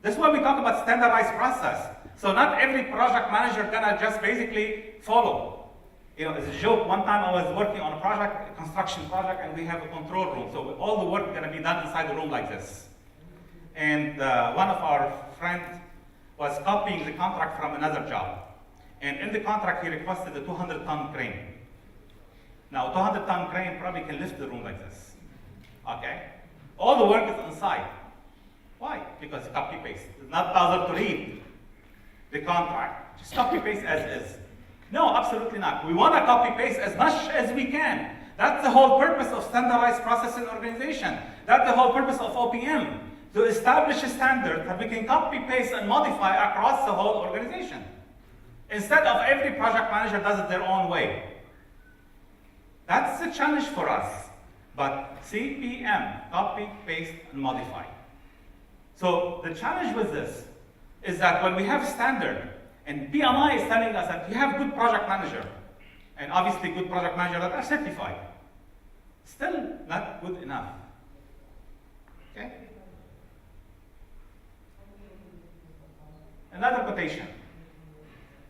That's why we talk about standardized process. So not every project manager gonna just basically follow. As a joke, one time I was working on a construction project, and we have a control room. So all the work is gonna be done inside the room like this. And one of our friends was copying the contract from another job. And in the contract, he requested a 200-ton crane. Now, a 200-ton crane probably can lift the room like this. Okay? All the work is inside. Why? Because copy-paste. It's not bothered to read the contract. Just copy-paste as is. No, absolutely not. We want to copy-paste as much as we can. That's the whole purpose of standardized process and organization. That's the whole purpose of OPM. To establish a standard that we can copy-paste and modify across the whole organization. Instead of every project manager does it their own way. That's the challenge for us. But CPM, copy, paste, and modify. So the challenge with this is that when we have a standard, and PMI is telling us that you have good project manager, and obviously good project manager that are certified, still not good enough. Okay? Another quotation.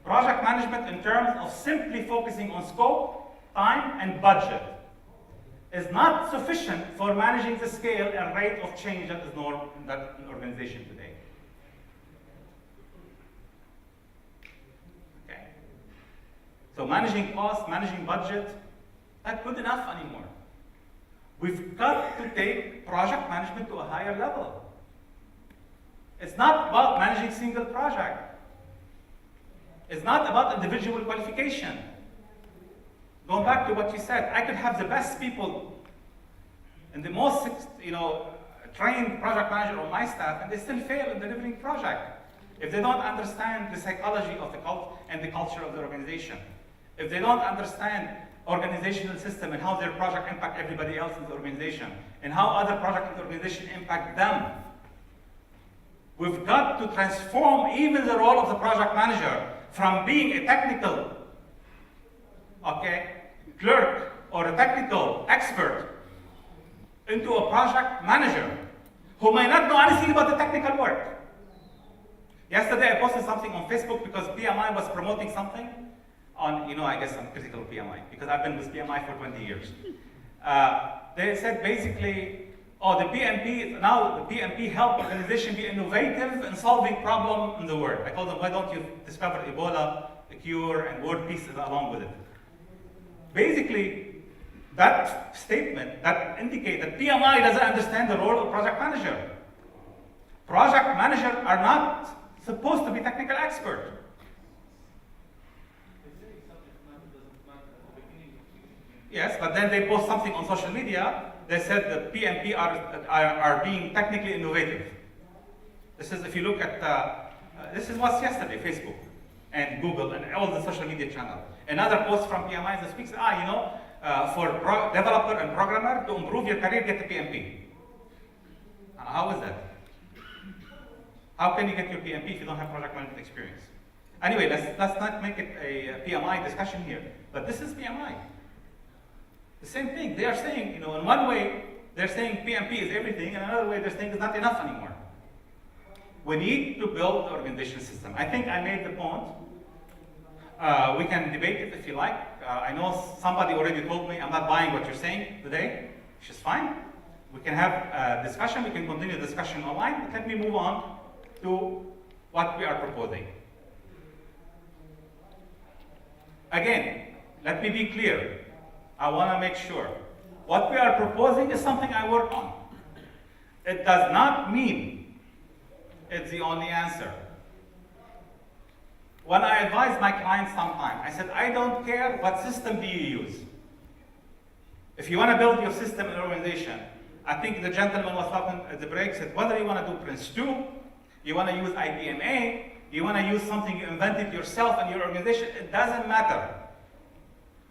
Project management in terms of simply focusing on scope, time, and budget is not sufficient for managing the scale and rate of change that is normal in that organization today. Okay. So managing cost, managing budget, not good enough anymore. We've got to take project management to a higher level. It's not about managing single project. It's not about individual qualification. Going back to what you said, I could have the best people and the most trained project manager on my staff, and they still fail in delivering project. If they don't understand the psychology of the cult and the culture of the organization, if they don't understand organizational system and how their project impact everybody else in the organization, and how other projects in the organization impact them, we've got to transform even the role of the project manager from being a technical clerk or a technical expert into a project manager who may not know anything about the technical work. Yesterday I posted something on Facebook because PMI was promoting something on, I guess I'm critical of PMI because I've been with PMI for 20 years. They said basically, the PMP help organization be innovative in solving problem in the world. I told them, why don't you discover Ebola, a cure, and world peace along with it? Basically, that statement that indicates that PMI doesn't understand the role of project manager. Project managers are not supposed to be technical experts. Yes, but then they post something on social media. They said that PMP are being technically innovative. This is, if you look at, this is what's yesterday, Facebook and Google and all the social media channels. Another post from PMI that speaks, for developer and programmer to improve your career, get the PMP. How is that? How can you get your PMP if you don't have project management experience? Anyway, let's not make it a PMI discussion here, but this is PMI. The same thing. They are saying, in one way, they're saying PMP is everything, and another way, they're saying it's not enough anymore. We need to build the organization system. I think I made the point. We can debate it if you like. I know somebody already told me I'm not buying what you're saying today, which is fine. We can have a discussion, we can continue the discussion online, but let me move on to what we are proposing. Again, let me be clear. I want to make sure. What we are proposing is something I work on. It does not mean it's the only answer. When I advise my clients sometime, I said, I don't care what system do you use. If you want to build your system in organization, I think the gentleman was talking at the break, said whether you want to do Prince 2, you want to use IPMA, you want to use something you invented yourself in your organization, it doesn't matter.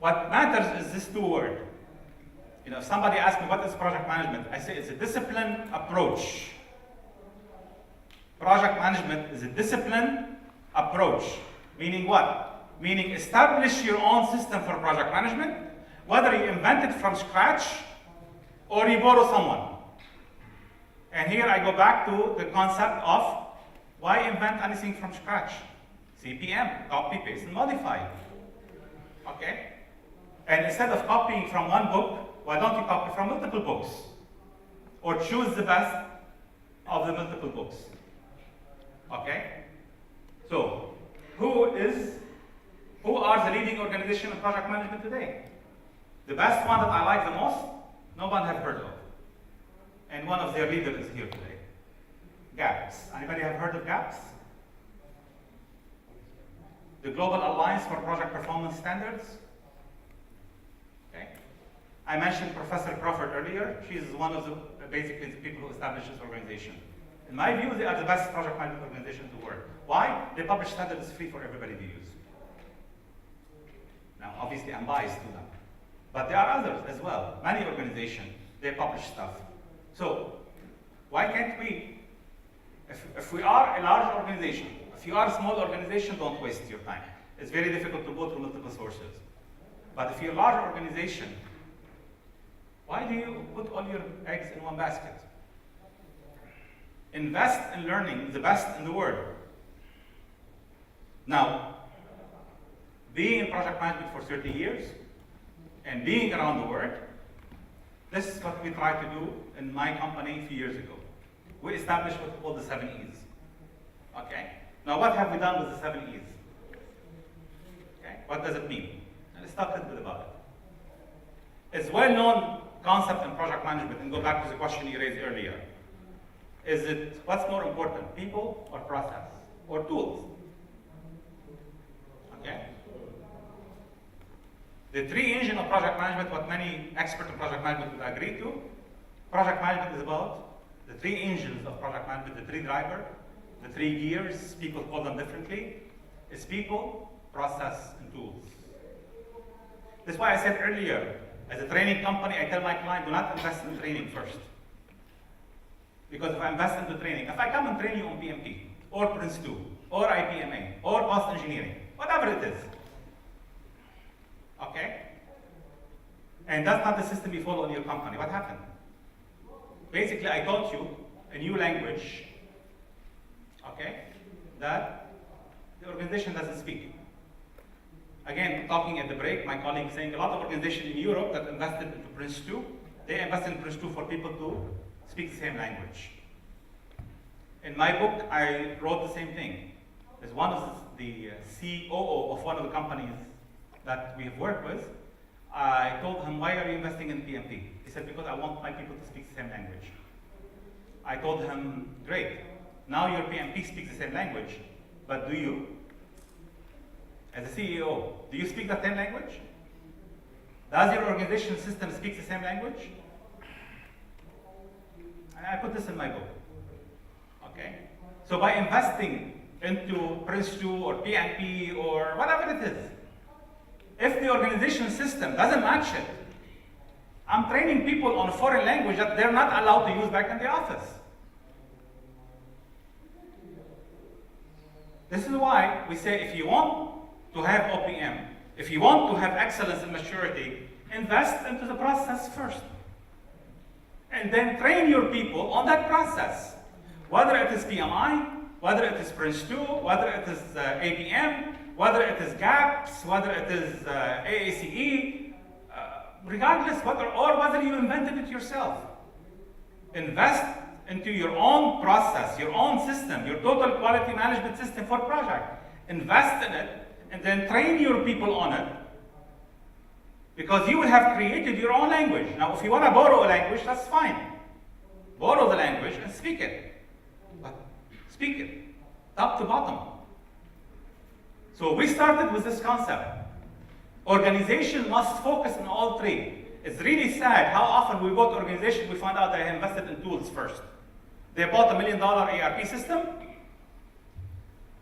What matters is this two word. You know, if somebody asks me what is project management, I say it's a disciplined approach. Project management is a disciplined approach. Meaning what? Meaning establish your own system for project management, whether you invent it from scratch or you borrow someone. And here I go back to the concept of why invent anything from scratch? CPM, copy, paste, and modify. Okay? And instead of copying from one book, why don't you copy from multiple books? Or choose the best of the multiple books. Okay? So, who are the leading organization in project management today? The best one that I like the most, no one have heard of. And one of their leaders is here today. GAPS. Anybody have heard of GAPS? The Global Alliance for Project Performance Standards. Okay. I mentioned Professor Crawford earlier. She's one of the, basically the people who established this organization. In my view, they are the best project management organization in the world. Why? They publish standards free for everybody to use. Now, obviously, I'm biased to them. But there are others as well. Many organizations, they publish stuff. So, why can't we, if we are a large organization, if you are a small organization, don't waste your time. It's very difficult to go through multiple sources. But if you're a large organization, why do you put all your eggs in one basket? Invest in learning the best in the world. Now, being in project management for 30 years and being around the world, this is what we tried to do in my company a few years ago. We established what we call the 7 E's. Okay? Now, what have we done with the 7 E's? Okay? What does it mean? Let's talk a little bit about it. It's a well-known concept in project management, and go back to the question you raised earlier. Is it, what's more important, people or process or tools? Okay? The 3 engines of project management, what many experts in project management would agree to, project management is about the 3 engines of project management, the 3 drivers, the 3 gears, people call them differently, is people, process, and tools. That's why I said earlier, as a training company, I tell my client, do not invest in training first. Because if I invest into training, if I come and train you on PMP, or Prince 2, or IPMA, or cost engineering, whatever it is, okay? And that's not the system you follow in your company. What happened? Basically, I taught you a new language, okay, that the organization doesn't speak. Again, talking at the break, my colleague saying a lot of organizations in Europe that invested into Prince 2, they invested in Prince 2 for people to speak the same language. In my book, I wrote the same thing. As one of the COO of one of the companies that we have worked with, I told him, why are you investing in PMP? He said, because I want my people to speak the same language. I told him, great. Now your PMP speaks the same language, but do you? As a CEO, do you speak the same language? Does your organization system speak the same language? And I put this in my book. Okay? So by investing into Prince 2 or PMP or whatever it is, if the organization system doesn't match it, I'm training people on a foreign language that they're not allowed to use back in the office. This is why we say if you want to have OPM, if you want to have excellence and maturity, invest into the process first. And then train your people on that process. Whether it is PMI, whether it is Prince 2, whether it is APM, whether it is GAPS, whether it is AACE, regardless or whether you invented it yourself. Invest into your own process, your own system, your total quality management system for project. Invest in it and then train your people on it, because you will have created your own language. Now, if you want to borrow a language, that's fine. Borrow the language and speak it. But speak it, top to bottom. So we started with this concept. Organization must focus on all three. It's really sad how often we go to organizations, we find out they invested in tools first. They bought $1 million ERP system,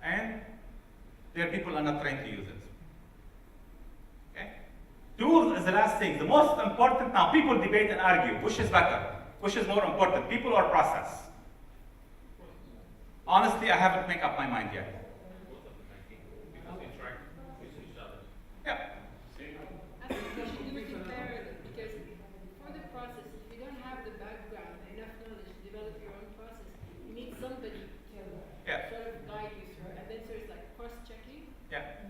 and their people are not trained to use it. Okay? Tools is the last thing. The most important, now people debate and argue, which is better? Which is more important, people or process? Honestly, I haven't made up my mind yet. Yeah. I think we should do it in parallel, because for the process, if you don't have the background, enough knowledge to develop your own process, you need somebody to sort of guide you through it. And then there's like cross-checking,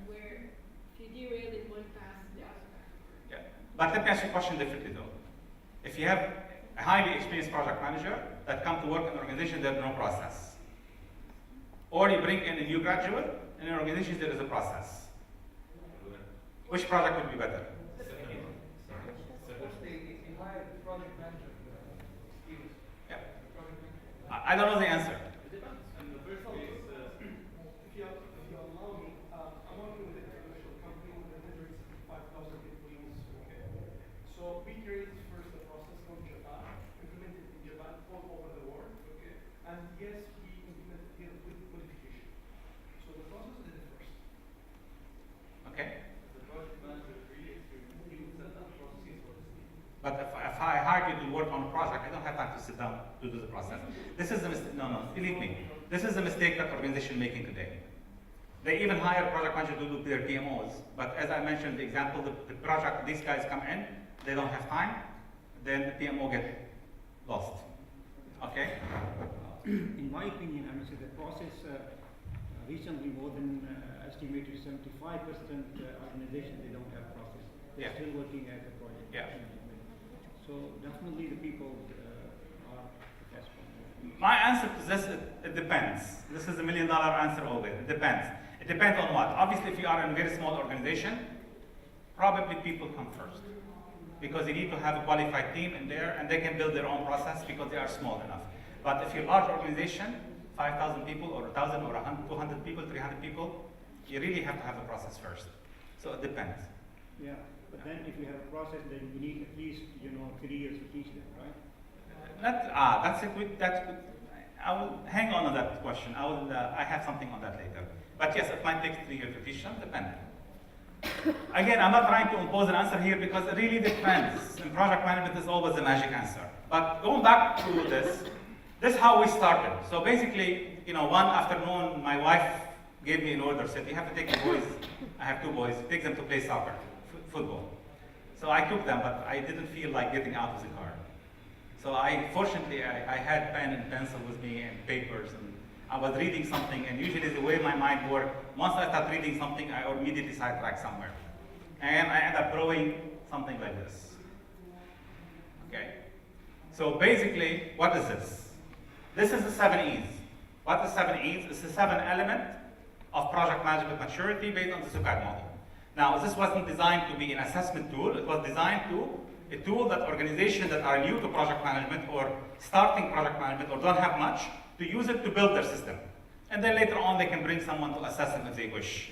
where if you derail in one path, the other path. Yeah. But let me ask you a question differently though. If you have a highly experienced project manager that come to work in an organization, there's no process. Or you bring in a new graduate, in an organization there is a process. Which project would be better? Yeah. I don't know the answer. If you allow me, I'm working with an international company with 165,000 employees. Okay. So we created first the process from Japan, implemented in Japan all over the world. Okay. And yes, we implemented here with modification. So the process is the first. Okay. But if I hired you to work on a project, I don't have time to sit down to do the process. This is the mistake. No, believe me. This is the mistake that organizations are making today. They even hire project managers to do their PMOs. But as I mentioned, the example, the project, these guys come in, they don't have time, then the PMO get lost. Okay? In my opinion, I would say the process recently more than estimated 75% organization they don't have process. They're still working as a project. So definitely the people are the best one. My answer to this, it depends. This is $1 million answer always. It depends. It depends on what? Obviously, if you are in a very small organization, probably people come first. Because you need to have a qualified team in there, and they can build their own process because they are small enough. But if you're a large organization, 5,000 people, or 1,000, or 100, 200 people, 300 people, you really have to have a process first. So it depends. Yeah, but then if you have a process, then you need at least 3 years to teach them, right? That's a good. That's good. I will hang on that question. I have something on that later. But yes, it might take 3 years to teach them. Depends. Again, I'm not trying to impose an answer here because it really depends. And project management is always the magic answer. But going back to this is how we started. So basically, one afternoon, my wife gave me an order, said, you have to take the boys, I have 2 boys, take them to play soccer, football. So I took them, but I didn't feel like getting out of the car. So fortunately, I had pen and pencil with me and papers, and I was reading something, and usually the way my mind works, once I start reading something, I immediately sidetrack somewhere. And I end up drawing something like this. Okay? So basically, what is this? This is the 7 E's. What is 7 E's? It's the 7 element of project management maturity based on the SUKAD model. Now, this wasn't designed to be an assessment tool. It was designed to a tool that organizations that are new to project management or starting project management or don't have much to use it to build their system. And then later on, they can bring someone to assess them if they wish.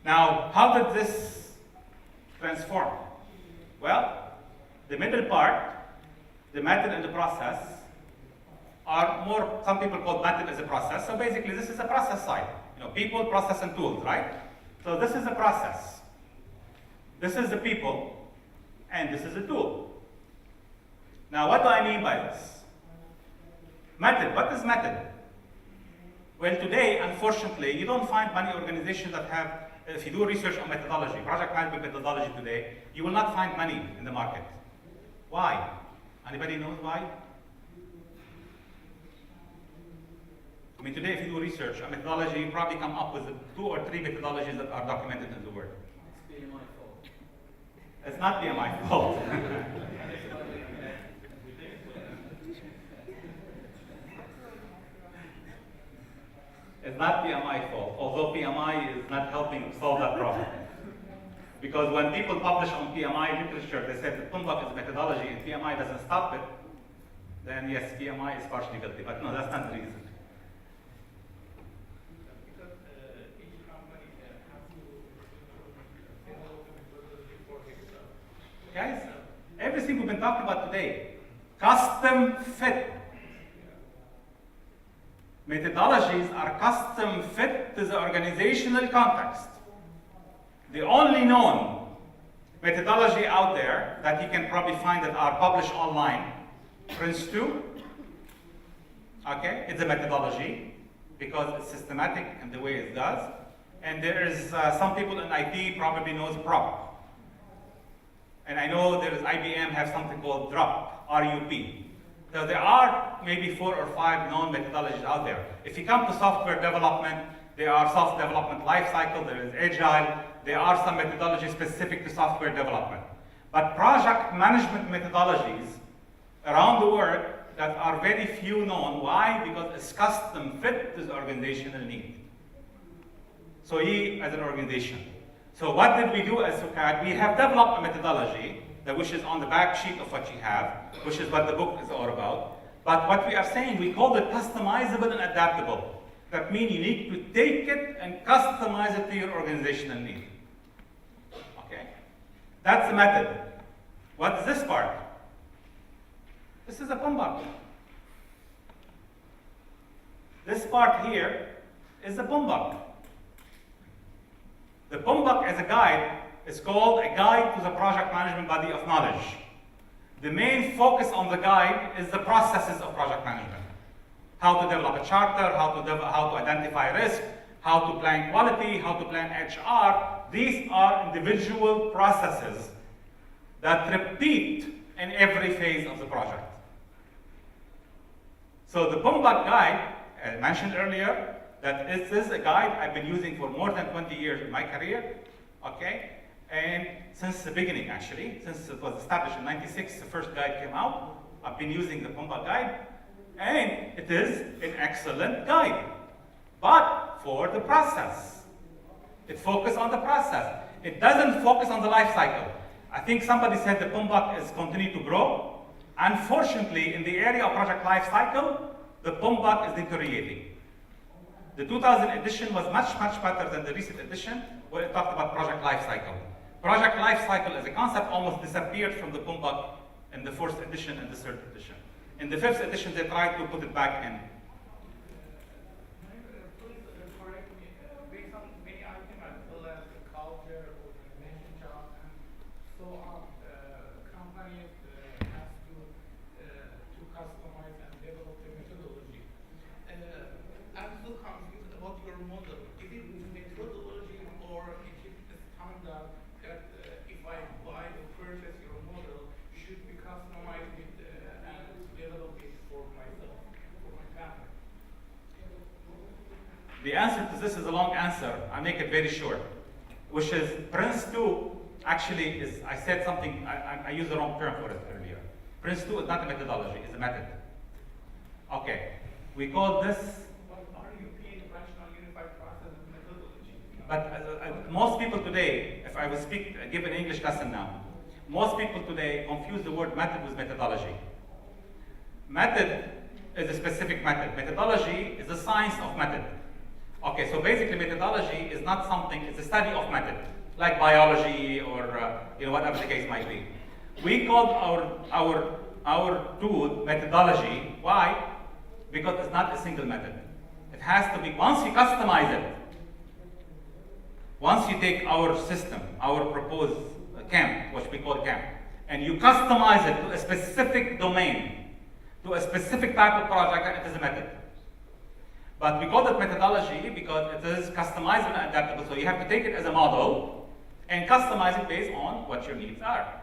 Now, how did this transform? Well, the middle part, the method and the process, are more, some people call method as a process. So basically, this is a process side. People, process, and tools, right? So this is a process. This is the people, and this is a tool. Now, what do I mean by this? Method. What is method? Well, today, unfortunately, you don't find many organizations that have, if you do research on methodology, project management methodology today, you will not find many in the market. Why? Anybody knows why? I mean, today if you do research, a methodology, you probably come up with 2 or 3 methodologies that are documented in the Word. It's PMI fault. It's not PMI fault. It's not PMI fault, although PMI is not helping solve that problem. Because when people publish on PMI literature, they say that PMBOK is a methodology and PMI doesn't stop it, then yes, PMI is partially guilty. But no, that's not the reason. Because each company has to develop a methodology for himself. Guys, everything we've been talking about today, custom fit. Methodologies are custom fit to the organizational context. The only known methodology out there that you can probably find that are published online, Prince 2, okay, it's a methodology because it's systematic in the way it does. And there is some people in IT probably knows PROP. And I know there is IBM have something called DRUP, R-U-P. So there are maybe 4 or 5 known methodologies out there. If you come to software development, there are software development lifecycle, there is agile, there are some methodologies specific to software development. But project management methodologies around the world that are very few known. Why? Because it's custom fit to the organizational need. So ye as an organization. So what did we do as SUKAD? We have developed a methodology which is on the back sheet of what you have, which is what the book is all about. But what we are saying, we call it customizable and adaptable. That means you need to take it and customize it to your organizational need. Okay? That's the method. What is this part? This is a PMBOK. This part here is the PMBOK. The PMBOK as a guide is called a guide to the project management body of knowledge. The main focus on the guide is the processes of project management. How to develop a charter, how to identify risk, how to plan quality, how to plan HR. These are individual processes that repeat in every phase of the project. So the PMBOK guide, I mentioned earlier, that this is a guide I've been using for more than 20 years in my career, okay? And since the beginning, actually, since it was established in '96, the first guide came out, I've been using the PMBOK guide, and it is an excellent guide, but for the process. It focuses on the process. It doesn't focus on the life cycle. I think somebody said the PMBOK is continuing to grow. Unfortunately, in the area of project life cycle, the PMBOK is deteriorating. The 2000 edition was much, much better than the recent edition, where it talked about project life cycle. Project life cycle as a concept almost disappeared from the PMBOK in the 4th edition and the 3rd edition. In the 5th edition, they tried to put it back in. Please correct me. Based on many items as well as the culture, organization job, and so on, companies have to customize and develop the methodology. I'm still confused about your model. Is it methodology or is it a standard that if I buy or purchase your model, should be customized with and develop it for myself, for my family? The answer to this is a long answer. I'll make it very short, which is Prince 2 actually is, I said something, I used the wrong term for it earlier. Prince 2 is not a methodology, it's a method. Okay, we call this. But most people today, if I will give an English lesson now, most people today confuse the word method with methodology. Method is a specific method. Methodology is the science of method. Okay, so basically methodology is not something, it's a study of method, like biology or whatever the case might be. We called our tool methodology. Why? Because it's not a single method. It has to be, once you customize it, once you take our system, our proposed camp, which we call camp, and you customize it to a specific domain, to a specific type of project, it is a method. But we call it methodology because it is customizable and adaptable. So you have to take it as a model and customize it based on what your needs are.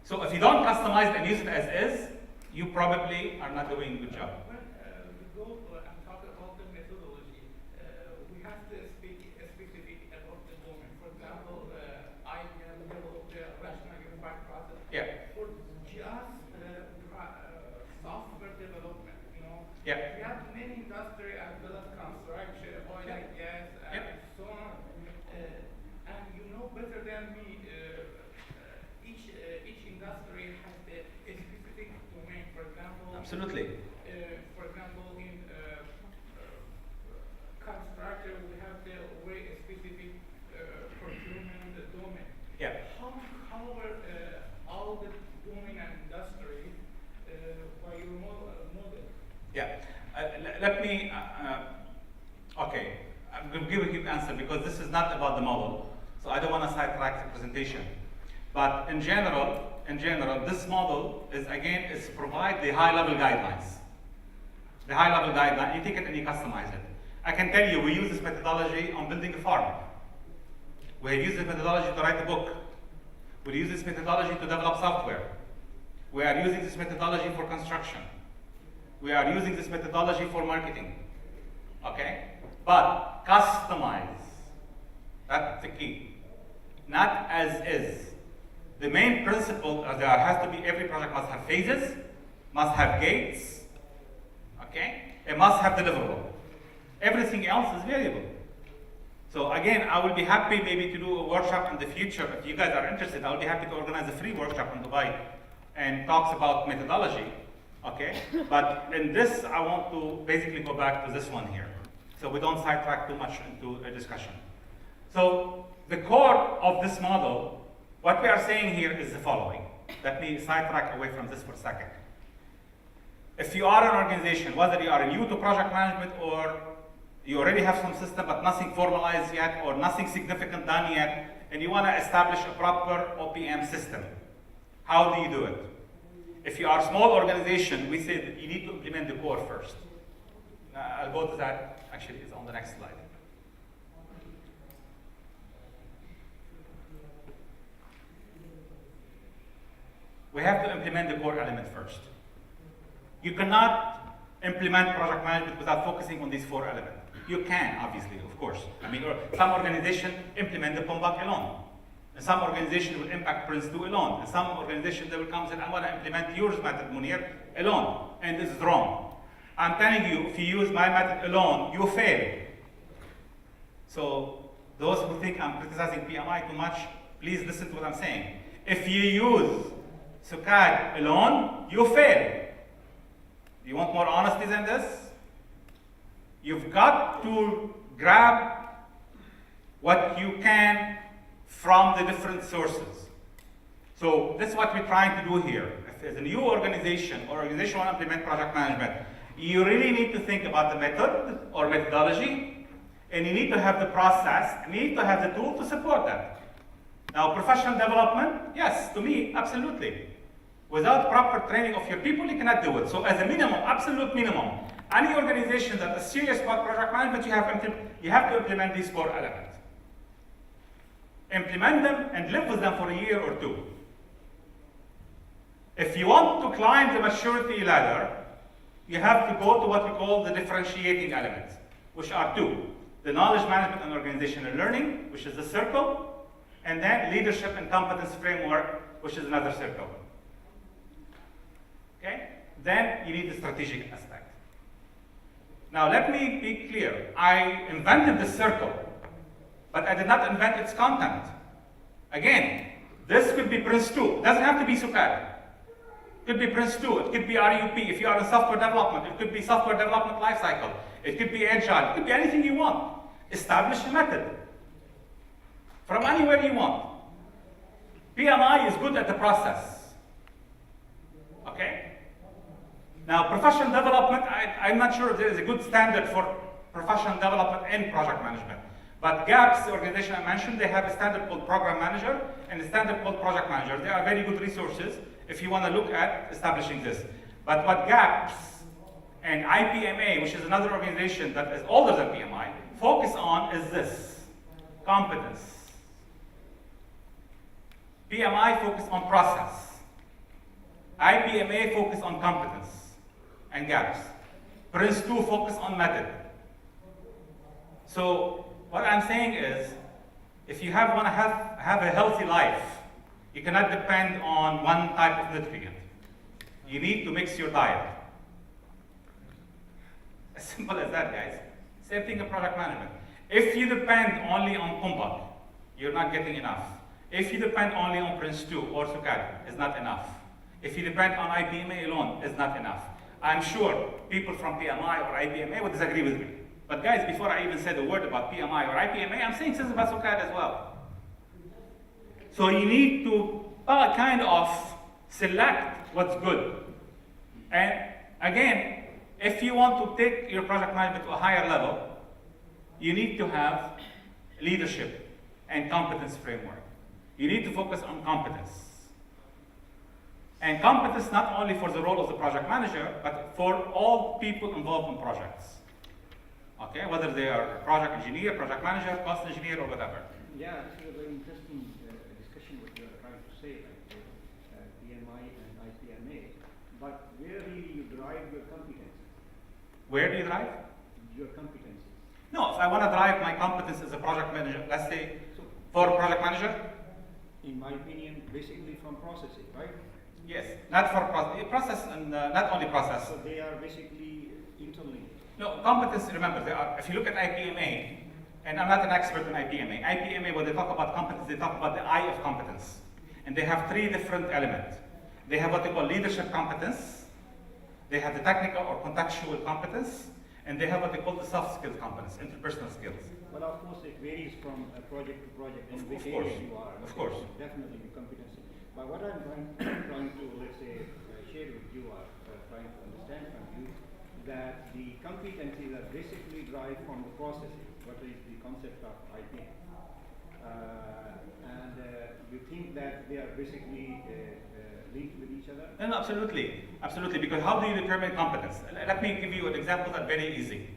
So if you don't customize it and use it as is, you probably are not doing a good job. When we go and industry as well as construction, oil and gas, and so on. And you know better than me, each industry has a specific domain. For example, Absolutely. For example, in construction, we have the very specific procurement domain. Yeah. How are all the domain and industry by your model? Yeah. Let me, okay, I'm going to give a quick answer because this is not about the model, so I don't want to sidetrack the presentation. But in general, this model is, again, is to provide the high-level guidelines. The high-level guideline, you take it and you customize it. I can tell you, we use this methodology on building a farm. We use this methodology to write a book. We use this methodology to develop software. We are using this methodology for construction. We are using this methodology for marketing. Okay? But customize. That's the key. Not as is. The main principle there has to be every project must have phases, must have gates, okay? It must have deliverable. Everything else is variable. So again, I will be happy maybe to do a workshop in the future. If you guys are interested, I'll be happy to organize a free workshop in Dubai and talks about methodology, okay? But in this, I want to basically go back to this one here. So we don't sidetrack too much into a discussion. So the core of this model, what we are saying here is the following. Let me sidetrack away from this for a second. If you are an organization, whether you are new to project management or you already have some system but nothing formalized yet or nothing significant done yet, and you want to establish a proper OPM system, how do you do it? If you are a small organization, we say that you need to implement the core first. I'll go to that, actually, it's on the next slide. We have to implement the core element first. You cannot implement project management without focusing on these 4 elements. You can, obviously, of course. I mean, some organization implement the PMBOK alone. And some organization will impact Prince 2 alone. And some organization that will come and say, I want to implement yours method, Munir, alone. And this is wrong. I'm telling you, if you use my method alone, you fail. So those who think I'm criticizing PMI too much, please listen to what I'm saying. If you use SUKAD alone, you fail. Do you want more honesty than this? You've got to grab what you can from the different sources. So this is what we're trying to do here. If there's a new organization or organization want to implement project management, you really need to think about the method or methodology, and you need to have the process, and you need to have the tool to support that. Now, professional development, yes, to me, absolutely. Without proper training of your people, you cannot do it. So as a minimum, absolute minimum, any organization that is serious about project management, you have to implement these 4 elements. Implement them and live with them for a year or 2. If you want to climb the maturity ladder, you have to go to what we call the differentiating elements, which are 2. The knowledge management and organizational learning, which is the circle, and then leadership and competence framework, which is another circle. Okay? Then you need the strategic aspect. Now let me be clear. I invented the circle, but I did not invent its content. Again, this could be Prince 2. It doesn't have to be SUKAD. It could be Prince 2. It could be RUP. If you are in software development, it could be software development lifecycle. It could be agile. It could be anything you want. Establish a method from anywhere you want. PMI is good at the process. Okay? Now, professional development, I'm not sure if there is a good standard for professional development in project management. But GAPS, the organization I mentioned, they have a standard called Program Manager and a standard called Project Manager. They are very good resources if you want to look at establishing this. But what GAPS and IPMA, which is another organization that is older than PMI, focus on is this, competence. PMI focus on process. IPMA focus on competence and gaps. Prince 2 focus on method. So what I'm saying is, if you want to have a healthy life, you cannot depend on one type of nutrient. You need to mix your diet. As simple as that, guys. Same thing in project management. If you depend only on Kumbal, you're not getting enough. If you depend only on Prince 2 or SUKAD, it's not enough. If you depend on IPMA alone, it's not enough. I'm sure people from PMI or IPMA would disagree with me. But guys, before I even said a word about PMI or IPMA, I'm saying this about SUKAD as well. So you need to kind of select what's good. And again, if you want to take your project management to a higher level, you need to have leadership and competence framework. You need to focus on competence. And competence not only for the role of the project manager, but for all people involved in projects. Okay, whether they are project engineer, project manager, cost engineer, or whatever. Yeah, this is a very interesting discussion what you are trying to say, like PMI and IPMA. But where do you drive your competencies? Where do you drive? Your competencies. No, if I want to drive my competence as a project manager, let's say, for a project manager? In my opinion, basically from processing, right? Yes, not for process and not only process. So they are basically interlinked. No, competence, remember, they are, if you look at IPMA, and I'm not an expert in IPMA, IPMA, when they talk about competence, they talk about the I of competence. And they have three different elements. They have what they call leadership competence, they have the technical or contextual competence, and they have what they call the soft skills competence, interpersonal skills. Well, of course, it varies from project to project and which course, area you are. of course. Definitely the competency. But what I'm trying to, let's say, share with you or trying to understand from you, that the competencies are basically derived from the processes. What is the concept of IP? And you think that they are basically linked with each other? No, absolutely, absolutely. Because how do you determine competence? Let me give you an example that's very easy,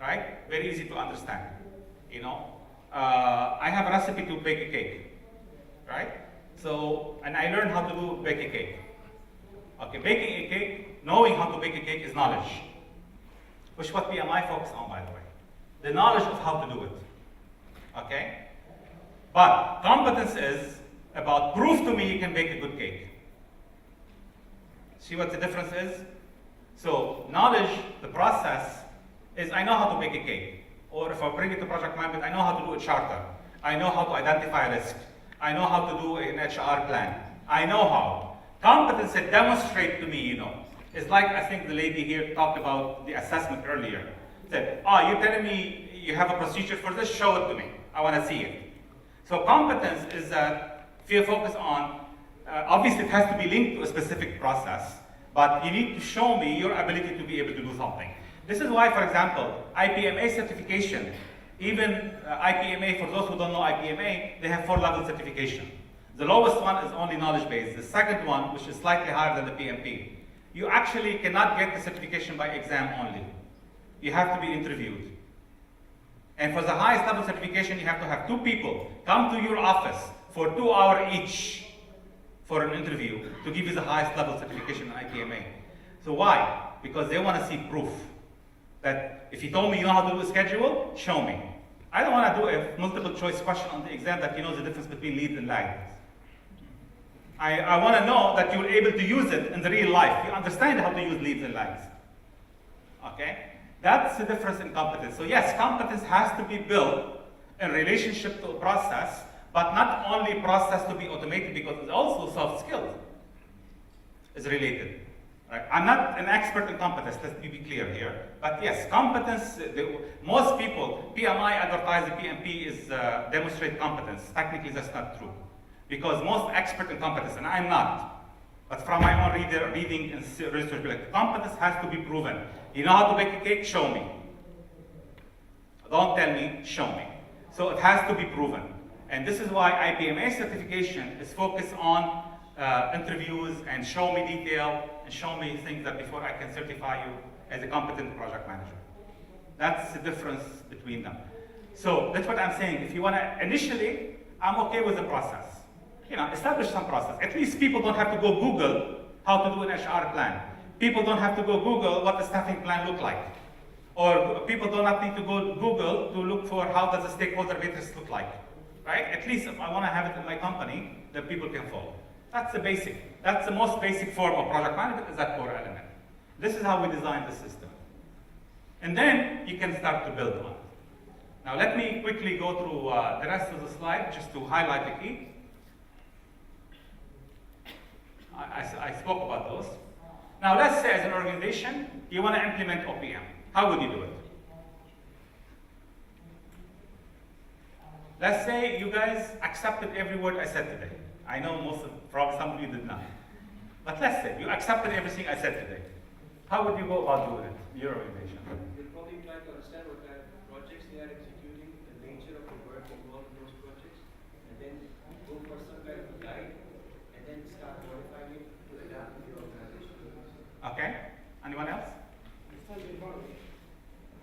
right? Very easy to understand. You know, I have a recipe to bake a cake, right? So, and I learned how to bake a cake. Okay, baking a cake, knowing how to bake a cake is knowledge, which is what PMI focuses on, by the way. The knowledge of how to do it. Okay? But competence is about prove to me you can bake a good cake. See what the difference is? So knowledge, the process, is I know how to bake a cake. Or if I bring it to project management, I know how to do a charter. I know how to identify risk. I know how to do an HR plan. I know how. Competence is demonstrate to me, you know. It's like, I think the lady here talked about the assessment earlier. Said, you're telling me you have a procedure for this? Show it to me. I want to see it. So competence is that if you focus on, obviously it has to be linked to a specific process, but you need to show me your ability to be able to do something. This is why, for example, IPMA certification, even IPMA, for those who don't know IPMA, they have 4-level certification. The lowest one is only knowledge-based. The second one, which is slightly higher than the PMP, you actually cannot get the certification by exam only. You have to be interviewed. And for the highest level certification, you have to have 2 people come to your office for 2 hours each for an interview to give you the highest level certification in IPMA. So why? Because they want to see proof that if you told me you know how to do a schedule, show me. I don't want to do a multiple choice question on the exam that you know the difference between leads and lags. I want to know that you're able to use it in the real life. You understand how to use leads and lags. Okay? That's the difference in competence. So yes, competence has to be built in relationship to a process, but not only process to be automated, because it's also soft skills is related. Right? I'm not an expert in competence, let's be clear here. But yes, competence, most people, PMI advertise the PMP is demonstrate competence. Technically, that's not true. Because most expert in competence, and I'm not, but from my own reading and research, like, competence has to be proven. You know how to bake a cake? Show me. Don't tell me, show me. So it has to be proven. And this is why IPMA certification is focused on interviews and show me detail and show me things that before I can certify you as a competent project manager. That's the difference between them. So that's what I'm saying. If you want to, initially, I'm okay with the process. You know, establish some process. At least people don't have to go Google how to do an HR plan. People don't have to go Google what the staffing plan look like. Or people do not need to go Google to look for how does the stakeholder matrix look like. Right? At least if I want to have it in my company, then people can follow. That's the basic. That's the most basic form of project management, is that core element. This is how we design the system. And then you can start to build on it. Now let me quickly go through the rest of the slide just to highlight the key. I spoke about those. Now let's say as an organization, you want to implement OPM. How would you do it? Let's say you guys accepted every word I said today. I know probably some of you did not. But let's say you accepted everything I said today. How would you go about doing it in your organization? You're probably trying to understand what kind of projects they are executing, the nature of the work involved in those projects, and then go for some kind of a guide, and then start modifying it to adapt to your organization. Okay. Anyone else? Understand the environment.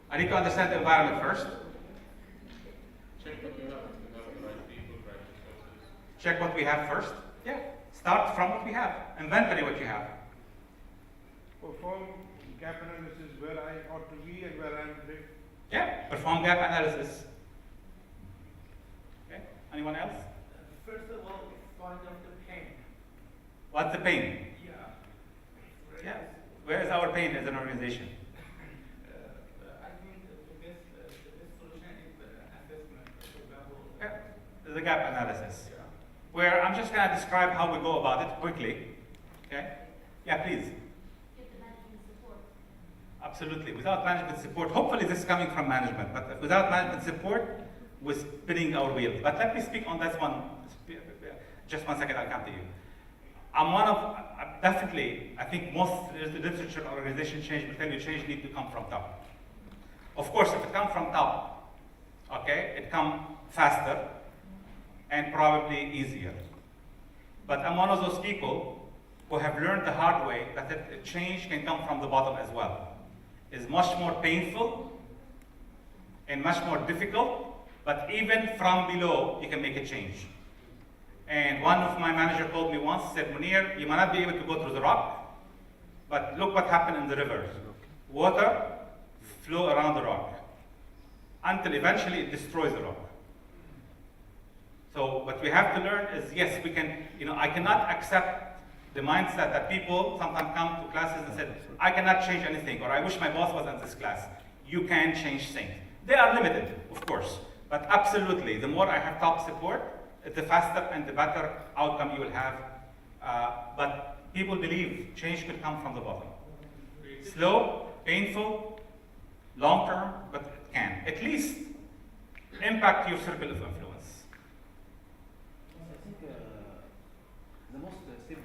I need to understand the environment first. Check what you have. You have the right people, right resources. Check what we have first. Yeah. Start from what we have. Inventory what you have. Perform gap analysis where I ought to be and where I'm today. Yeah. Perform gap analysis. Okay. Anyone else? First of all, find out the pain. What's the pain? Yeah. Yeah. Where is our pain as an organization? I think the best solution is assessment. For example, Yeah. The gap analysis. Where I'm just going to describe how we go about it quickly. Okay? Yeah, please. Get the management support. Absolutely. Without management support, hopefully this is coming from management, but without management support, we're spinning our wheels. But let me speak on this one. Just 1 second, I'll come to you. Definitely, I think most literature on organization change will tell you change needs to come from top. Of course, if it comes from top, okay, it comes faster and probably easier. But I'm one of those people who have learned the hard way that change can come from the bottom as well. It's much more painful and much more difficult, but even from below, you can make a change. And one of my managers told me once, said, Munir, you might not be able to go through the rock, but look what happened in the rivers. Water flow around the rock until eventually it destroys the rock. So what we have to learn is, yes, we can, I cannot accept the mindset that people sometimes come to classes and said, I cannot change anything, or I wish my boss was in this class. You can change things. They are limited, of course, but absolutely, the more I have top support, the faster and the better outcome you will have. But people believe change could come from the bottom. Slow, painful, long-term, but it can. At least impact your circle of influence. I think the most step we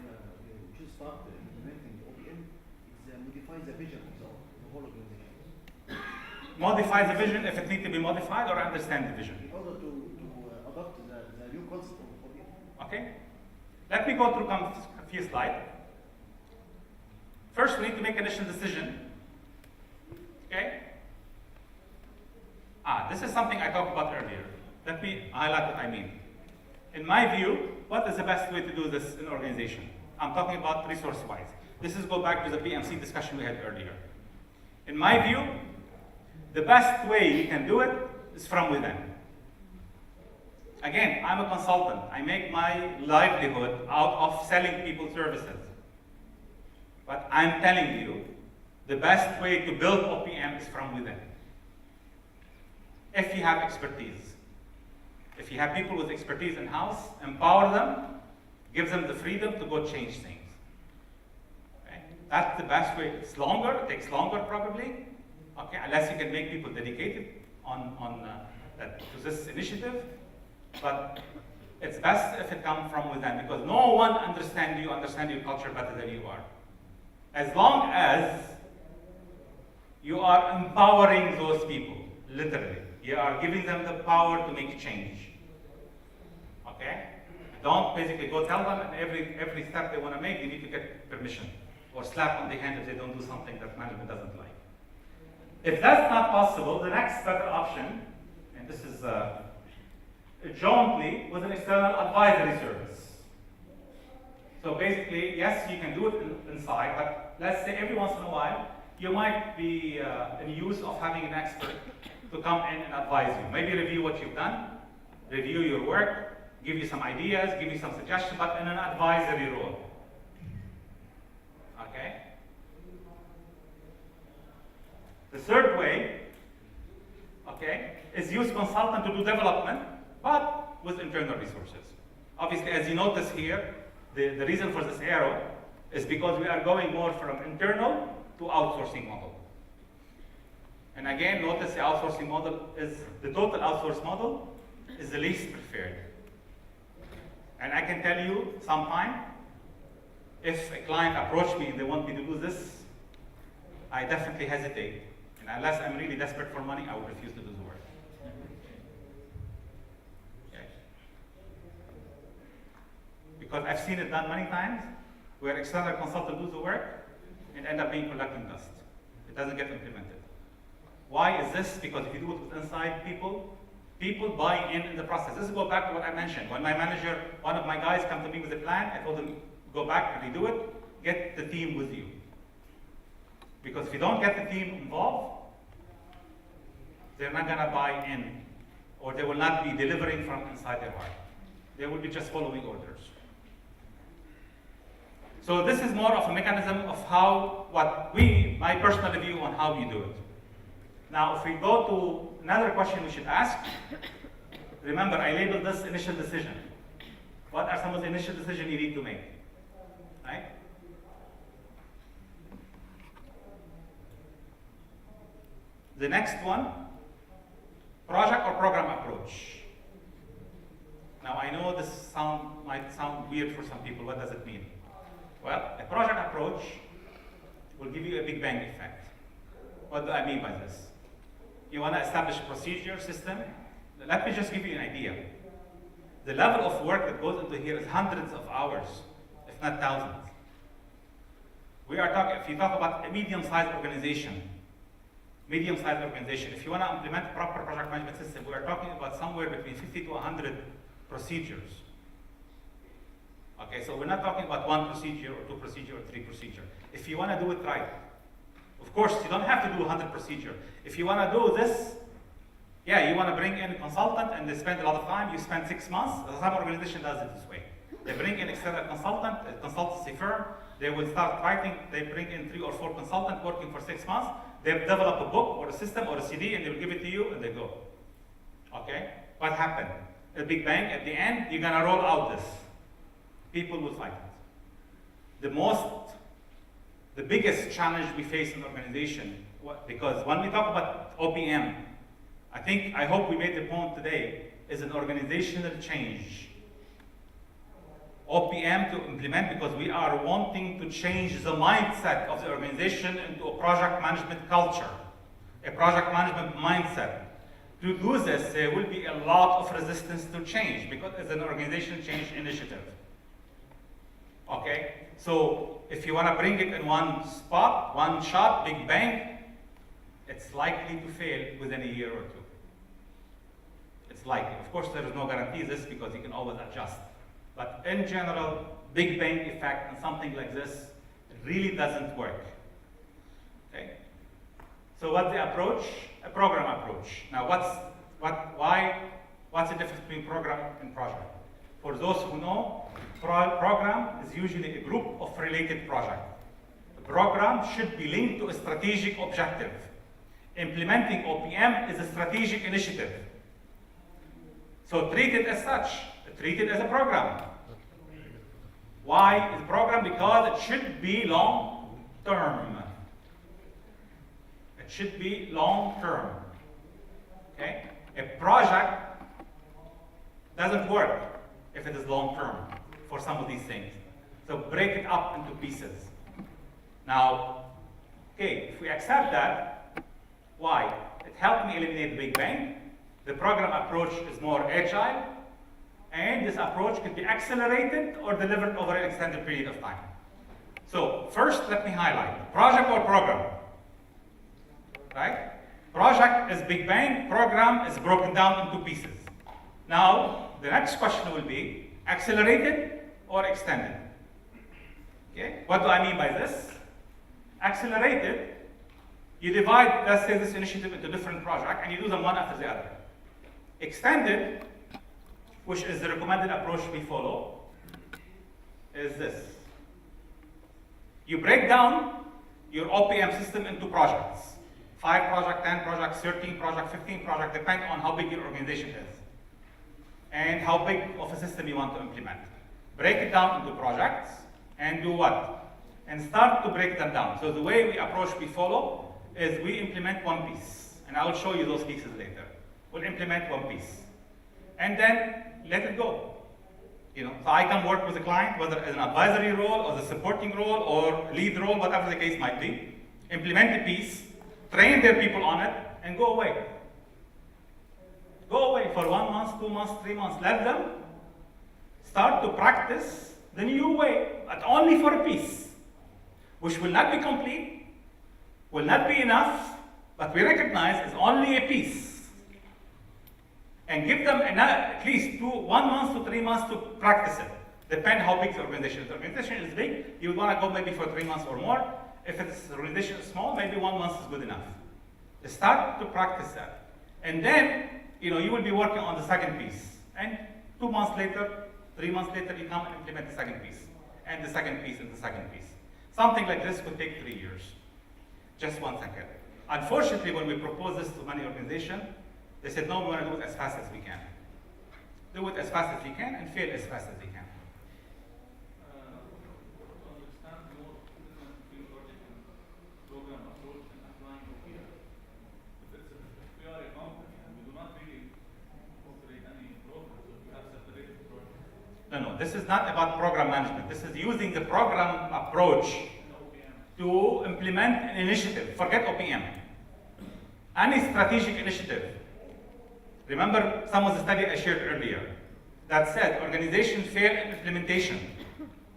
should start implementing OPM is modify the vision of the whole organization. Modify the vision if it needs to be modified, or understand the vision. In order to adopt the new concept of OPM. Okay? Let me go through a few slides. First, we need to make an initial decision. Okay? This is something I talked about earlier. Let me highlight what I mean. In my view, what is the best way to do this in organization? I'm talking about resource-wise. This is go back to the PMC discussion we had earlier. In my view, the best way you can do it is from within. Again, I'm a consultant. I make my livelihood out of selling people services. But I'm telling you, the best way to build OPM is from within. If you have expertise. If you have people with expertise in-house, empower them, give them the freedom to go change things. Okay? That's the best way. It's longer, it takes longer probably, okay, unless you can make people dedicated to this initiative. But it's best if it comes from within, because no one understands your culture better than you are. As long as you are empowering those people, literally. You are giving them the power to make change. Okay? Don't basically go tell them and every step they want to make, they need to get permission. Or slap on the hand if they don't do something that management doesn't like. If that's not possible, the next better option, and this is jointly with an external advisory service. So basically, yes, you can do it inside, but let's say every once in a while, you might be in use of having an expert to come in and advise you. Maybe review what you've done, review your work, give you some ideas, give you some suggestions, but in an advisory role. Okay? The third way, okay, is use consultant to do development, but with internal resources. Obviously, as you notice here, the reason for this arrow is because we are going more from internal to outsourcing model. And again, notice the outsourcing model is, the total outsource model is the least preferred. And I can tell you, sometime, if a client approached me and they want me to do this, I definitely hesitate. And unless I'm really desperate for money, I would refuse to do the work. Okay. Because I've seen it done many times, where external consultant do the work and end up being collecting dust. It doesn't get implemented. Why is this? Because if you do it with inside people, people buy in the process. This goes back to what I mentioned. When my manager, one of my guys come to me with a plan, I told him, go back and redo it, get the team with you. Because if you don't get the team involved, they're not gonna buy in, or they will not be delivering from inside their heart. They will be just following orders. So this is more of a mechanism of how, my personal view on how we do it. Now, if we go to another question we should ask, remember I labeled this initial decision. What are some of the initial decisions you need to make, right? The next one, project or program approach. Now I know this might sound weird for some people. What does it mean? Well, a project approach will give you a big bang effect. What do I mean by this? You want to establish a procedure, system. Let me just give you an idea. The level of work that goes into here is hundreds of hours, if not thousands. We are talking, if you talk about a medium-sized organization, if you want to implement a proper project management system, we are talking about somewhere between 50 to 100 procedures. Okay, so we're not talking about one procedure or two procedure or three procedure. If you want to do it right, of course, you don't have to do 100 procedure. If you want to do this, yeah, you want to bring in a consultant and they spend a lot of time, you spend 6 months. Some organization does it this way. They bring in external consultant, a consultancy firm, they will start writing, they bring in 3 or 4 consultants working for 6 months, they develop a book or a system or a CD and they will give it to you and they go. Okay? What happened? A big bang, at the end, you're gonna roll out this. People will fight it. The biggest challenge we face in the organization, because when we talk about OPM, I hope we made the point today, is an organizational change. OPM to implement, because we are wanting to change the mindset of the organization into a project management culture, a project management mindset. To do this, there will be a lot of resistance to change, because it's an organizational change initiative. Okay? So if you want to bring it in one spot, one shot, big bang, it's likely to fail within a year or two. It's likely. Of course, there is no guarantee this because you can always adjust. But in general, big bang effect and something like this, it really doesn't work. Okay? So what's the approach? A program approach. Now what's the difference between program and project? For those who know, program is usually a group of related projects. The program should be linked to a strategic objective. Implementing OPM is a strategic initiative. So treat it as such. Treat it as a program. Why is a program? Because it should be long term. It should be long term. Okay? A project doesn't work if it is long term for some of these things. So break it up into pieces. Now, okay, if we accept that, why? It helped me eliminate the big bang. The program approach is more agile, and this approach can be accelerated or delivered over an extended period of time. So first, let me highlight, project or program, right? Project is big bang, program is broken down into pieces. Now, the next question will be accelerated or extended. Okay, what do I mean by this? Accelerated, you divide, let's say, this initiative into different projects and you do them one after the other. Extended, which is the recommended approach we follow, is this. You break down your OPM system into projects. 5 projects, 10 projects, 13 projects, 15 projects, depend on how big your organization is and how big of a system you want to implement. Break it down into projects and do what? And start to break them down. So the way we follow is we implement one piece, and I will show you those pieces later. We'll implement one piece, and then let it go. So I can work with a client, whether as an advisory role, or the supporting role, or lead role, whatever the case might be. Implement the piece, train their people on it, and go away. Go away for 1 month, 2 months, 3 months. Let them start to practice the new way, but only for a piece, which will not be complete, will not be enough, but we recognize it's only a piece. And give them at least 1 month to 3 months to practice it. Depend how big the organization is. If the organization is big, you would want to go maybe for 3 months or more. If the organization is small, maybe 1 month is good enough. Start to practice that. And then, you will be working on the second piece. And 2 months later, 3 months later, you come and implement the second piece. And the second piece, and the second piece. Something like this could take 3 years. Just 1 second. Unfortunately, when we propose this to many organizations, they said, no, we want to do it as fast as we can. Do it as fast as you can and fail as fast as you can. No, this is not about program management. This is using the program approach to implement an initiative. Forget OPM. Any strategic initiative. Remember some of the study I shared earlier that said organizations fail in implementation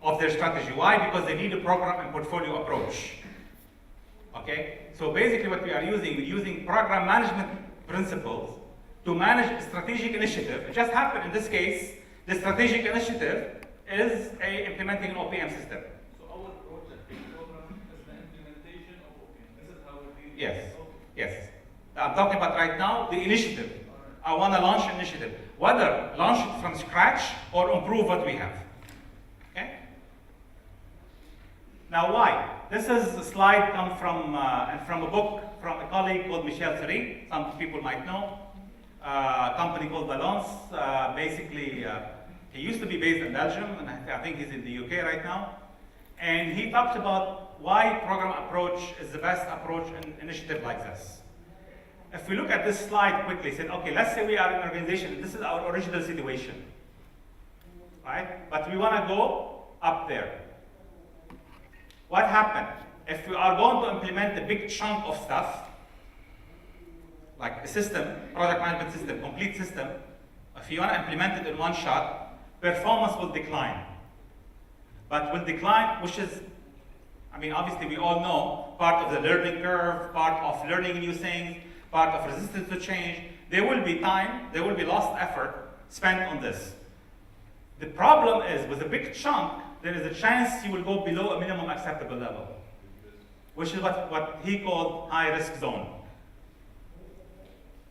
of their strategy. Why? Because they need a program and portfolio approach. Okay? So basically what we're using program management principles to manage a strategic initiative. It just happened in this case, the strategic initiative is implementing an OPM system. So our project program is the implementation of OPM. This is how we do it. Yes, yes. I'm talking about right now the initiative. I want to launch an initiative. Whether launch it from scratch or improve what we have. Okay? Now why? This is a slide come from a book from a colleague called Michel Serry. Some people might know. A company called Balance. Basically, he used to be based in Belgium, and I think he's in the UK right now. And he talks about why program approach is the best approach in initiative like this. If we look at this slide quickly, say, okay, let's say we are an organization, this is our original situation, right? But we want to go up there. What happened? If we are going to implement a big chunk of stuff, like a system, project management system, complete system, if you want to implement it in one shot, performance will decline. But will decline, which is, obviously we all know, part of the learning curve, part of learning new things, part of resistance to change. There will be time, there will be lost effort spent on this. The problem is, with a big chunk, there is a chance you will go below a minimum acceptable level, which is what he called high-risk zone.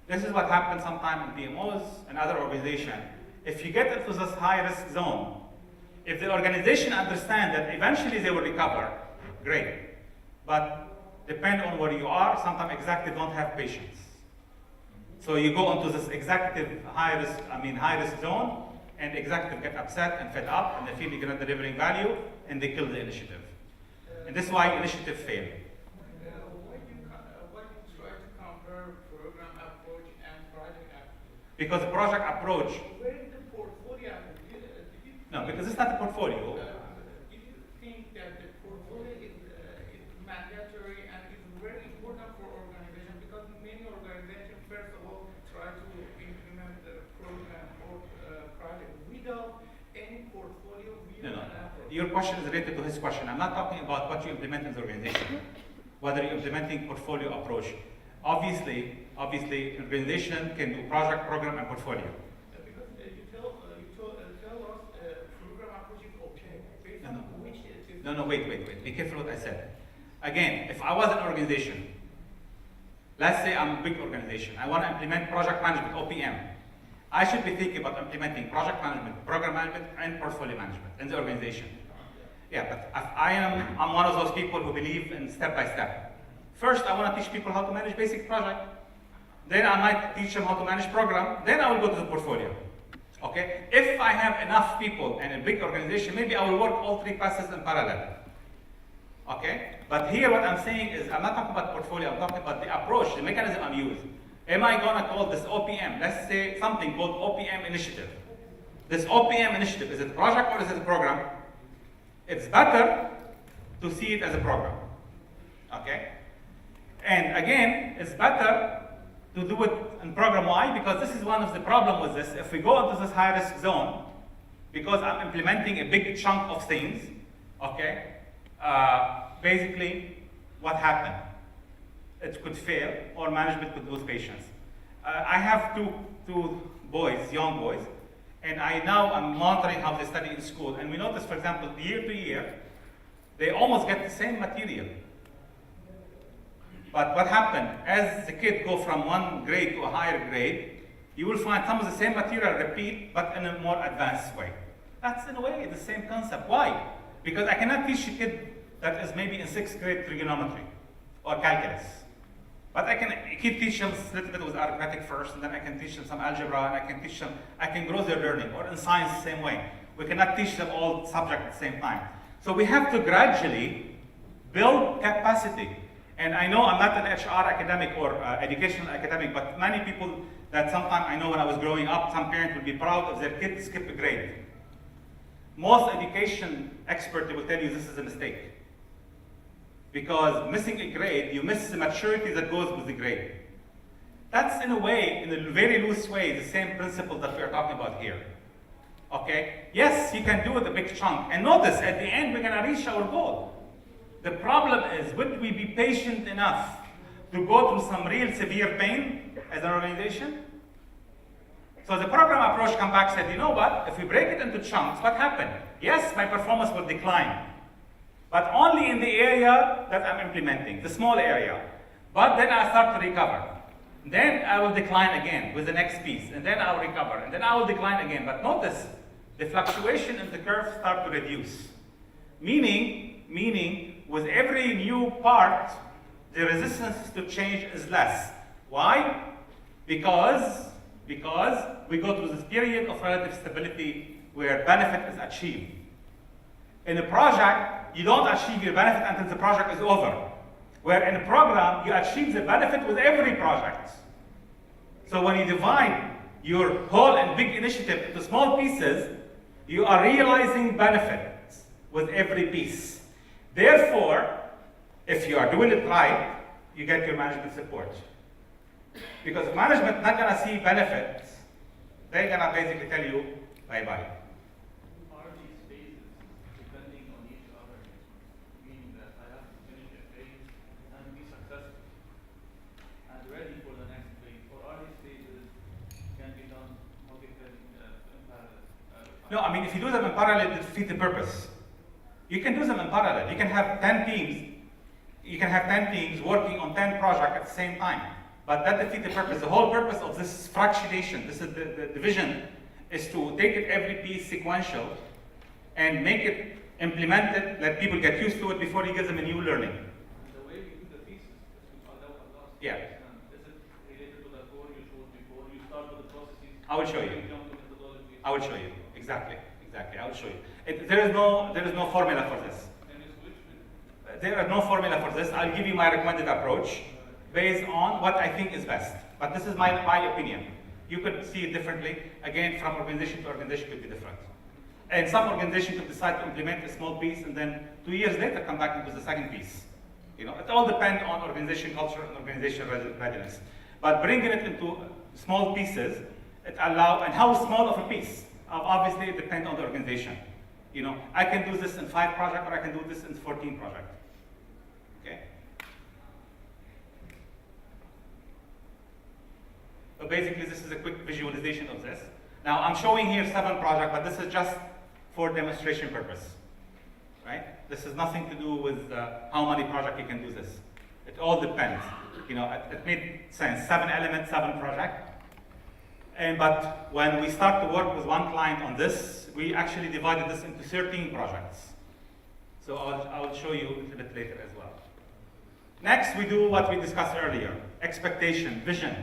This is what happens sometimes in PMOs and other organizations. If you get into this high-risk zone, if the organization understands that eventually they will recover, great. But depend on where you are, sometimes executives don't have patience. So you go into this executive high-risk zone, and executives get upset and fed up, and they feel you're not delivering value, and they kill the initiative. And this is why initiatives fail. Why you try to compare program approach and project approach? Because the project approach. Where is the portfolio? No, because it's not a portfolio. Do you think that the portfolio is mandatory and is very important for organization? Because many organizations, first of all, try to implement the program or project without any portfolio, without an approach. Your question is related to his question. I'm not talking about what you implement in the organization, whether you're implementing portfolio approach. Obviously, organization can do project, program, and portfolio. Because you tell us program approach is okay, based on which it is. No, wait. Be careful what I said. Again, if I was an organization, let's say I'm a big organization, I want to implement project management, OPM. I should be thinking about implementing project management, program management, and portfolio management in the organization. Yeah, but I'm one of those people who believe in step by step. First, I want to teach people how to manage basic project. Then I might teach them how to manage program. Then I will go to the portfolio. Okay? If I have enough people and a big organization, maybe I will work all three passes in parallel. Okay? But here what I'm saying is, I'm not talking about portfolio, I'm talking about the approach, the mechanism I'm using. Am I going to call this OPM? Let's say something called OPM initiative. This OPM initiative, is it a project or is it a program? It's better to see it as a program. Okay? And again, it's better to do it in program. Why? Because this is one of the problems with this. If we go into this high risk zone, because I'm implementing a big chunk of things, okay, basically what happened? It could fail or management could lose patience. I have two boys, young boys, and I'm monitoring how they study in school. And we notice, for example, year to year, they almost get the same material. But what happened, as the kid go from one grade to a higher grade, you will find some of the same material repeat, but in a more advanced way. That's in a way the same concept. Why? Because I cannot teach a kid that is maybe in 6th grade trigonometry or calculus. But I can teach them a little bit with arithmetic first, and then I can teach them some algebra, and I can grow their learning, or in science the same way. We cannot teach them all subjects at the same time. So we have to gradually build capacity. And I know I'm not an HR academic or educational academic, but many people that sometimes I know when I was growing up, some parents would be proud of their kid to skip a grade. Most education experts will tell you this is a mistake. Because missing a grade, you miss the maturity that goes with the grade. That's in a way, in a very loose way, the same principle that we are talking about here. Okay? Yes, you can do it a big chunk. And notice, at the end, we're going to reach our goal. The problem is, would we be patient enough to go through some real severe pain as an organization? So the program approach came back and said, you know what, if we break it into chunks, what happened? Yes, my performance will decline, but only in the area that I'm implementing, the small area. But then I start to recover. Then I will decline again with the next piece, and then I'll recover, and then I will decline again. But notice, the fluctuation in the curve start to reduce. Meaning, with every new part, the resistance to change is less. Why? Because we go through this period of relative stability where benefit is achieved. In a project, you don't achieve your benefit until the project is over. Where in a program, you achieve the benefit with every project. So when you divide your whole and big initiative into small pieces, you are realizing benefits with every piece. Therefore, if you are doing it right, you get your management support. Because management not going to see benefits, they're going to basically tell you, bye-bye. Are these phases depending on each other? Meaning that I have to finish a phase and be successful and ready for the next phase? Or are these phases can be done in parallel? No, I mean, if you do them in parallel, it defeats the purpose. You can do them in parallel. You can have 10 teams. You can have 10 teams working on 10 projects at the same time. But that defeats the purpose. The whole purpose of this fractionation, this is the division, is to take it every piece sequential and make it implemented, let people get used to it before you give them a new learning. And the way you do the pieces is to allow a lot. Yeah. Is it related to the core you showed before? You start with the processes. I will show you. Jump to methodology. I will show you. Exactly. I will show you. There is no formula for this. There is no formula for this. I'll give you my recommended approach based on what I think is best. But this is my opinion. You could see it differently. Again, from organization to organization could be different. And some organization could decide to implement a small piece and then 2 years later come back with the second piece. It all depends on organization culture and organization readiness. But bringing it into small pieces, it allows, and how small of a piece? Obviously, it depends on the organization. I can do this in 5 projects, or I can do this in 14 projects. Okay? So basically, this is a quick visualization of this. Now, I'm showing here 7 projects, but this is just for demonstration purpose. Right? This has nothing to do with how many projects you can do this. It all depends. It made sense. 7 elements, 7 projects. But when we start to work with one client on this, we actually divided this into 13 projects. So I'll show you a little bit later as well. Next, we do what we discussed earlier: expectation, vision.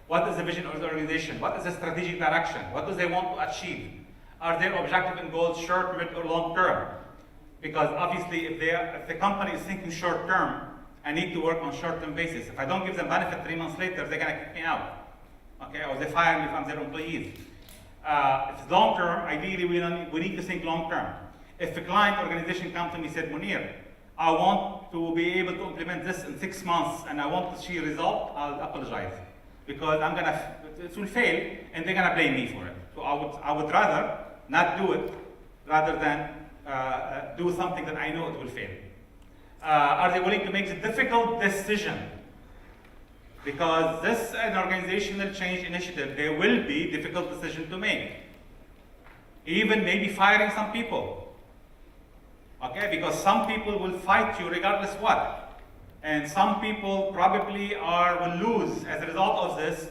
What is the vision of the organization? What is the strategic direction? What do they want to achieve? Are their objectives and goals short, mid, or long term? Because obviously, if the company is thinking short term, I need to work on short-term basis. If I don't give them benefit 3 months later, they're gonna kick me out. Okay, or they fire me if I'm their employees. If it's long term, ideally we need to think long term. If a client organization comes to me and said, Munir, I want to be able to implement this in 6 months and I want to see a result, I'll apologize. Because it will fail and they're gonna blame me for it. So I would rather not do it rather than do something that I know it will fail. Are they willing to make the difficult decision? Because this is an organizational change initiative. There will be difficult decisions to make. Even maybe firing some people. Okay, because some people will fight you regardless what. And some people probably will lose as a result of this.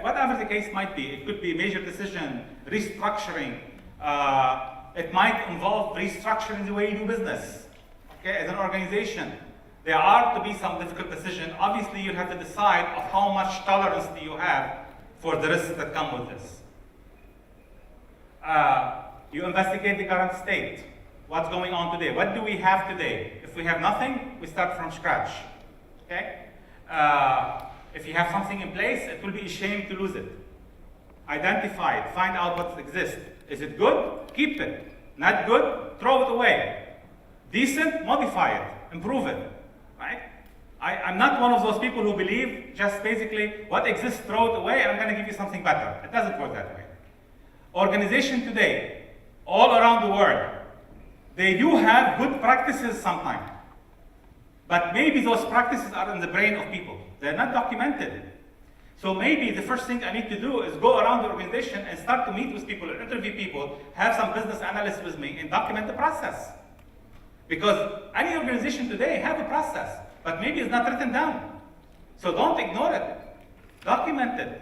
Whatever the case might be. It could be a major decision, restructuring. It might involve restructuring the way you do business. Okay, as an organization, there are to be some difficult decisions. Obviously, you have to decide of how much tolerance do you have for the risks that come with this. You investigate the current state. What's going on today? What do we have today? If we have nothing, we start from scratch. Okay? If you have something in place, it will be a shame to lose it. Identify it. Find out what exists. Is it good? Keep it. Not good? Throw it away. Decent? Modify it. Improve it. Right? I'm not one of those people who believe just basically what exists, throw it away, and I'm going to give you something better. It doesn't work that way. Organization today, all around the world, they do have good practices sometimes. But maybe those practices are in the brain of people. They're not documented. So maybe the first thing I need to do is go around the organization and start to meet with people, and interview people, have some business analysts with me, and document the process. Because any organization today have a process, but maybe it's not written down. So don't ignore it. Document it.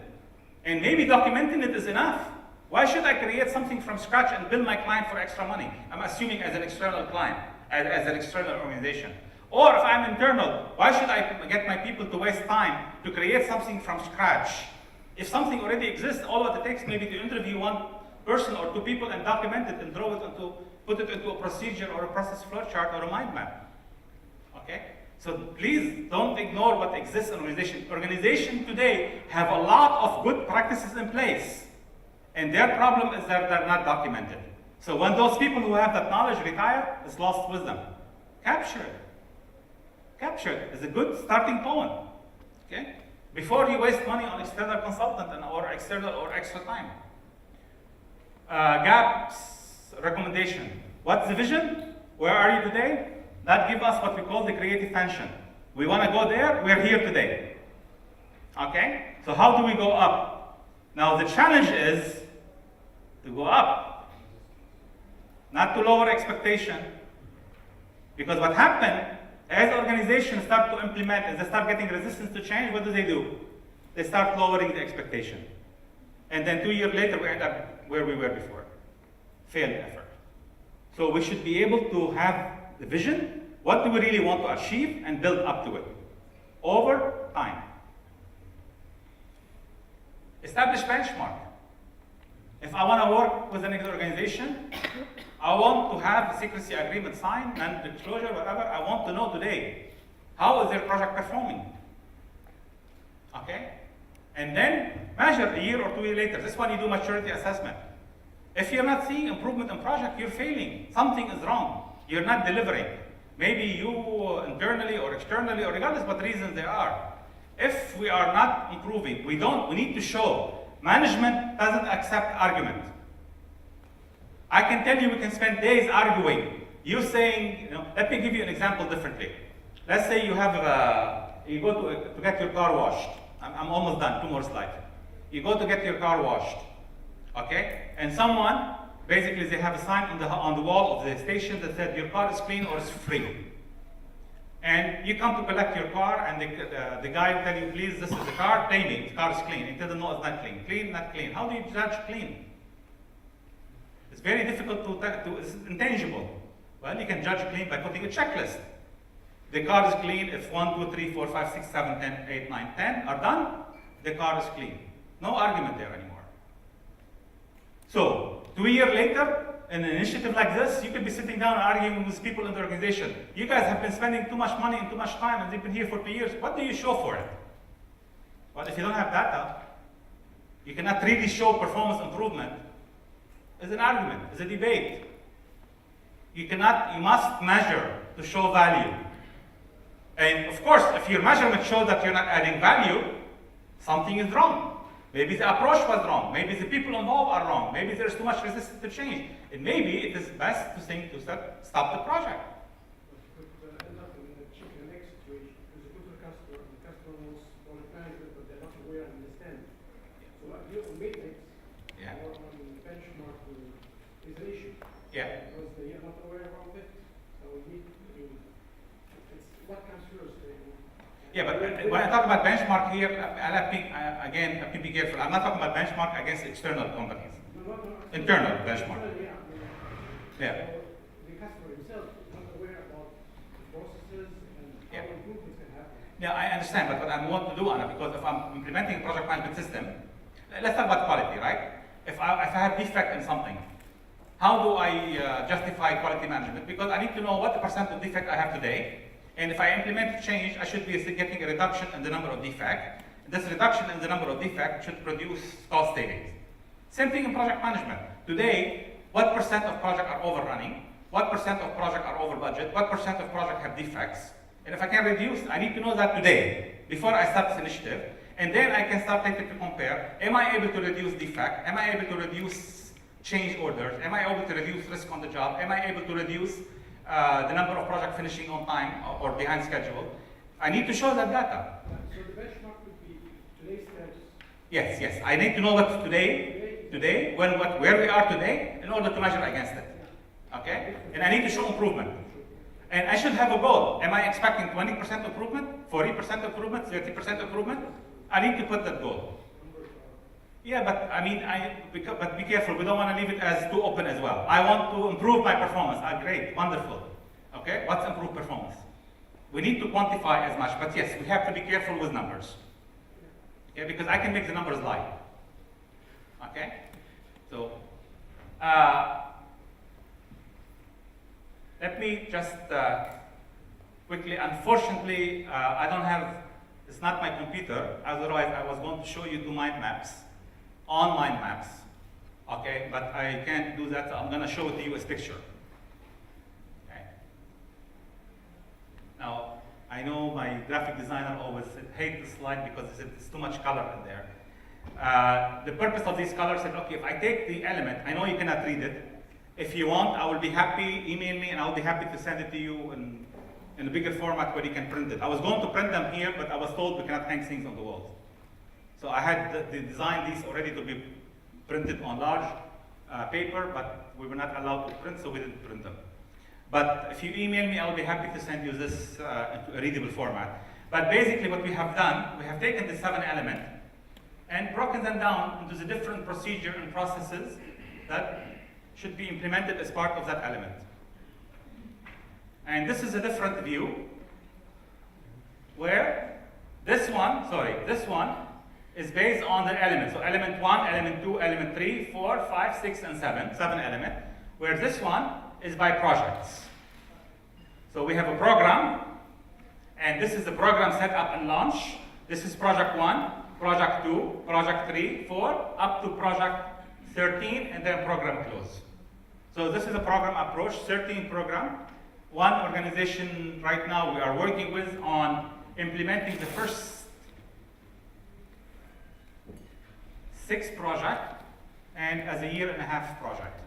And maybe documenting it is enough. Why should I create something from scratch and bill my client for extra money? I'm assuming as an external client, as an external organization. Or if I'm internal, why should I get my people to waste time to create something from scratch? If something already exists, all what it takes maybe to interview one person or 2 people and document it and put it into a procedure or a process flow chart or a mind map. Okay? So please don't ignore what exists in organization. Organizations today have a lot of good practices in place. And their problem is that they're not documented. So when those people who have that knowledge retire, it's lost wisdom. Capture it. Capture it is a good starting point. Okay? Before you waste money on external consultant or external or extra time. Gaps recommendation. What's the vision? Where are you today? That gives us what we call the creative tension. We want to go there, we're here today. Okay? So how do we go up? Now the challenge is to go up. Not to lower expectation. Because what happened, as organizations start to implement, as they start getting resistance to change, what do? They start lowering the expectation. And then 2 years later, we end up where we were before. Failed effort. So we should be able to have the vision, what do we really want to achieve, and build up to it. Over time. Establish benchmark. If I want to work with an organization, I want to have a secrecy agreement signed, non-disclosure, whatever. I want to know today, how is their project performing? Okay? And then measure a year or 2 years later. This one you do maturity assessment. If you're not seeing improvement in project, you're failing. Something is wrong. You're not delivering. Maybe you internally or externally, or regardless what reasons there are. If we are not improving, we need to show. Management doesn't accept argument. I can tell you we can spend days arguing. You saying, let me give you an example differently. Let's say you have you go to get your car washed. I'm almost done, 2 more slides. You go to get your car washed, okay? And someone, basically they have a sign on the wall of the station that said your car is clean or it's free. And you come to collect your car, and the guy will tell you, please, this is the car, pay me, the car is clean. He tells them, no, it's not clean. Clean, not clean. How do you judge clean? It's very difficult it's intangible. Well, you can judge clean by putting a checklist. The car is clean if 1, 2, 3, 4, 5, 6, 7, 10, 8, 9, 10 are done, the car is clean. No argument there anymore. So, 2 years later, in an initiative like this, you could be sitting down and arguing with people in the organization. You guys have been spending too much money and too much time, and they've been here for 2 years. What do you show for it? Well, if you don't have data, you cannot really show performance improvement. It's an argument, it's a debate. You must measure to show value. And of course, if your measurement shows that you're not adding value, something is wrong. Maybe the approach was wrong. Maybe the people involved are wrong. Maybe there's too much resistance to change. And maybe it is best to think to stop the project. Could end up in the next situation. Because you go to the customer wants project management, but they're not aware and understand. So your matrix or on benchmark is an issue. Yeah. Because they are not aware about it. So we need to, it's what comes first. Yeah, but when I talk about benchmark here, again, be careful. I'm not talking about benchmark against external companies. Internal benchmark. Yeah. So the customer himself is not aware about the processes and how improvements can happen. Yeah, I understand, but what I want to do, Anna, because if I'm implementing a project management system, let's talk about quality, right? If I have defect in something, how do I justify quality management? Because I need to know what the percent of defect I have today. And if I implement change, I should be getting a reduction in the number of defects. This reduction in the number of defects should produce cost savings. Same thing in project management. Today, what percent of projects are overrunning? What percent of projects are over budget? What percent of projects have defects? And if I can reduce, I need to know that today, before I start this initiative. And then I can start taking to compare, am I able to reduce defect? Am I able to reduce change orders? Am I able to reduce risk on the job? Am I able to reduce the number of projects finishing on time or behind schedule? I need to show that data. So the benchmark would be today's status. Yes. I need to know what's today, where we are today, in order to measure against it. Okay? And I need to show improvement. And I should have a goal. Am I expecting 20% improvement, 40% improvement, 30% improvement? I need to put that goal. Yeah, but I mean, but be careful. We don't want to leave it as too open as well. I want to improve my performance. Great, wonderful. Okay, what's improved performance? We need to quantify as much, but yes, we have to be careful with numbers. Okay, because I can make the numbers lie. Okay, so let me just quickly. Unfortunately, I don't have. It's not my computer. Otherwise, I was going to show you 2 mind maps. On mind maps, okay, but I can't do that, so I'm going to show it to you as picture. Okay. Now, I know my graphic designer always hates this slide because it's too much color in there. The purpose of these colors is, okay, if I take the element, I know you cannot read it. If you want, I will be happy, email me, and I'll be happy to send it to you in a bigger format where you can print it. I was going to print them here, but I was told we cannot hang things on the walls. So I had designed these already to be printed on large paper, but we were not allowed to print, so we didn't print them. But if you email me, I'll be happy to send you this into a readable format. But basically what we have done, we have taken the 7 elements and broken them down into the different procedures and processes that should be implemented as part of that element. And this is a different view where this one is based on the elements. So element 1, element 2, element 3, 4, 5, 6, and 7. 7 elements. Where this one is by projects. So we have a program, and this is the program set up and launch. This is project 1, project 2, project 3, 4, up to project 13, and then program close. So this is a program approach, 13 program. One organization right now we are working with on implementing the first 6 projects and as a 1.5-year project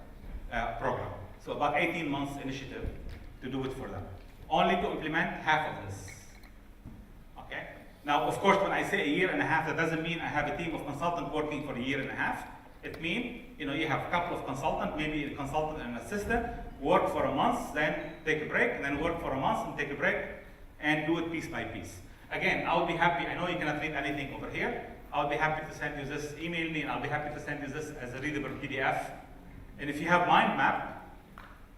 program. So about 18 months initiative to do it for them. Only to implement half of this. Okay? Now, of course, when I say 1.5 years, that doesn't mean I have a team of consultants working for 1.5 years. It means, you have a couple of consultants, maybe a consultant and an assistant, work for a month, then take a break, and then work for a month and take a break, and do it piece by piece. Again, I'll be happy. I know you cannot read anything over here. I'll be happy to send you this. Email me, and I'll be happy to send you this as a readable PDF. And if you have mind map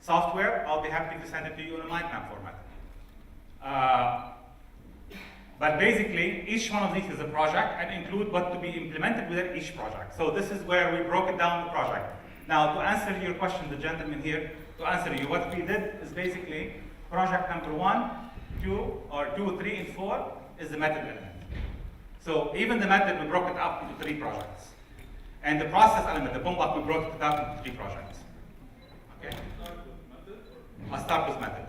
software, I'll be happy to send it to you in a mind map format. But basically, each one of these is a project and include what to be implemented within each project. So this is where we broke it down the project. Now, to answer your question, the gentleman here, to answer you, what we did is basically project number 1, 2, or 2, 3, and 4 is the method element. So even the method, we broke it up into 3 projects. And the process element, the PMO, we broke it up into 3 projects. Okay? I'll start with method.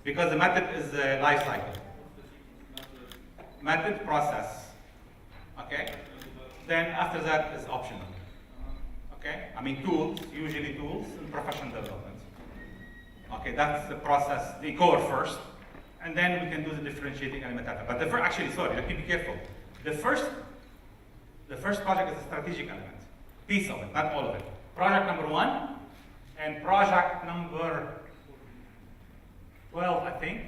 Because the method is a life cycle. Method, process. Okay? Then after that is optional. Okay? I mean tools, usually tools and professional development. Okay, that's the process, the core first. And then we can do the differentiating element after. But actually, sorry, let me be careful. The first project is a strategic element. Piece of it, not all of it. Project number 1 and project number 12, I think,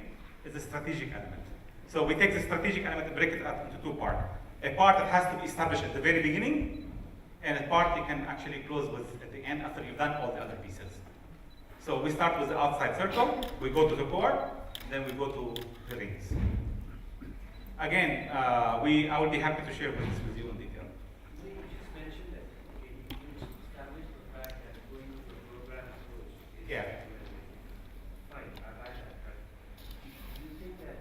is a strategic element. So we take the strategic element and break it up into 2 parts. A part that has to be established at the very beginning, and a part you can actually close with at the end after you've done all the other pieces. So we start with the outside circle, we go to the core, then we go to the rings. Again, I would be happy to share this with you in detail. So you just mentioned that you established the fact that going with the program approach is fine, I like that, right? Do you think that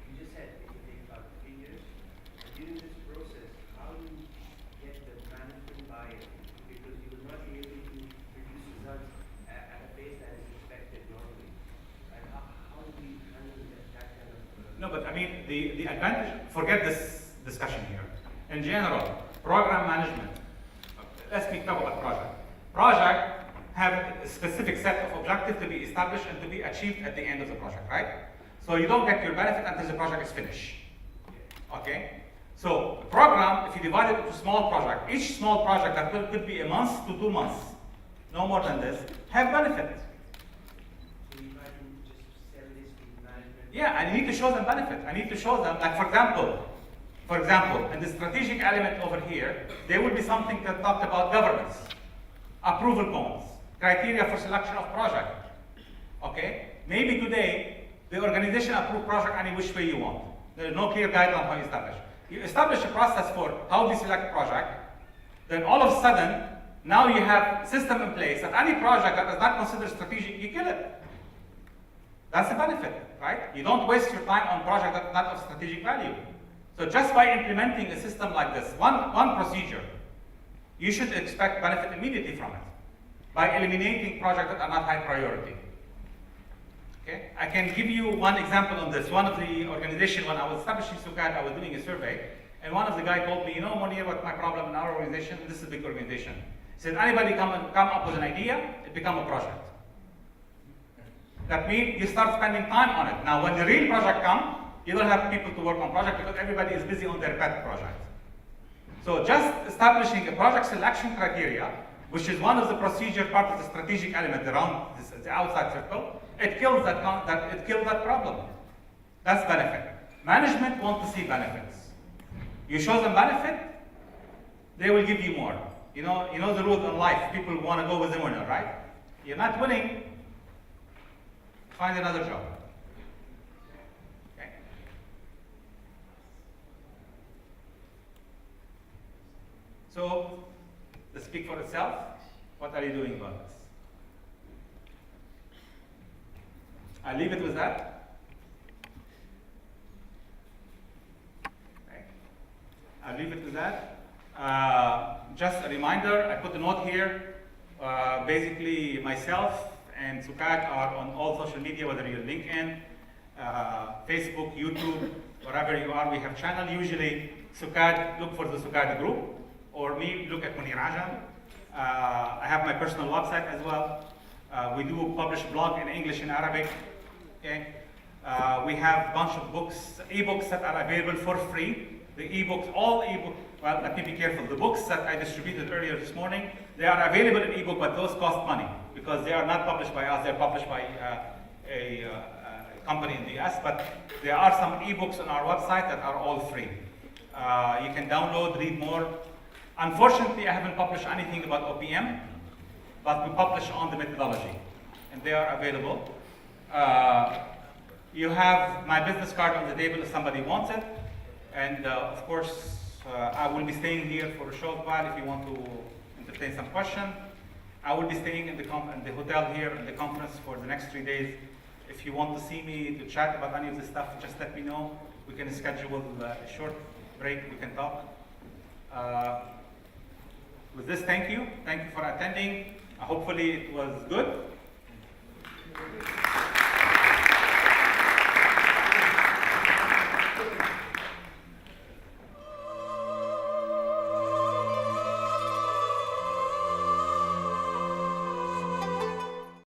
you just said it will take about 3 years, but during this process, how do you get the management buy-in? Because you will not be able to produce results at a pace that is expected normally. And how do we handle that kind of... No, but I mean, the advantage, forget this discussion here. In general, program management, let's talk about project. Project have a specific set of objectives to be established and to be achieved at the end of the project, right? So you don't get your benefit until the project is finished. Okay? So the program, if you divide it into small projects, each small project that could be a month to 2 months, no more than this, have benefit. So you try to just sell this to management? Yeah, I need to show them benefit. I need to show them, like for example, in the strategic element over here, there will be something that talked about governance, approval points, criteria for selection of project. Okay? Maybe today, the organization approve project any which way you want. There is no clear guideline how you establish. You establish a process for how we select project, then all of a sudden, now you have a system in place that any project that is not considered strategic, you kill it. That's the benefit, right? You don't waste your time on project that's not of strategic value. So just by implementing a system like this, one procedure, you should expect benefit immediately from it by eliminating projects that are not high priority. Okay? I can give you one example on this. One of the organization, when I was establishing SUKAD, I was doing a survey, and one of the guys told me, you know, Munir, what my problem in our organization, this is a big organization. He said, anybody come up with an idea, it become a project. That means you start spending time on it. Now, when the real project comes, you don't have people to work on project because everybody is busy on their pet project. So just establishing a project selection criteria, which is one of the procedure part of the strategic element around the outside circle, it kills that problem. That's benefit. Management want to see benefits. You show them benefit, they will give you more. You know the rules in life. People want to go with the winner, right? You're not winning, find another job. Okay? So, let's speak for itself. What are you doing about this? I'll leave it with that. Okay. I'll leave it with that. Just a reminder, I put a note here. Basically, myself and SUKAD are on all social media, whether you're LinkedIn, Facebook, YouTube, wherever you are, we have channel. Usually, SUKAD, look for the SUKAD group, or me, look at Munir Ajam. I have my personal website as well. We do publish blog in English and Arabic. Okay. We have a bunch of books, ebooks that are available for free. The ebooks, all ebooks, well, let me be careful. The books that I distributed earlier this morning, they are available in ebook, but those cost money because they are not published by us, they're published by a company in the US, but there are some ebooks on our website that are all free. You can download, read more. Unfortunately, I haven't published anything about OPM, but we publish on the methodology, and they are available. You have my business card on the table if somebody wants it. And of course, I will be staying here for a short while if you want to entertain some question. I will be staying in the hotel here in the conference for the next 3 days. If you want to see me to chat about any of this stuff, just let me know. We can schedule a short break, we can talk. With this, thank you. Thank you for attending. Hopefully it was good.